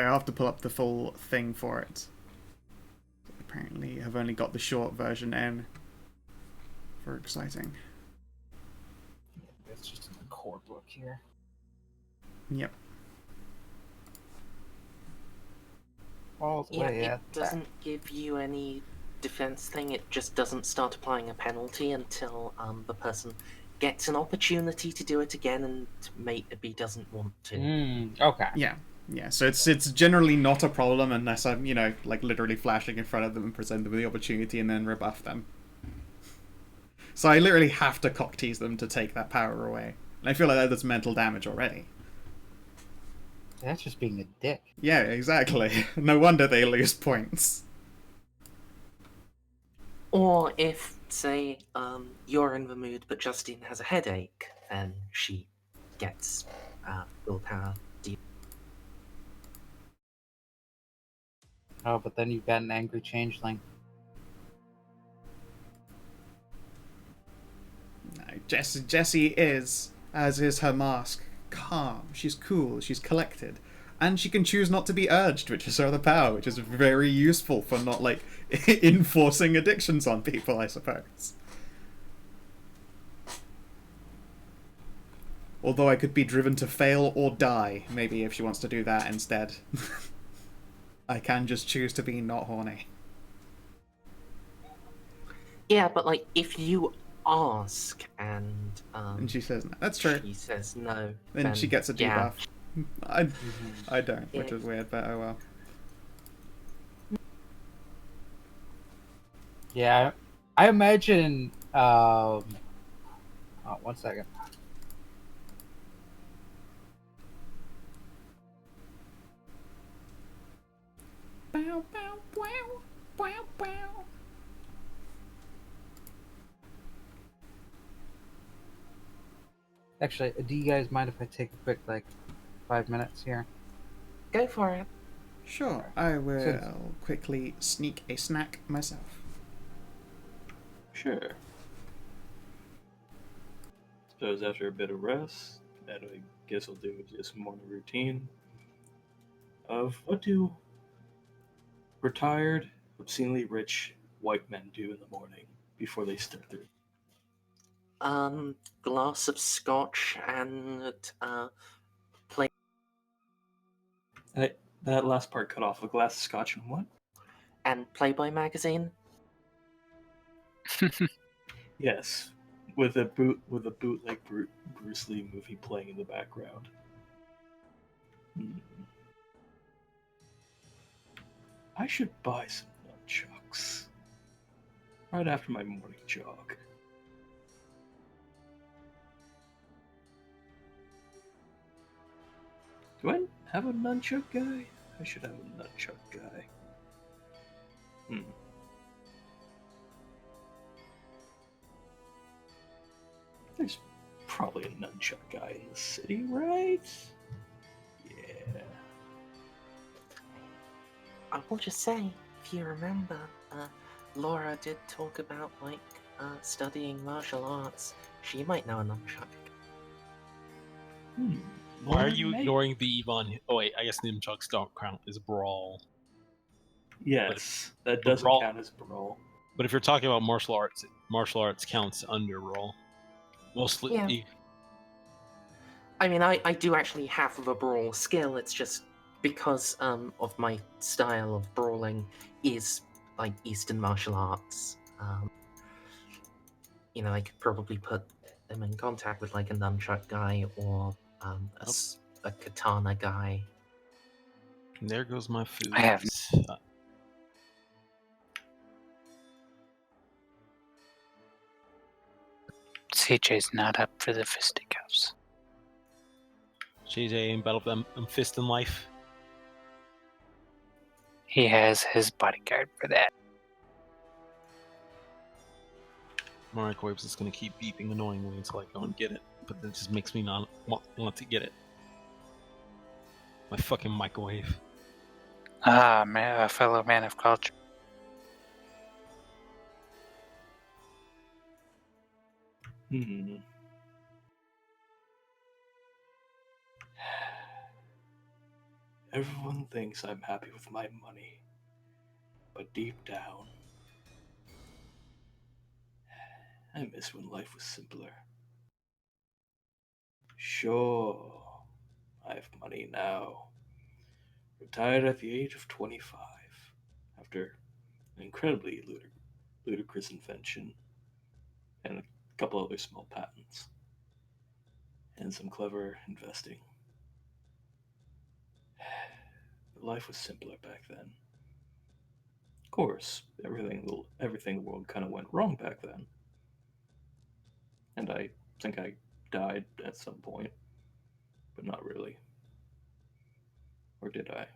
I have to pull up the full thing for it. Apparently, I've only got the short version in for exciting. It's just in the core book here. Yep. All the Yeah, way it at that. doesn't give you any defense thing. It just doesn't start applying a penalty until the person gets an opportunity to do it again, and maybe doesn't want to. Okay. Yeah, so it's generally not a problem unless I'm, like literally flashing in front of them and present them with the opportunity and then rebuff them. So I literally have to cock tease them to take that power away. And I feel like that's mental damage already. That's just being a dick. Yeah, exactly. No wonder they lose points. Or if, say, you're in the mood but Justine has a headache, then she gets willpower. Oh, but then you've got an angry changeling. No, Jessie is, as is her mask, calm. She's cool. She's collected. And she can choose not to be urged, which is her other power, which is very useful for not, enforcing addictions on people, I suppose. Although I could be driven to fail or die, maybe, if she wants to do that instead. I can just choose to be not horny. Yeah, but, if you ask and... And she says no. That's true. She says no. Then she gets a debuff. Yeah. I don't, which is weird, but oh well. Yeah, I imagine. Oh, 1 second. Bow, bow, wow, wow, wow. Actually, do you guys mind if I take a quick 5 minutes here? Go for it. Sure, I will quickly sneak a snack myself. Sure. Suppose after a bit of rest, that I guess I'll do just morning routine of what do retired, obscenely rich white men do in the morning before they start their... Glass of scotch and play. That last part cut off. A glass of scotch and what? And Playboy magazine. Yes, with a bootleg Bruce Lee movie playing in the background. I should buy some nunchucks right after my morning jog. Do I have a nunchuck guy? I should have a nunchuck guy. There's probably a nunchuck guy in the city, right? Yeah. I will just say, if you remember, Laura did talk about studying martial arts. She might know a nunchuck. Why are you ignoring the Yvonne? Oh wait, I guess nunchucks don't count as brawl. Yes, that doesn't brawl- count as brawl. But if you're talking about martial arts counts under brawl. Mostly. Yeah. I mean, I do actually have the brawl skill. It's just because of my style of brawling is Eastern martial arts. I could probably put them in contact with a nunchuck guy or a katana guy. And there goes my food. I have- CJ's not up for the fisticuffs. JJ ain't battle them fist in life. He has his bodyguard for that. Microwaves is gonna keep beeping annoyingly until I go and get it, but that just makes me not want to get it. My fucking microwave. Ah, man, a fellow man of culture. Everyone thinks I'm happy with my money, but deep down, I miss when life was simpler. Sure, I have money now. Retired at the age of 25 after an incredibly ludicrous invention and a couple other small patents and some clever investing. Life was simpler back then. Of course, everything in the world kind of went wrong back then. And I think I died at some point, but not really. Or did I?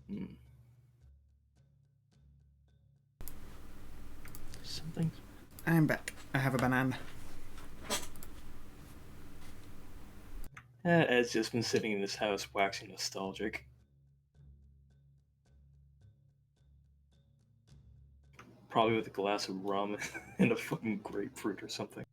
Hmm. Something. I'm back. I have a banana. Ed's just been sitting in his house waxing nostalgic. Probably with a glass of rum and a fucking grapefruit or something.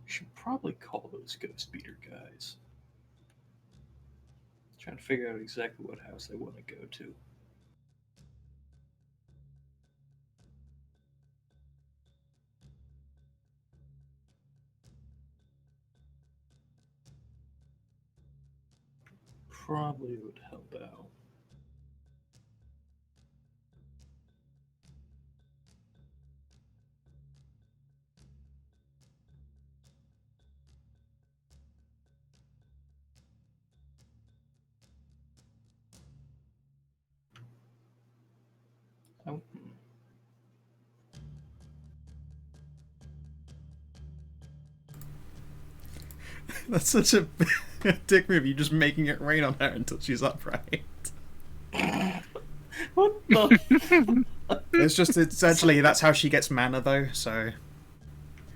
We should probably call those ghost beater guys. Trying to figure out exactly what house they want to go to. Probably would help out. Oh. That's such a dick move. You're just making it rain on her until she's upright. What the? It's actually that's how she gets mana though. So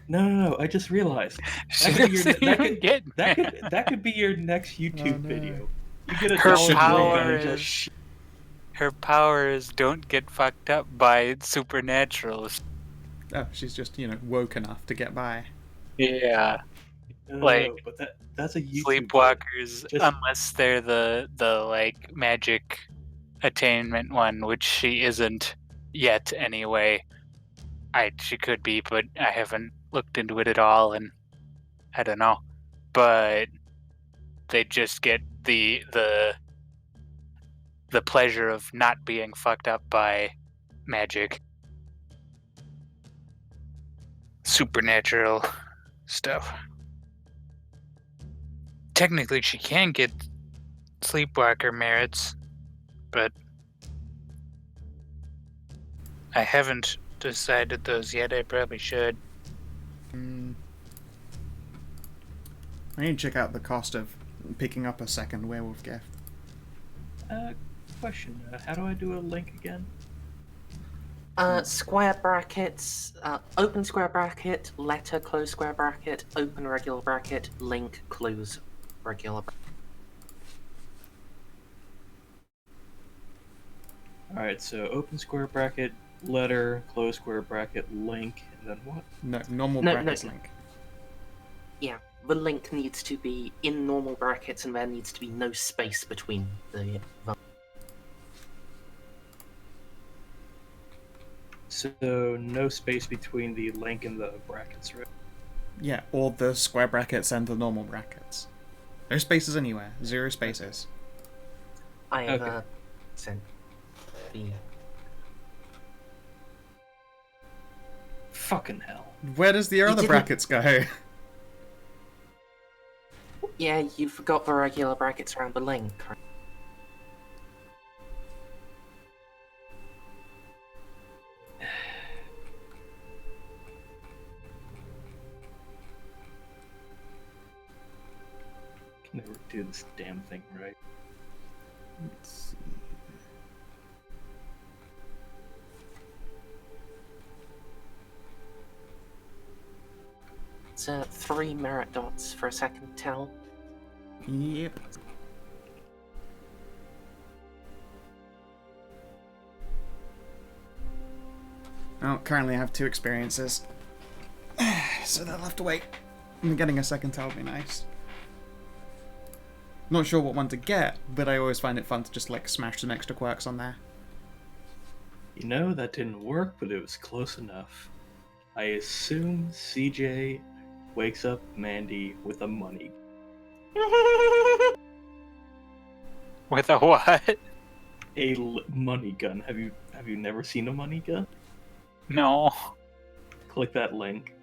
No. I just realized She that could, be your, doesn't that, even could, get that could be your next YouTube no. video. You get a Her dollar power and is- just her powers don't get fucked up by supernaturals. oh, she's just woke enough to get by. Yeah. no, like, but that's a YouTube video. Sleepwalkers, Just- unless they're the like magic attainment one, which she isn't yet anyway. She could be, but I haven't looked into it at all, and I don't know. But they just get the pleasure of not being fucked up by magic, supernatural stuff. Technically, she can get sleepwalker merits, but I haven't decided those yet. I probably should. I need to check out the cost of picking up a second werewolf gift. Question, how do I do a link again? Square brackets, open square bracket, letter, close square bracket, open regular bracket, link, close regular bracket. Alright, so open square bracket, letter, close square bracket, link, and then what? No, normal No, brackets no. link. Yeah, the link needs to be in normal brackets and there needs to be no space between the... So no space between the link and the brackets, right? Yeah, or the square brackets and the normal brackets. No spaces anywhere. 0 spaces. I have Okay. sent the... Fucking hell. Where does the other didn't- brackets go? Yeah, you forgot the regular brackets around the link. Right? Can never do this damn thing right. Let's see. 3 merit dots for a second tell. Yep. Oh, currently I have 2 experiences. So they'll have to wait. And getting a second tell would be nice. Not sure what one to get, but I always find it fun to just like smash some extra quirks on there. You know, that didn't work, but it was close enough. I assume CJ wakes up Mandy with a money. With a what? Money gun. Have you never seen a money gun? No. Click that link.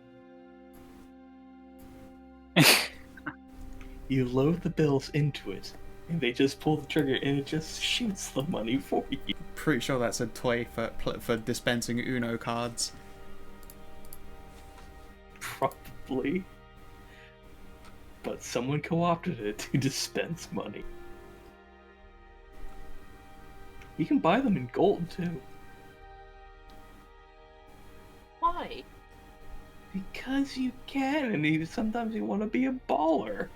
You load the bills into it, and they just pull the trigger, and it just shoots the money for you. Pretty sure that's a toy for dispensing Uno cards. Probably. But someone co-opted it to dispense money. You can buy them in gold, too. Why? Because you can, and sometimes you want to be a baller.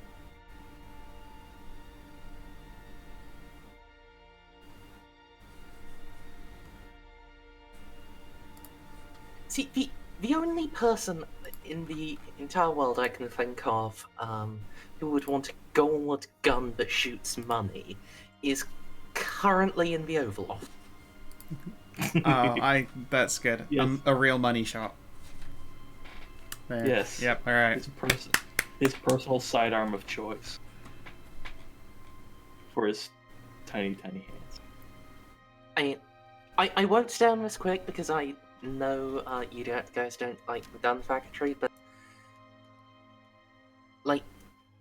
See, the only person in the entire world I can think of who would want a gold gun that shoots money is currently in the Overloft. Oh, that's good. Yes. A real money shot. There. Yes. Yep, alright. His personal sidearm of choice. For his tiny, tiny hands. I won't stay on this quick because I know you guys don't like the gun faggotry, but like,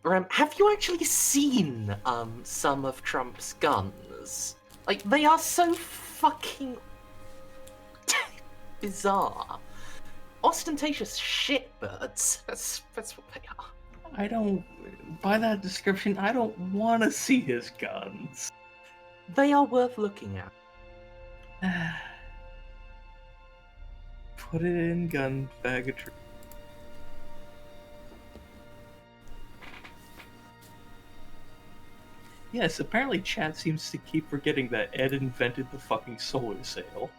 Rem, have you actually seen some of Trump's guns? Like, they are so fucking bizarre. Ostentatious shitbirds. That's what they are. By that description, I don't want to see his guns. They are worth looking at. Put it in gun faggotry. Yes, apparently chat seems to keep forgetting that Ed invented the fucking solar sail.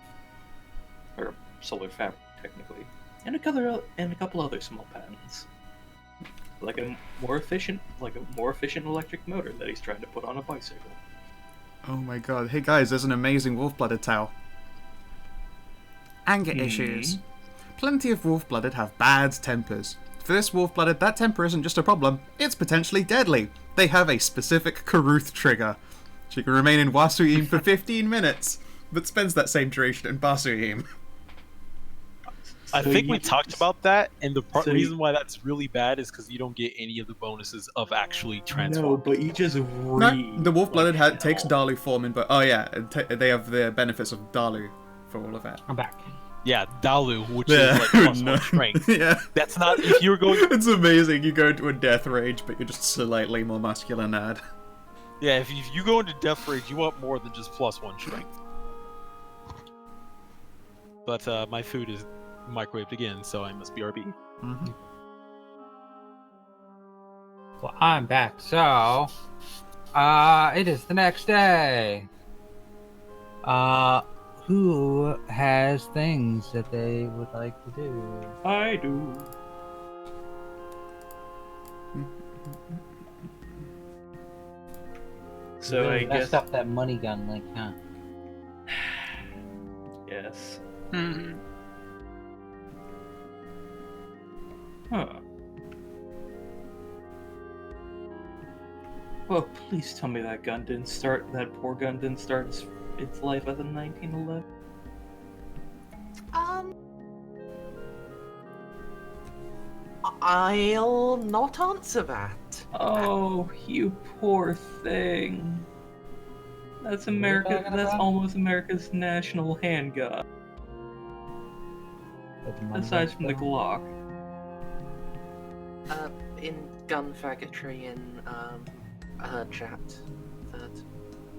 Or solar fabric, technically. And a couple other small patents. Like a more efficient electric motor that he's trying to put on a bicycle. Oh my god. Hey guys, there's an amazing wolf-blooded towel. Anger issues. Plenty of wolf-blooded have bad tempers. For this wolf-blooded, that temper isn't just a problem, it's potentially deadly. They have a specific Karuth trigger. She can remain in Wasuim for 15 minutes, but spends that same duration in Basuim. I think we talked about that, and the So reason why that's really bad is because you don't get any of the bonuses of actually No, transforming. but you just No, the wolf-blooded takes Dalu form in, but oh yeah, they have the benefits of Dalu for all of it. I'm back. Yeah, Dalu, which Yeah. is like plus No. 1 strength. Yeah. That's not if you're going. It's amazing. You go into a death rage, but you're just slightly more muscular nerd. Yeah, if you go into Death Rage, you want more than just plus 1 strength. But my food is microwaved again, so I must BRB. Mm-hmm. Well, I'm back. So, it is the next day. Who has things that they would like to do? I do. So Really I guess messed up that money gun link, huh? yes. Hmm. Huh. Well, please tell me that poor gun didn't start its life as a 1911. I'll not answer that. Oh, you poor thing. That's America. talking That's about? almost America's national handgun, aside from the Glock. In gun faggotry in chat. That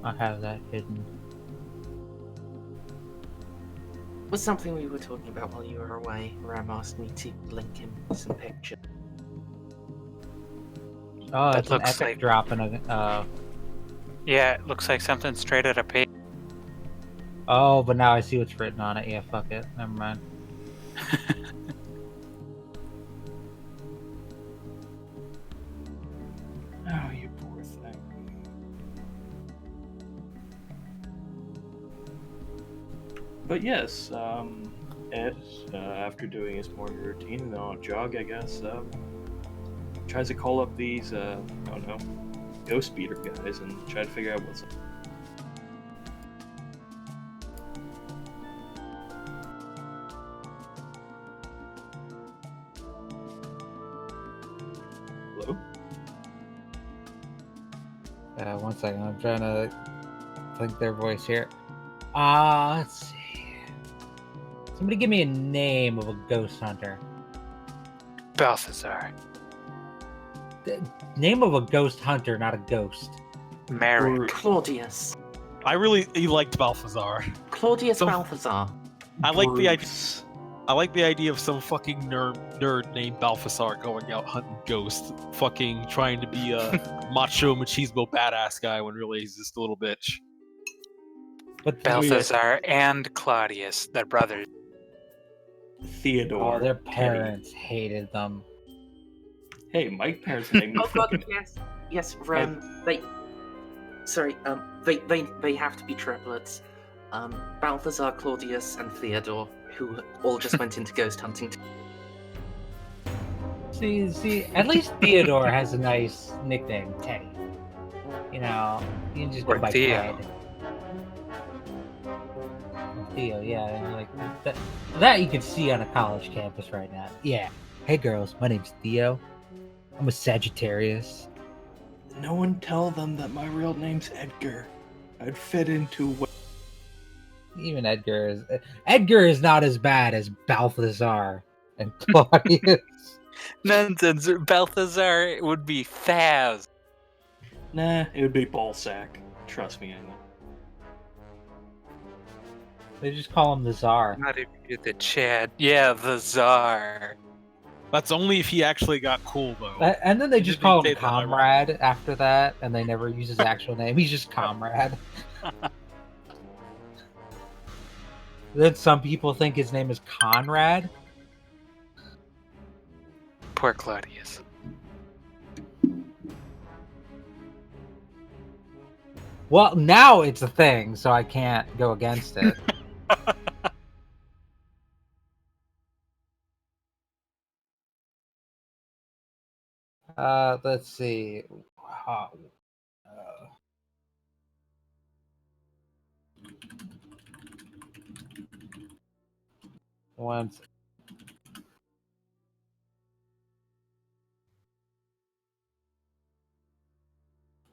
I have that hidden. was something we were talking about while you were away. Ram asked me to link him some pictures. Oh, That it's an looks epic like- drop in a. Yeah, it looks like something straight out of page. Oh, but now I see what's written on it. Yeah, fuck it. Never mind. Oh, you poor thing. But yes, Ed, after doing his morning routine and then on a jog, I guess, tries to call up these, I don't know, ghost speeder guys and try to figure out what's up. Hello? One second. I'm trying to think their voice here. Let's see. Somebody give me a name of a ghost hunter. Balthazar. Name of a ghost hunter, not a ghost. Mary. Claudius. I really liked Balthazar. Claudius So- Balthazar. I like the idea. Bruce. I like the idea of some fucking nerd named Balthazar going out hunting ghosts, fucking trying to be a macho machismo badass guy when really he's just a little bitch. But Balthazar and Claudius, their brothers. Theodore. oh, their Teddy. parents hated them. Hey, my parents named me Oh god, fucking yes, yes. They have to be triplets. Balthazar, Claudius, and Theodore, who all just went into ghost hunting. See, at least Theodore has a nice nickname, Teddy. You know, you can just go Or by Theo. Ted. Theo, yeah, and like that you can see on a college campus right now. Yeah. Hey girls, my name's Theo. I'm a Sagittarius. No one tell them that my real name's Edgar. I'd fit into what. Even Edgar is not as bad as Balthazar and Claudius. Nonsense. Balthazar would be Faz. Nah, it would be ballsack. Trust me, I know. They just call him the Czar. Not even the Chad. Yeah, the Czar. That's only if he actually got cool though. And then they He just didn't call say him that by Comrade after that, and they never use his actual name. He's just Comrade. Then some people think his name is Conrad. Poor Claudius. Well, now it's a thing, so I can't go against it. Let's see. Once.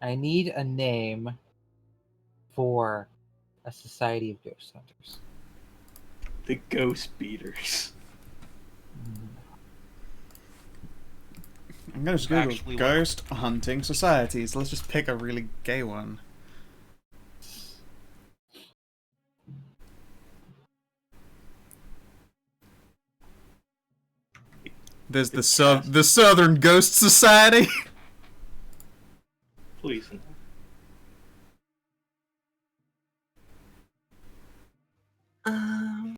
I need a name for a society of ghost hunters. The ghost beaters. I'm gonna just Google Actually, what- ghost hunting societies. Let's just pick a really gay one. There's the Southern Ghost Society. Please. Um.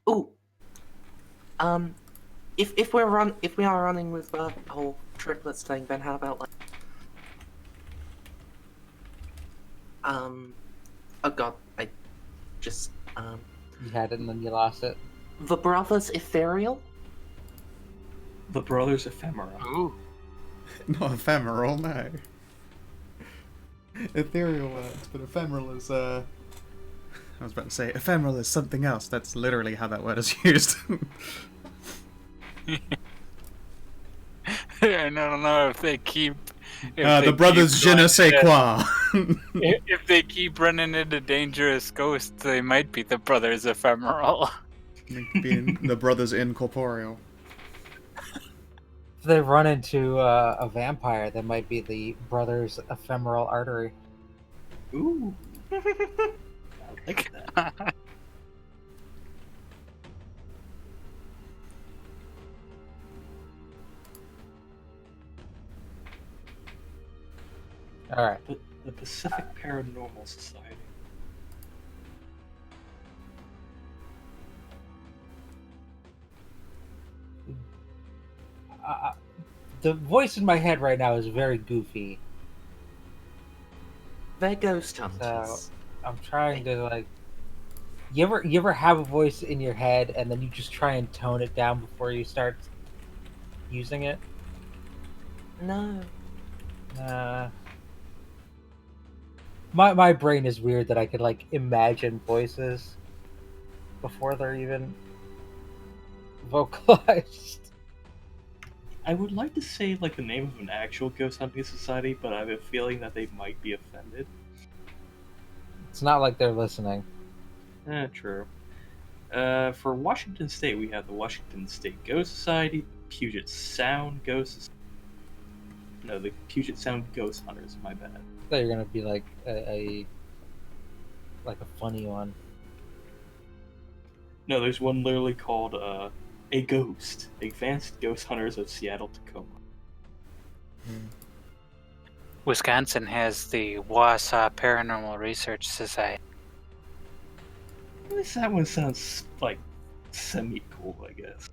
Ooh. If we are running with the whole triplets thing, then how about like oh god, I just You had it and then you lost it. the brothers Ethereal. The brothers ephemera. Ooh. Not ephemeral, no. Ethereal words, but ephemeral is I was about to say ephemeral is something else. That's literally how that word is used. I don't know if they keep. The brothers je ne sais quoi. If they keep running into dangerous ghosts, they might be the brothers ephemeral. Being the brothers incorporeal. If they run into a vampire, that might be the brothers' ephemeral artery. Ooh. I like that. All right. The Pacific Paranormal Society. The voice in my head right now is very goofy. They're ghost hunters. I'm trying to like. You ever have a voice in your head and then you just try and tone it down before you start using it? No. My brain is weird that I could like imagine voices before they're even vocalized. I would like to say like the name of an actual ghost hunting society, but I have a feeling that they might be offended. It's not like they're listening. True. For Washington State, we have the Washington State Ghost Society, Puget Sound Ghost. No, the Puget Sound Ghost Hunters. My bad. I thought you were gonna be like a funny one. No, there's one literally called A Ghost, Advanced Ghost Hunters of Seattle, Tacoma. Wisconsin has the Wausau Paranormal Research Society. At least that one sounds like semi-cool, I guess.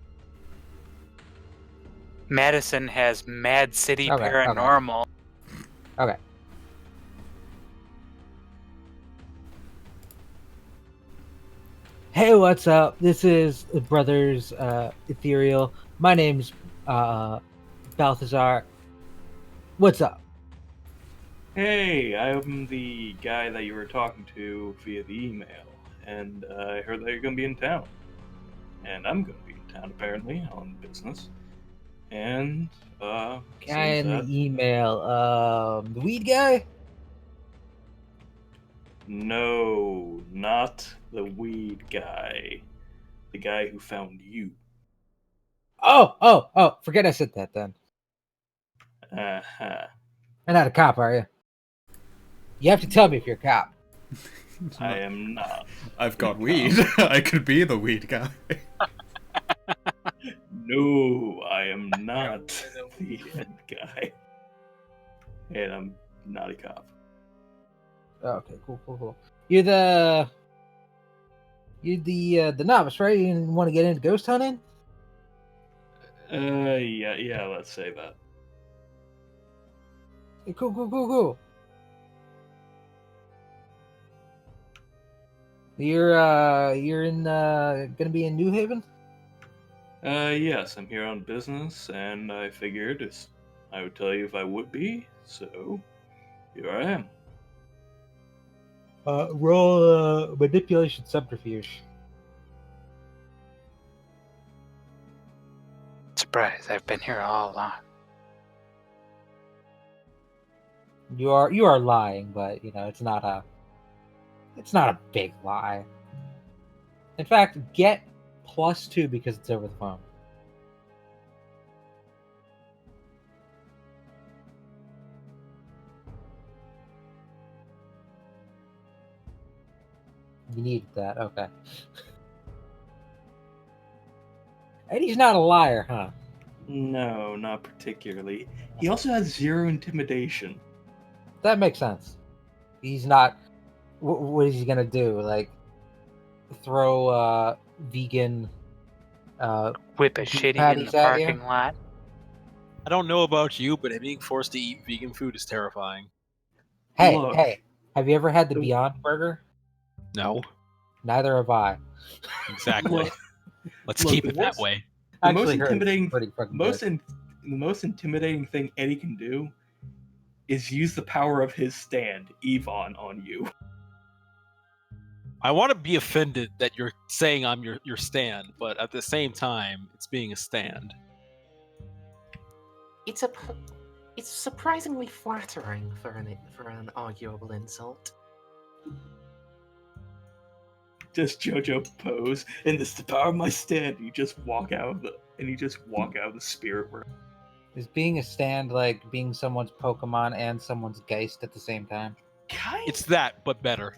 Madison has Mad City Okay, okay. Paranormal. Okay. Hey, what's up? This is the Brothers Ethereal. My name's Balthazar. What's up? Hey, I'm the guy that you were talking to via the email, and I heard that you're going to be in town. And I'm going to be in town, apparently, on business. And, Guy seems in that... the email. The weed guy? No, not the weed guy. The guy who found you. Oh, forget I said that then. Uh-huh. You're not a cop, are you? You have to tell me if you're a cop. I am not. I've got weed. I could be the weed guy. No, I am not the head guy. And I'm not a cop. Okay, cool. You're the novice, right? You didn't want to get into ghost hunting? Yeah, let's say that. Hey, cool. You're in gonna be in New Haven? Yes, I'm here on business, and I figured I would tell you if I would be, so here I am. Roll manipulation subterfuge. Surprise, I've been here all along. You are lying, but you know it's not a big lie. In fact, get +2 because it's over the phone. You needed that, okay. And he's not a liar, huh? No, not particularly. He also has 0 intimidation. That makes sense. He's not. What is he gonna do? Like, throw vegan Whip a beef shitty in patties the at you? parking lot. I don't know about you, but being forced to eat vegan food is terrifying. Hey, Look. have you ever had the The- Beyond Burger? No, Neither have I. exactly. Look, Let's look, keep the it that worst- way. The Actually most heard it's intimidating, pretty fucking the most intimidating thing Eddie can do is use the power of his stand, Yvonne, on you. I want to be offended that you're saying I'm your stand, but at the same time, it's being a stand. It's surprisingly flattering for an arguable insult. Just JoJo pose, and this is the power of my stand. You just walk out of the spirit world. Is being a stand like being someone's Pokemon and someone's Geist at the same time? It's that, but better.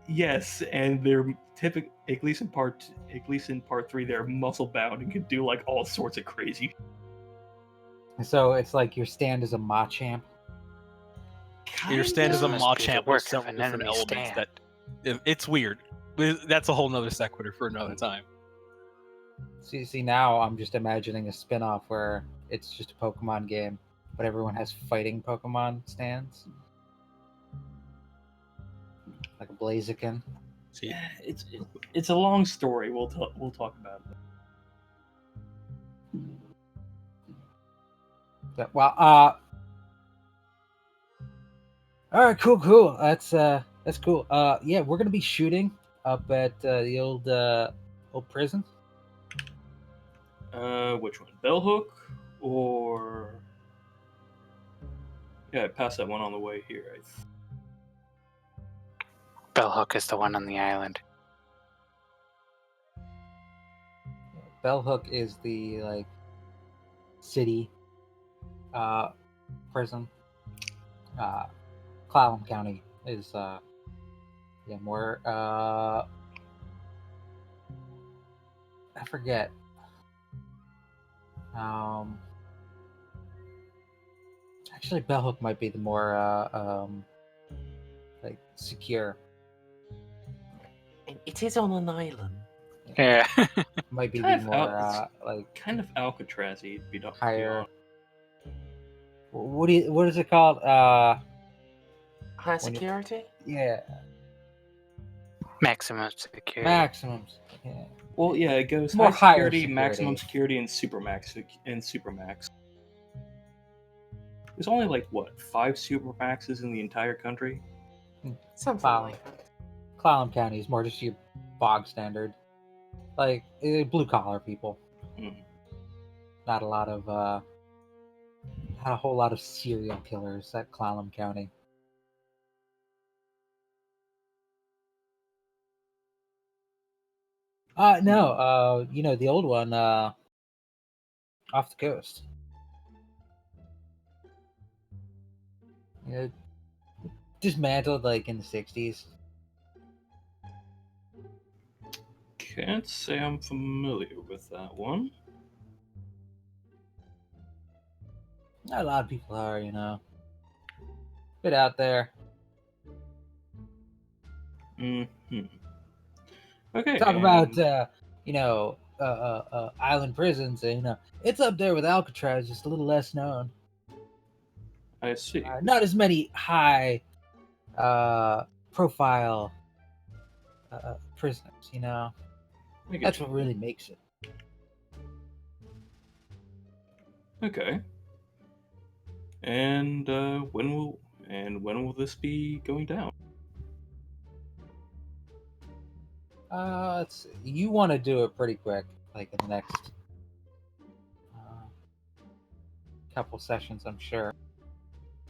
Yes, and they're typically, at least in part 3, they're muscle bound and can do like all sorts of crazy. So it's like your stand is a Machamp. Your stand is a This must be the Machamp work with of several an different enemy elements. stand. It's weird. That's a whole nother sequitur for another time. See, now I'm just imagining a spin-off where it's just a Pokemon game, but everyone has fighting Pokemon stands, like a Blaziken. See, It's a long story. We'll talk about it. Yeah, well, all right, cool. That's cool. Yeah, we're gonna be shooting up at the old prison. Which one? Bellhook or yeah, I passed that one on the way here. Bellhook is the one on the island. Bellhook is the like city prison. Clallam County is more I forget. Actually, Bellhook might be the more like secure. It is on an island. Yeah. Might be Kind the of more like kind of Alcatraz-y, to be higher. honest. What is it called? High When you- security? Yeah, Maximum security. maximums. Yeah. Well, yeah, it goes More high higher security, maximum security. security, and supermax. There's only like what 5 supermaxes in the entire country. Something Wow. like that. Clallam County is more just your bog standard, like blue collar people. Mm. Not a lot of not a whole lot of serial killers at Clallam County. No, the old one, off the coast. Dismantled like in the 60s. Can't say I'm familiar with that one. Not a lot of people are, bit out there. Mm-hmm. Okay. Talk and- about island prisons, and it's up there with Alcatraz, just a little less known. I see. Not as many high profile prisoners, I get That's you. what really makes it. Okay. And when will this be going down? Let's see. You want to do it pretty quick, like in the next couple sessions, I'm sure.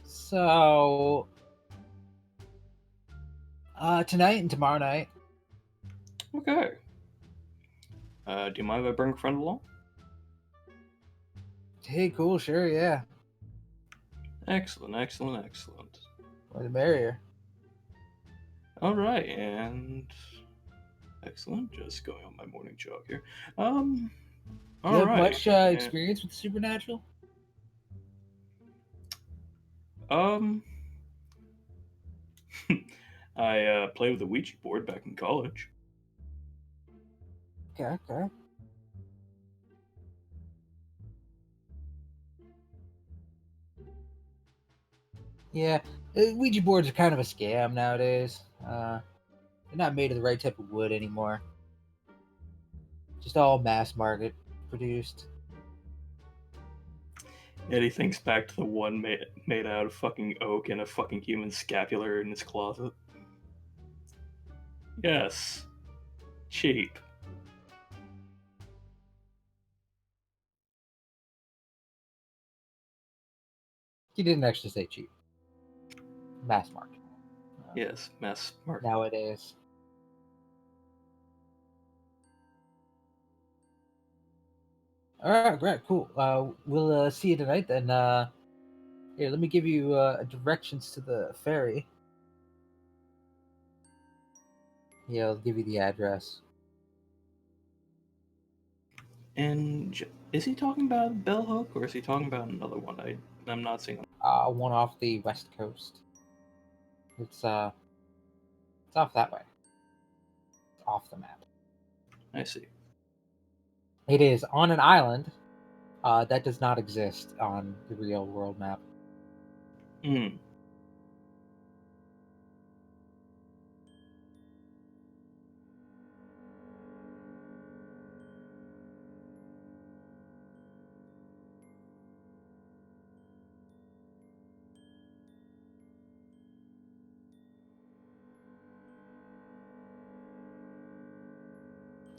So tonight and tomorrow night. Okay. Do you mind if I bring a friend along? Hey, cool, sure, yeah. Excellent. More the merrier. All right, and excellent. Just going on my morning jog here. All Do you have right. much experience with the supernatural? I played with the Ouija board back in college. Okay. Yeah, Ouija boards are kind of a scam nowadays. They're not made of the right type of wood anymore. Just all mass market produced. Yet he thinks back to the one made out of fucking oak and a fucking human scapular in his closet. Yes. Cheap. He didn't actually say cheap. Mass market. Yes, mass market. Nowadays. All right, great, cool. We'll see you tonight then. Here, let me give you directions to the ferry. Yeah, I'll give you the address. And is he talking about Bellhook or is he talking about another one? I'm not seeing. One off the west coast. It's off that way. It's off the map. I see. It is on an island that does not exist on the real world map. Hmm.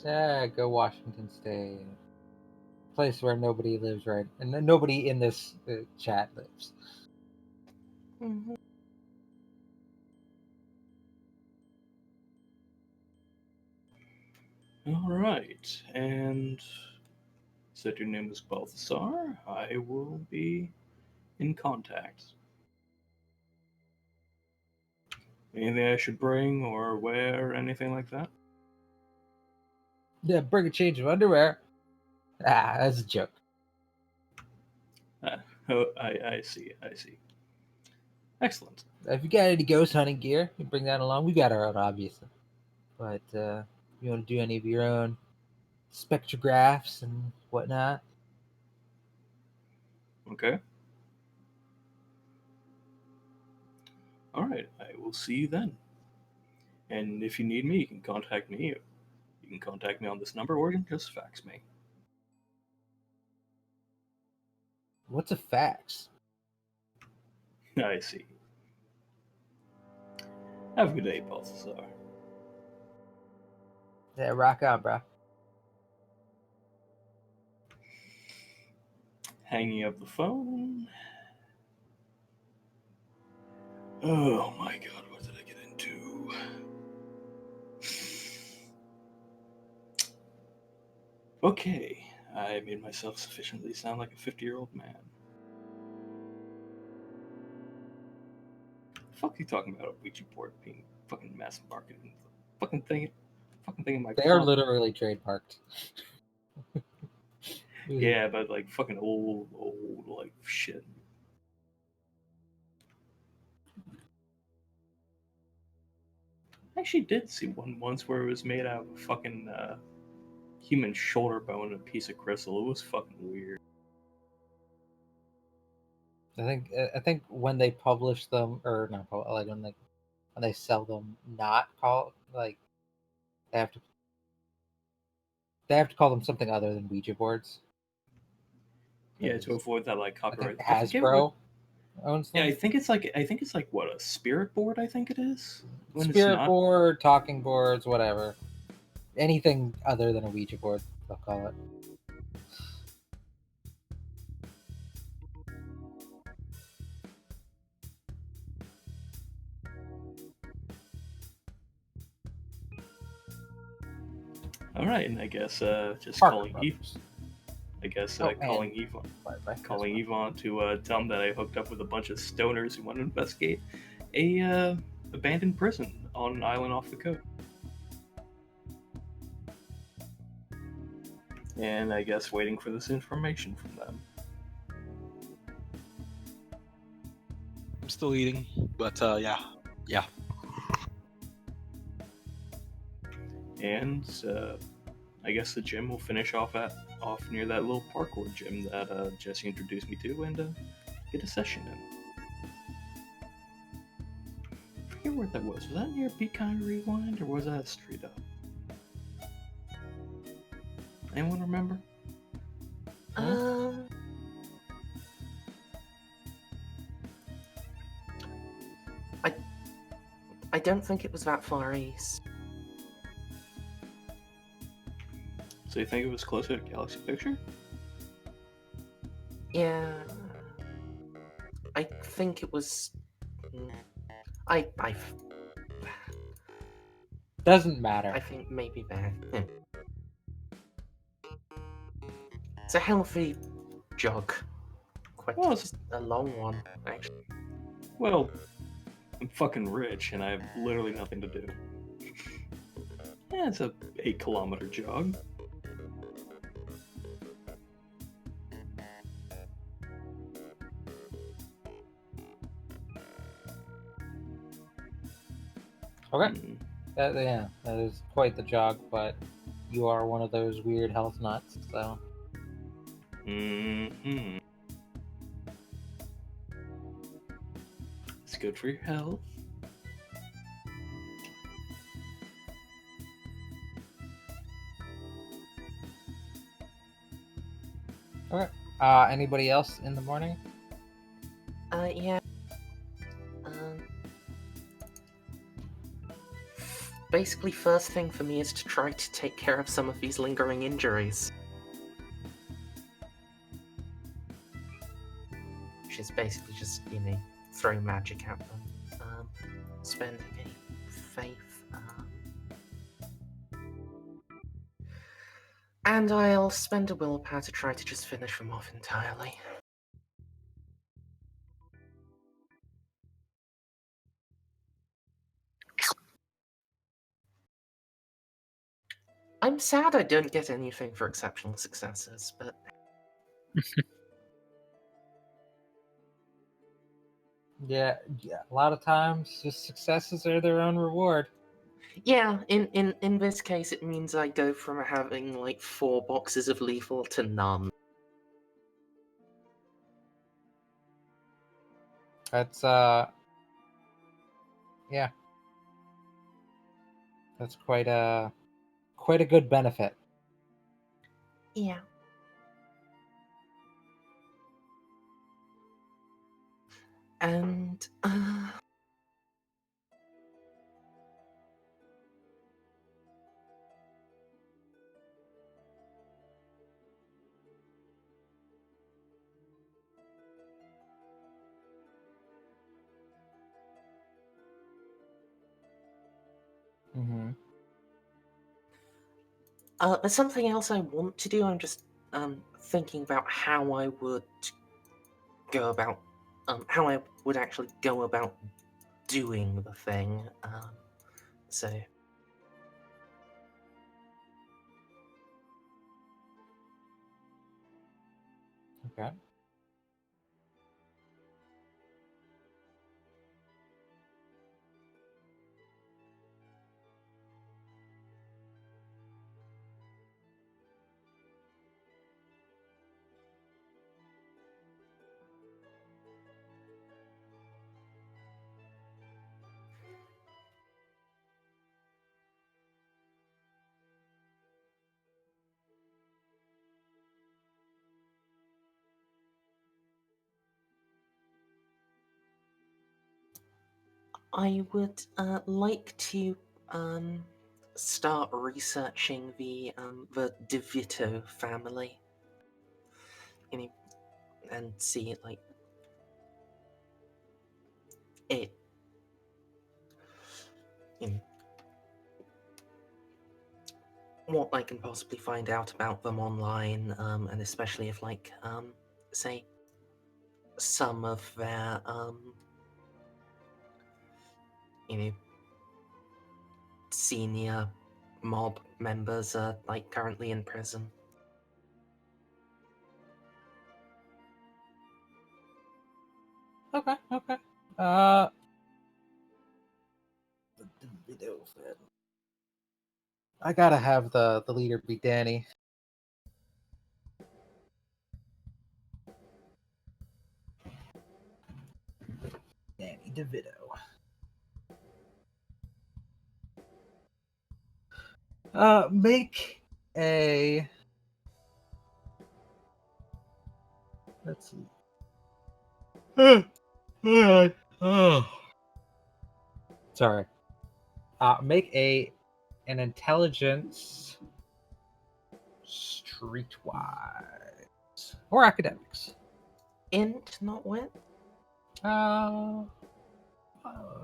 Yeah, go Washington State. Place where nobody lives, right? And nobody in this chat lives. All right, and said your name is Balthasar. I will be in contact. Anything I should bring or wear, anything like that? Yeah, bring a change of underwear. Ah, that's a joke. Oh, I see. I see. Excellent. If you got any ghost hunting gear, you bring that along. We got our own, obviously. But you want to do any of your own spectrographs and whatnot? Okay. All right. I will see you then. And if you need me, you can contact me. You can contact me on this number, or you can just fax me. What's a fax? I see. Have a good day, Balthasar. Yeah, rock on, bro. Hanging up the phone. Oh my god, what did I get into? Okay, I made myself sufficiently sound like a 50-year-old man. The fuck are you talking about a Ouija board being fucking mass marketing? Fucking thing in my They are closet. literally trademarked. Yeah, but like fucking old like shit. I actually did see one once where it was made out of a fucking human shoulder bone and a piece of crystal. It was fucking weird. I think when they publish them, or not, like when they sell them, not call like they have to call them something other than Ouija boards. Yeah, to avoid that like I think copyright. I forget what. Hasbro owns Yeah, them. I think it's like what, a spirit board. I think it is. When it's Spirit not. board, talking boards, whatever. Anything other than a Ouija board, they'll call it. All right, and I guess just Parker calling Eve. Brothers. I guess Oh, calling and- Yvonne. Right. Calling Yvonne to tell him that I hooked up with a bunch of stoners who want to investigate a abandoned prison on an island off the coast. And I guess waiting for this information from them. I'm still eating, but yeah. And I guess the gym will finish off near that little parkour gym that Jesse introduced me to, and get a session in. I forget where that was. Was that near Be Kind Rewind, or was that straight up? Anyone remember? I don't think it was that far east. So you think it was closer to Galaxy Picture? Yeah, I think it was. I Doesn't matter. think maybe there. It's a healthy jog. Quite Well, it's- a long one, actually. Well, I'm fucking rich and I have literally nothing to do. Yeah, it's a 8-kilometer jog. Okay. Mm. That is quite the jog, but you are one of those weird health nuts, so Mm-hmm. It's good for your health. anybody else in the morning? Yeah. Um, Basically, first thing for me is to try to take care of some of these lingering injuries. Which is basically just, throw magic at them. Spending a faith. And I'll spend a willpower to try to just finish them off entirely. I'm sad I don't get anything for exceptional successes, but Yeah, a lot of times just successes are their own reward. yeah, in this case it means I go from having like 4 boxes of lethal to none. That's yeah. That's quite a good benefit. Yeah. And Mm-hmm. there's something else I want to do. I'm just thinking about how I would go about how I would actually go about doing the thing. So Okay. I would like to start researching the DeVito family, and see like it, you know, what I can possibly find out about them online, and especially if say some of their you know senior mob members are currently in prison. Okay. I gotta have the leader be Danny. Danny DeVito. Make a. Let's see. Oh. Sorry. Make an intelligence streetwise or academics. Int, not wit.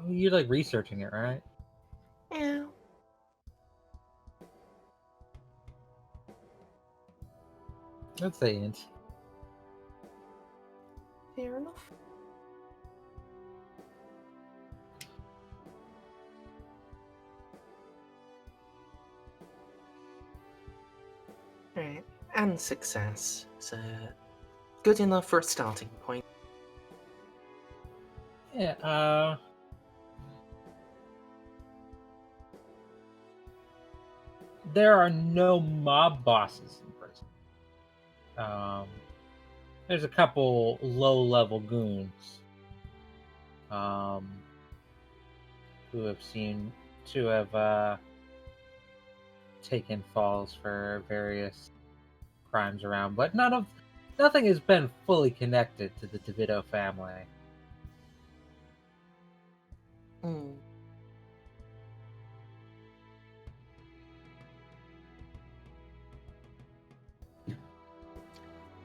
You're like researching it, right? Yeah. Let's say int. Fair enough. Alright, and success. So good enough for a starting point. Yeah. there are no mob bosses in prison. There's a couple low-level goons who have seemed to have taken falls for various crimes around, but nothing has been fully connected to the DeVito family. Hmm.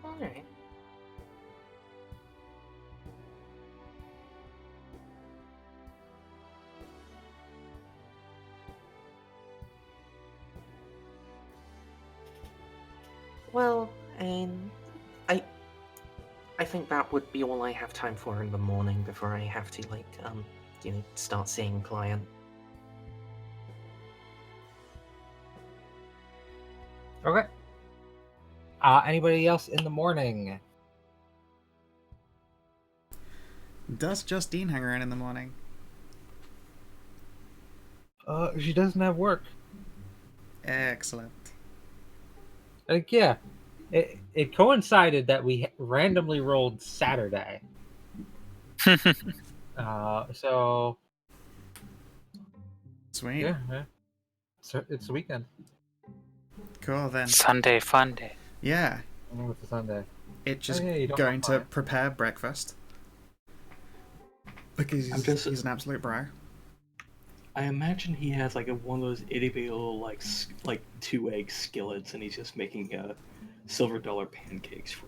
All right. Well, I think that would be all I have time for in the morning before I have to start seeing client. Okay. Anybody else in the morning? Does Justine hang around in the morning? She doesn't have work. Excellent. Like, yeah, it coincided that we randomly rolled Saturday. So Sweet. yeah. So it's a weekend. Cool then. Sunday fun day. Yeah. I know it's a Sunday. It's just yeah, you don't going want to fire. prepare breakfast. Because he's an absolute bro. I imagine he has like one of those itty bitty little like 2-egg skillets, and he's just making silver dollar pancakes for.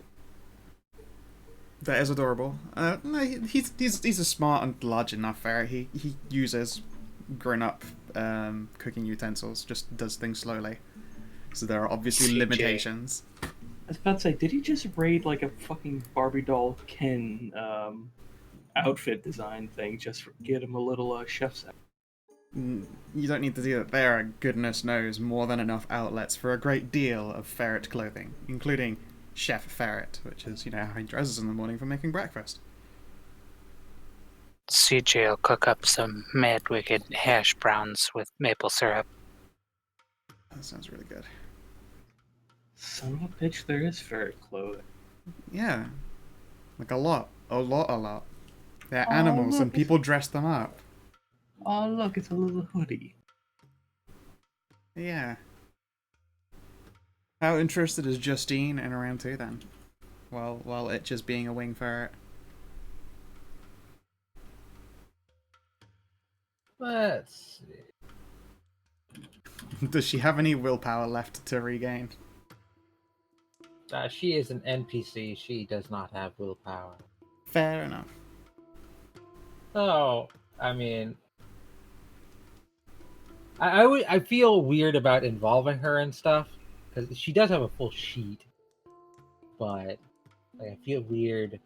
That is adorable. No, he's a smart and large enough ferret. He uses grown-up cooking utensils. Just does things slowly. So there are obviously CJ. limitations. I was about to say, did he just raid like a fucking Barbie doll Ken outfit design thing just for get him a little chef's hat? You don't need to do that. There are, goodness knows, more than enough outlets for a great deal of ferret clothing, including Chef Ferret, which is, how he dresses in the morning for making breakfast. CJ will cook up some mad wicked hash browns with maple syrup. That sounds really good. Son of a bitch, there is ferret clothing. Yeah. Like a lot. They're Oh, animals look, and people dress them up. Oh look, it's a little hoodie. Yeah. How interested is Justine in round 2 then? While Itch is being a wing ferret. Let's see. Does she have any willpower left to regain? She is an NPC. She does not have willpower. Fair enough. Oh, I mean, I feel weird about involving her and stuff because she does have a full sheet, but I feel weird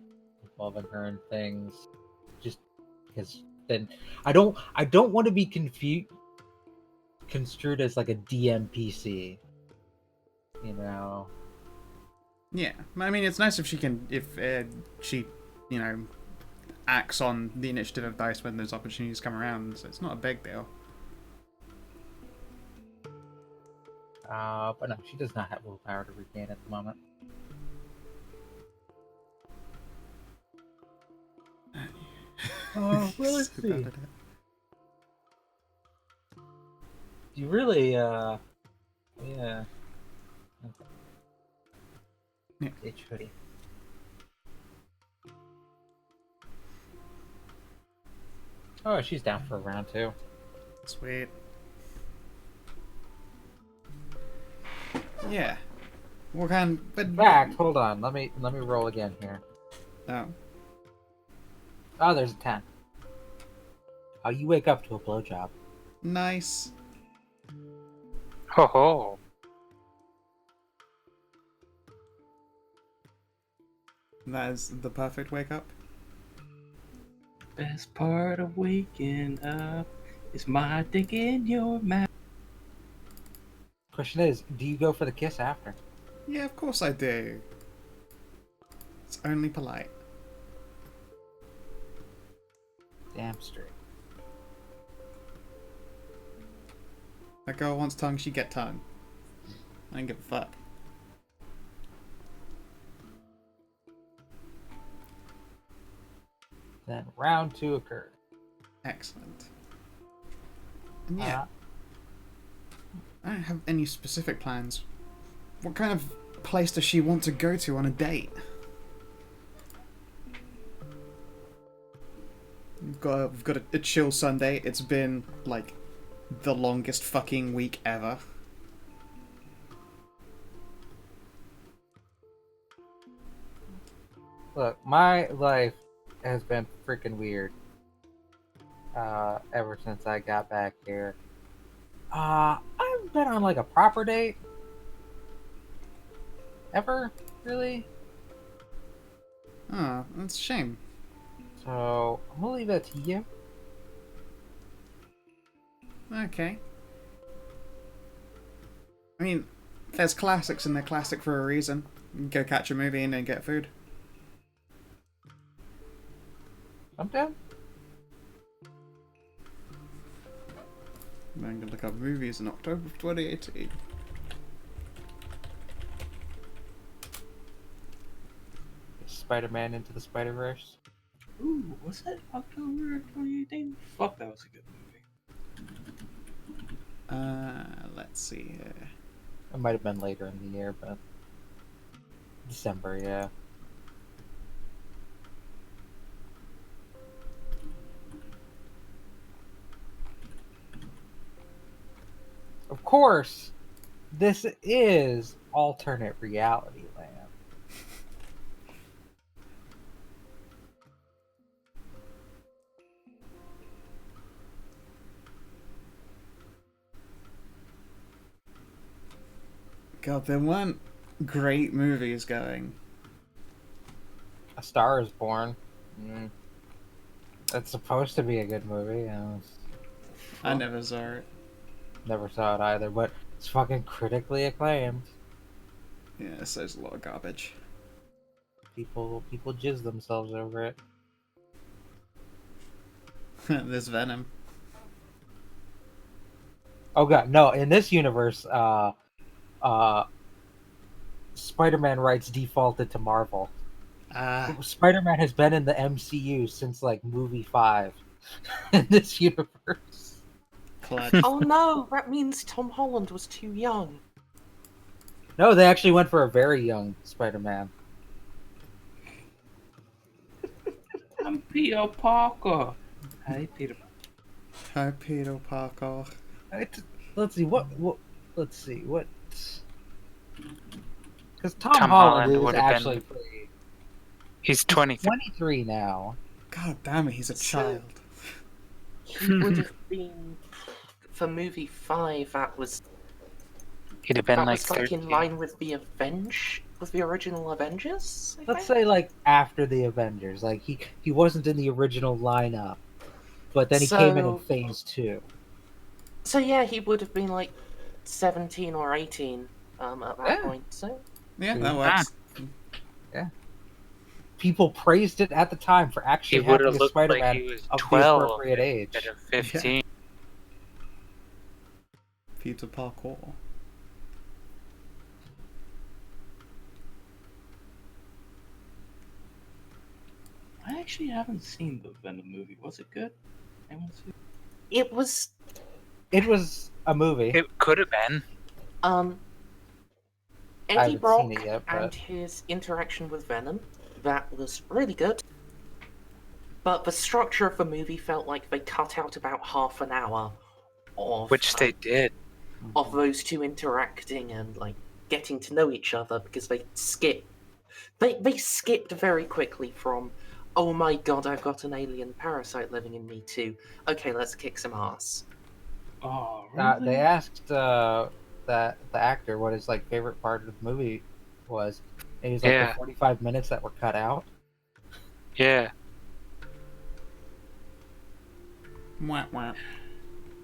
involving her in things just because then I don't want to be construed as like a DMPC, Yeah, I mean, it's nice if she acts on the initiative of dice when those opportunities come around, so it's not a big deal. But no, she does not have willpower to regain at the moment. Oh, well, let's So see. bad at it. You really, yeah. Yeah. H hoodie. Oh, she's down for round 2. Sweet. Yeah. What kind? But In fact, hold on. Let me roll again here. oh, Oh, there's a 10. Oh, you wake up to a blowjob. nice. Ho ho. That is the perfect wake up. Best part of waking up is my dick in your mouth. Question is, do you go for the kiss after? Yeah, of course I do. It's only polite. Damn straight. That girl wants tongue, she get tongue. I don't give a fuck. Then round 2 occurred. Excellent. And yeah, I don't have any specific plans. What kind of place does she want to go to on a date? We've got a chill Sunday. It's been like the longest fucking week ever. Look, my life has been freaking weird. Ever since I got back here. I haven't been on like a proper date. Ever, really? Oh, that's a shame. So, I'm gonna leave that to you. Okay. I mean, there's classics and they're classic for a reason. You can go catch a movie and then get food. I'm down. I'm gonna look up movies in October of 2018. Spider-Man Into the Spider-Verse. Ooh, was that October 2018? Fuck, that was a good movie. Let's see here. It might have been later in the year, but December, yeah. Of course, this is alternate reality land. God, there weren't great movies going. A Star is Born. That's supposed to be a good movie. I never saw it. Never saw it either, but it's fucking critically acclaimed. Yeah, so there's a lot of garbage. People jizz themselves over it. There's Venom. Oh god, no! In this universe, Spider-Man rights defaulted to Marvel. Spider-Man has been in the MCU since like movie 5 in this universe. Clutch. Oh no, that means Tom Holland was too young. No, they actually went for a very young Spider-Man. I'm Peter Parker. Hey, Peter. Hi, Peter Parker. Let's see what. Let's see what. Because Tom Holland is would have actually been. pretty. He's 23. 23 now. God damn it, he's a child. He would have been for movie 5. That was He'd have been that like was like 13. in line with the original Avengers. I Let's think? say like after the Avengers, like he wasn't in the original lineup, but then he came in So- Phase 2. So yeah, he would have been like 17 or 18 at that Yeah. point. So Yeah, that works. People praised it at the time for He actually would having have a looked like Spider-Man he was of the 12 appropriate age. instead of 15. Peter Parker. I actually haven't seen the Venom movie. Was it good? Anyone see it? it was It was a movie. It could have been. um I Eddie haven't Brock seen it yet, and but his interaction with Venom. That was really good. But the structure of the movie felt like they cut out about half an hour of Which they did. of those two interacting and like getting to know each other because they skipped very quickly from oh my god, I've got an alien parasite living in me too. Okay, let's kick some ass. Oh, really? they asked the actor what his like favorite part of the movie was, and he's like Yeah. the 45 minutes that were cut out. Yeah. Wah, wah.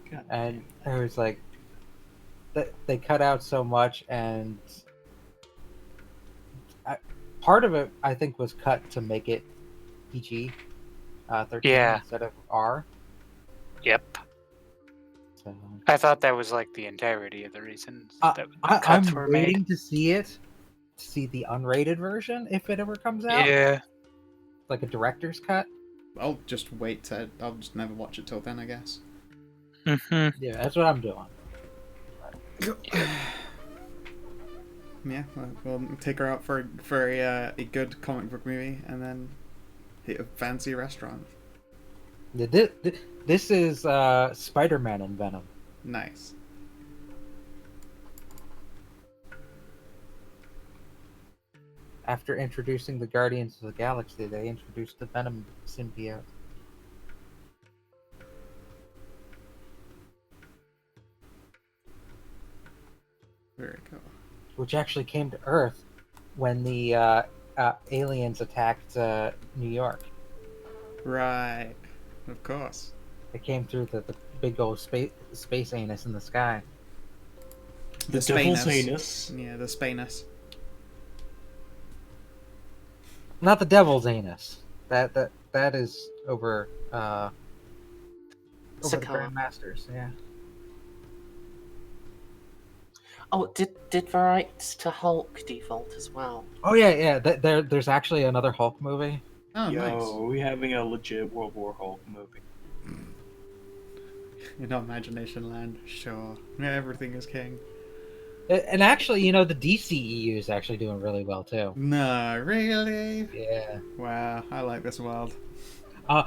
God And damn. it was like they cut out so much, and part of it I think was cut to make it PG 13 Yeah. instead of R. Yep. So So I thought that was like the entirety of the reason that I'm cuts were made. waiting to see it, to see the unrated version if it ever comes out, Yeah. like a director's cut. I'll just wait to. I'll just never watch it till then, I guess. Mm-hmm. Yeah, that's what I'm doing. Yeah, we'll take her out for a good comic book movie, and then hit a fancy restaurant. This is Spider-Man and Venom. Nice. After introducing the Guardians of the Galaxy, they introduced the Venom symbiote. Very cool. Which actually came to Earth when the aliens attacked New York. Right. Of course. It came through the big old space anus in the sky. The Spanus. devil's anus. Yeah, the Spanus. Not the devil's anus. That is over the Sakar. Grand Masters. Yeah. Oh, did the rights to Hulk default as well? Oh yeah. There's actually another Hulk movie. Oh, Yo, nice. are we having a legit World War Hulk movie? In Imagination Land, sure. Yeah, everything is king. And actually, the DCEU is actually doing really well too. No, really? Yeah. Wow, I like this world.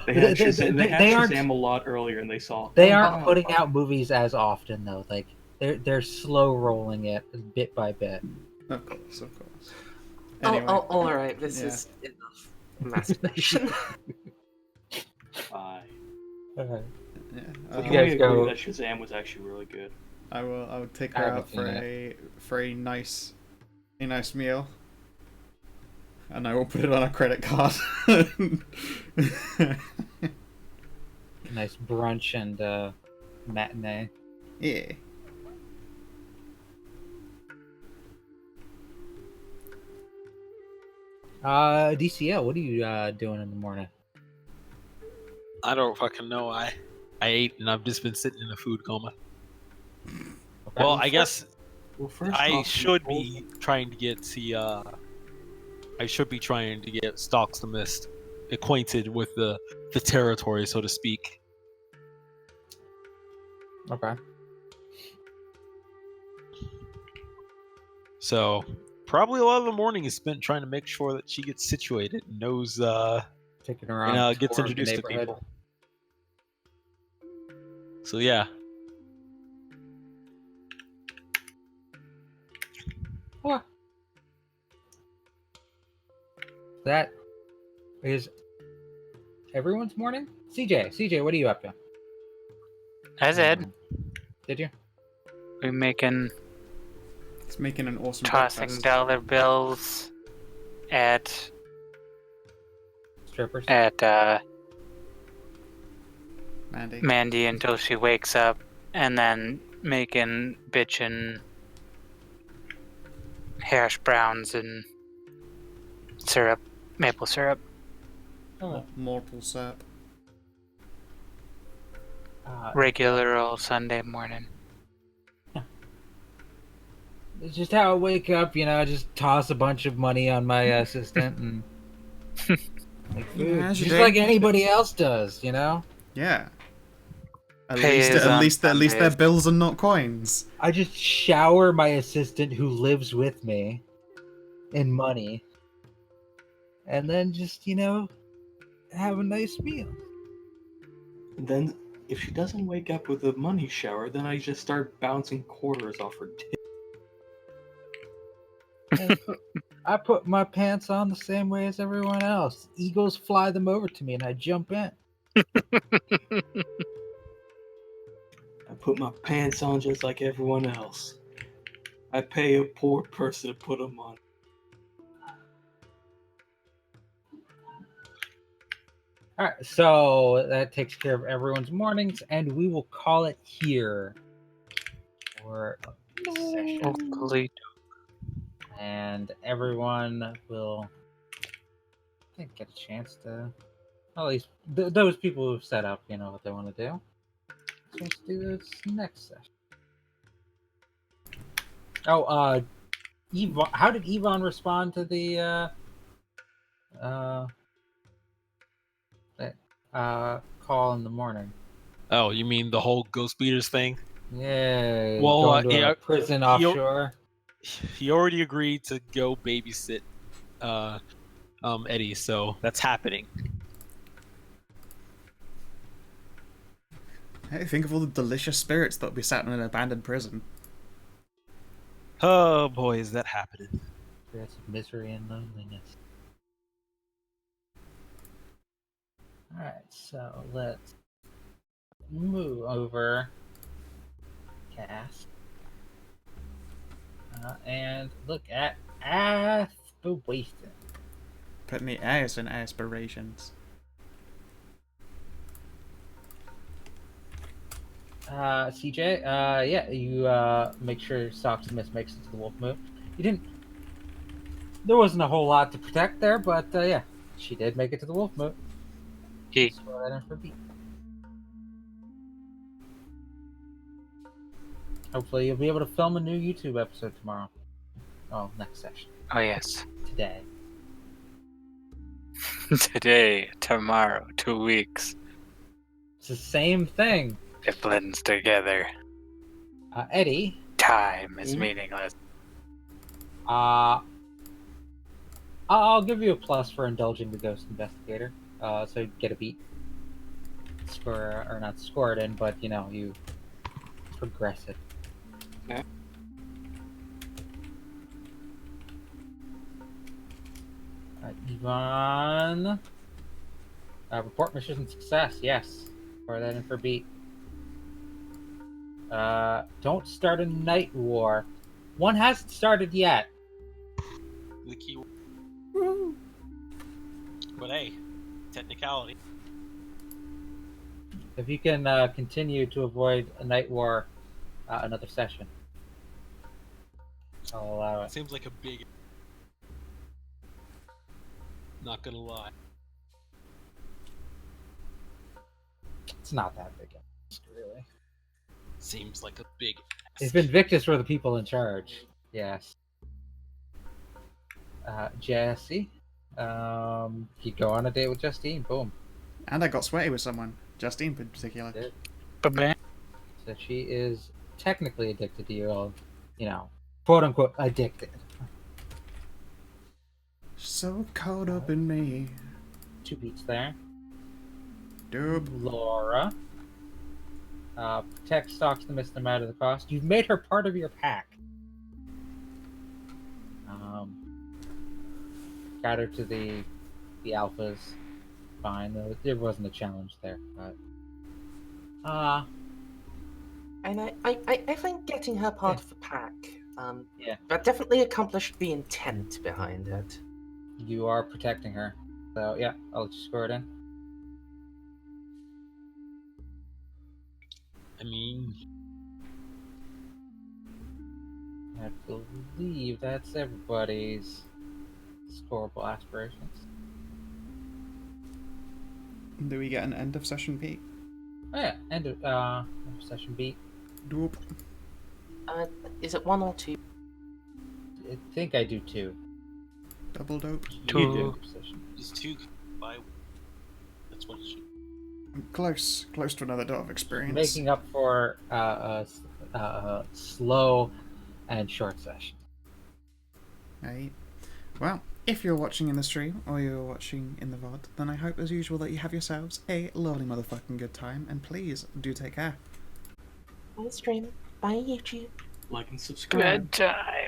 They had Shazam, they aren't Shazam a lot earlier, and they saw. they aren't putting out movies as often though. Like they're slow rolling it bit by bit. Of course, of course. Anyway, All right. This yeah. is enough masturbation. Bye. Alright. yeah, So can guys we agree go- that Shazam was actually really good? I will take I her haven't out for seen a nice meal. And I will put it on a credit card. Nice brunch and matinee. Yeah. DCL, what are you doing in the morning? I don't fucking know. I ate and I've just been sitting in a food coma. Well, I guess Well, first I off, should be trying to get Stalks the Mist acquainted with the territory, so to speak. Okay. So probably a lot of the morning is spent trying to make sure that she gets situated and knows Taking her on and a gets tour of the introduced to neighborhood. people. So yeah. What? That is everyone's morning? CJ, what are you up to? As Ed, Did you? we're making It's making an awesome tossing breakfast. dollar bills at Strippers? Mandy. Mandy until she wakes up, and then making bitchin' hash browns and syrup, maple syrup. Oh. Mortal syrup. Regular old Sunday morning. It's just how I wake up, I just toss a bunch of money on my assistant and make food. Yeah, as you Just do. like anybody else does, Yeah. At Pay least, is at on least, at least their Sundays. bills are not coins. I just shower my assistant who lives with me in money. And then just, have a nice meal. And then, if she doesn't wake up with a money shower, then I just start bouncing quarters off her tits. And I put my pants on the same way as everyone else. Eagles fly them over to me and I jump in. I put my pants on just like everyone else. I pay a poor person to put them on. All right, so that takes care of everyone's mornings, and we will call it here for this session. Hopefully, And everyone will, I think, get a chance to, at least those people who've set up, what they want to do. let's do this next session. Oh, Yvonne, how did Yvonne respond to the call in the morning? Oh, you mean the whole Ghost Beaters thing? Yeah, Well, going to yeah, a prison offshore. He already agreed to go babysit Eddie, so that's happening. Hey, think of all the delicious spirits that'll be sat in an abandoned prison. Oh boy, is that happening. Spirits of misery and loneliness. Alright, so let's move over cast and look at aspiration. Putting the A's in aspirations. CJ, yeah, you make sure Socksmith makes it to the wolf moot. You didn't. There wasn't a whole lot to protect there, but yeah, she did make it to the wolf moot. He. Throw that in for B. Hopefully, you'll be able to film a new YouTube episode tomorrow. Oh, next session. Oh yes. Today. Today, tomorrow, 2 weeks. It's the same thing. It blends together. Eddie. Time is meaningless. I'll give you a plus for indulging the ghost investigator. So get a beat. Score, or not score it in, but you know, you progress it. Okay. Yvonne. Report mission success, yes. Pour that in for beat. Don't start a night war. One hasn't started yet. The key. But hey, technicality. If you can continue to avoid a night war, another session, I'll allow it. Seems like a big. Not gonna lie. It's not that big, really. Seems like a big. If Invictus were the people in charge, yes. Jesse, you go on a date with Justine. Boom. And I got sweaty with someone. Justine in particular. Did. Ba-bam. So she is technically addicted to you, you know, quote unquote addicted. So caught up in me. 2 beats there. Doob. Laura. Protect Stalks the Mist no matter the cost. You've made her part of your pack. Got her to the alphas. Fine. There wasn't a challenge there, but And I think getting her part of the pack, Yeah. that definitely accomplished the intent behind it. you are protecting her. So yeah, I'll let you score it in. I mean, I believe that's everybody's scoreable aspirations. Do we get an end of session beat? Oh yeah, end of session beat. Doop. Is it 1 or 2? I think I do 2. Double dope. Two. You do session. just 2 by. That's what it should. Close to another dot of experience. Making up for a slow and short session. Right. Well, if you're watching in the stream or you're watching in the VOD, then I hope as usual that you have yourselves a lovely motherfucking good time, and please do take care. Bye stream. Bye YouTube. Like and subscribe. Good time.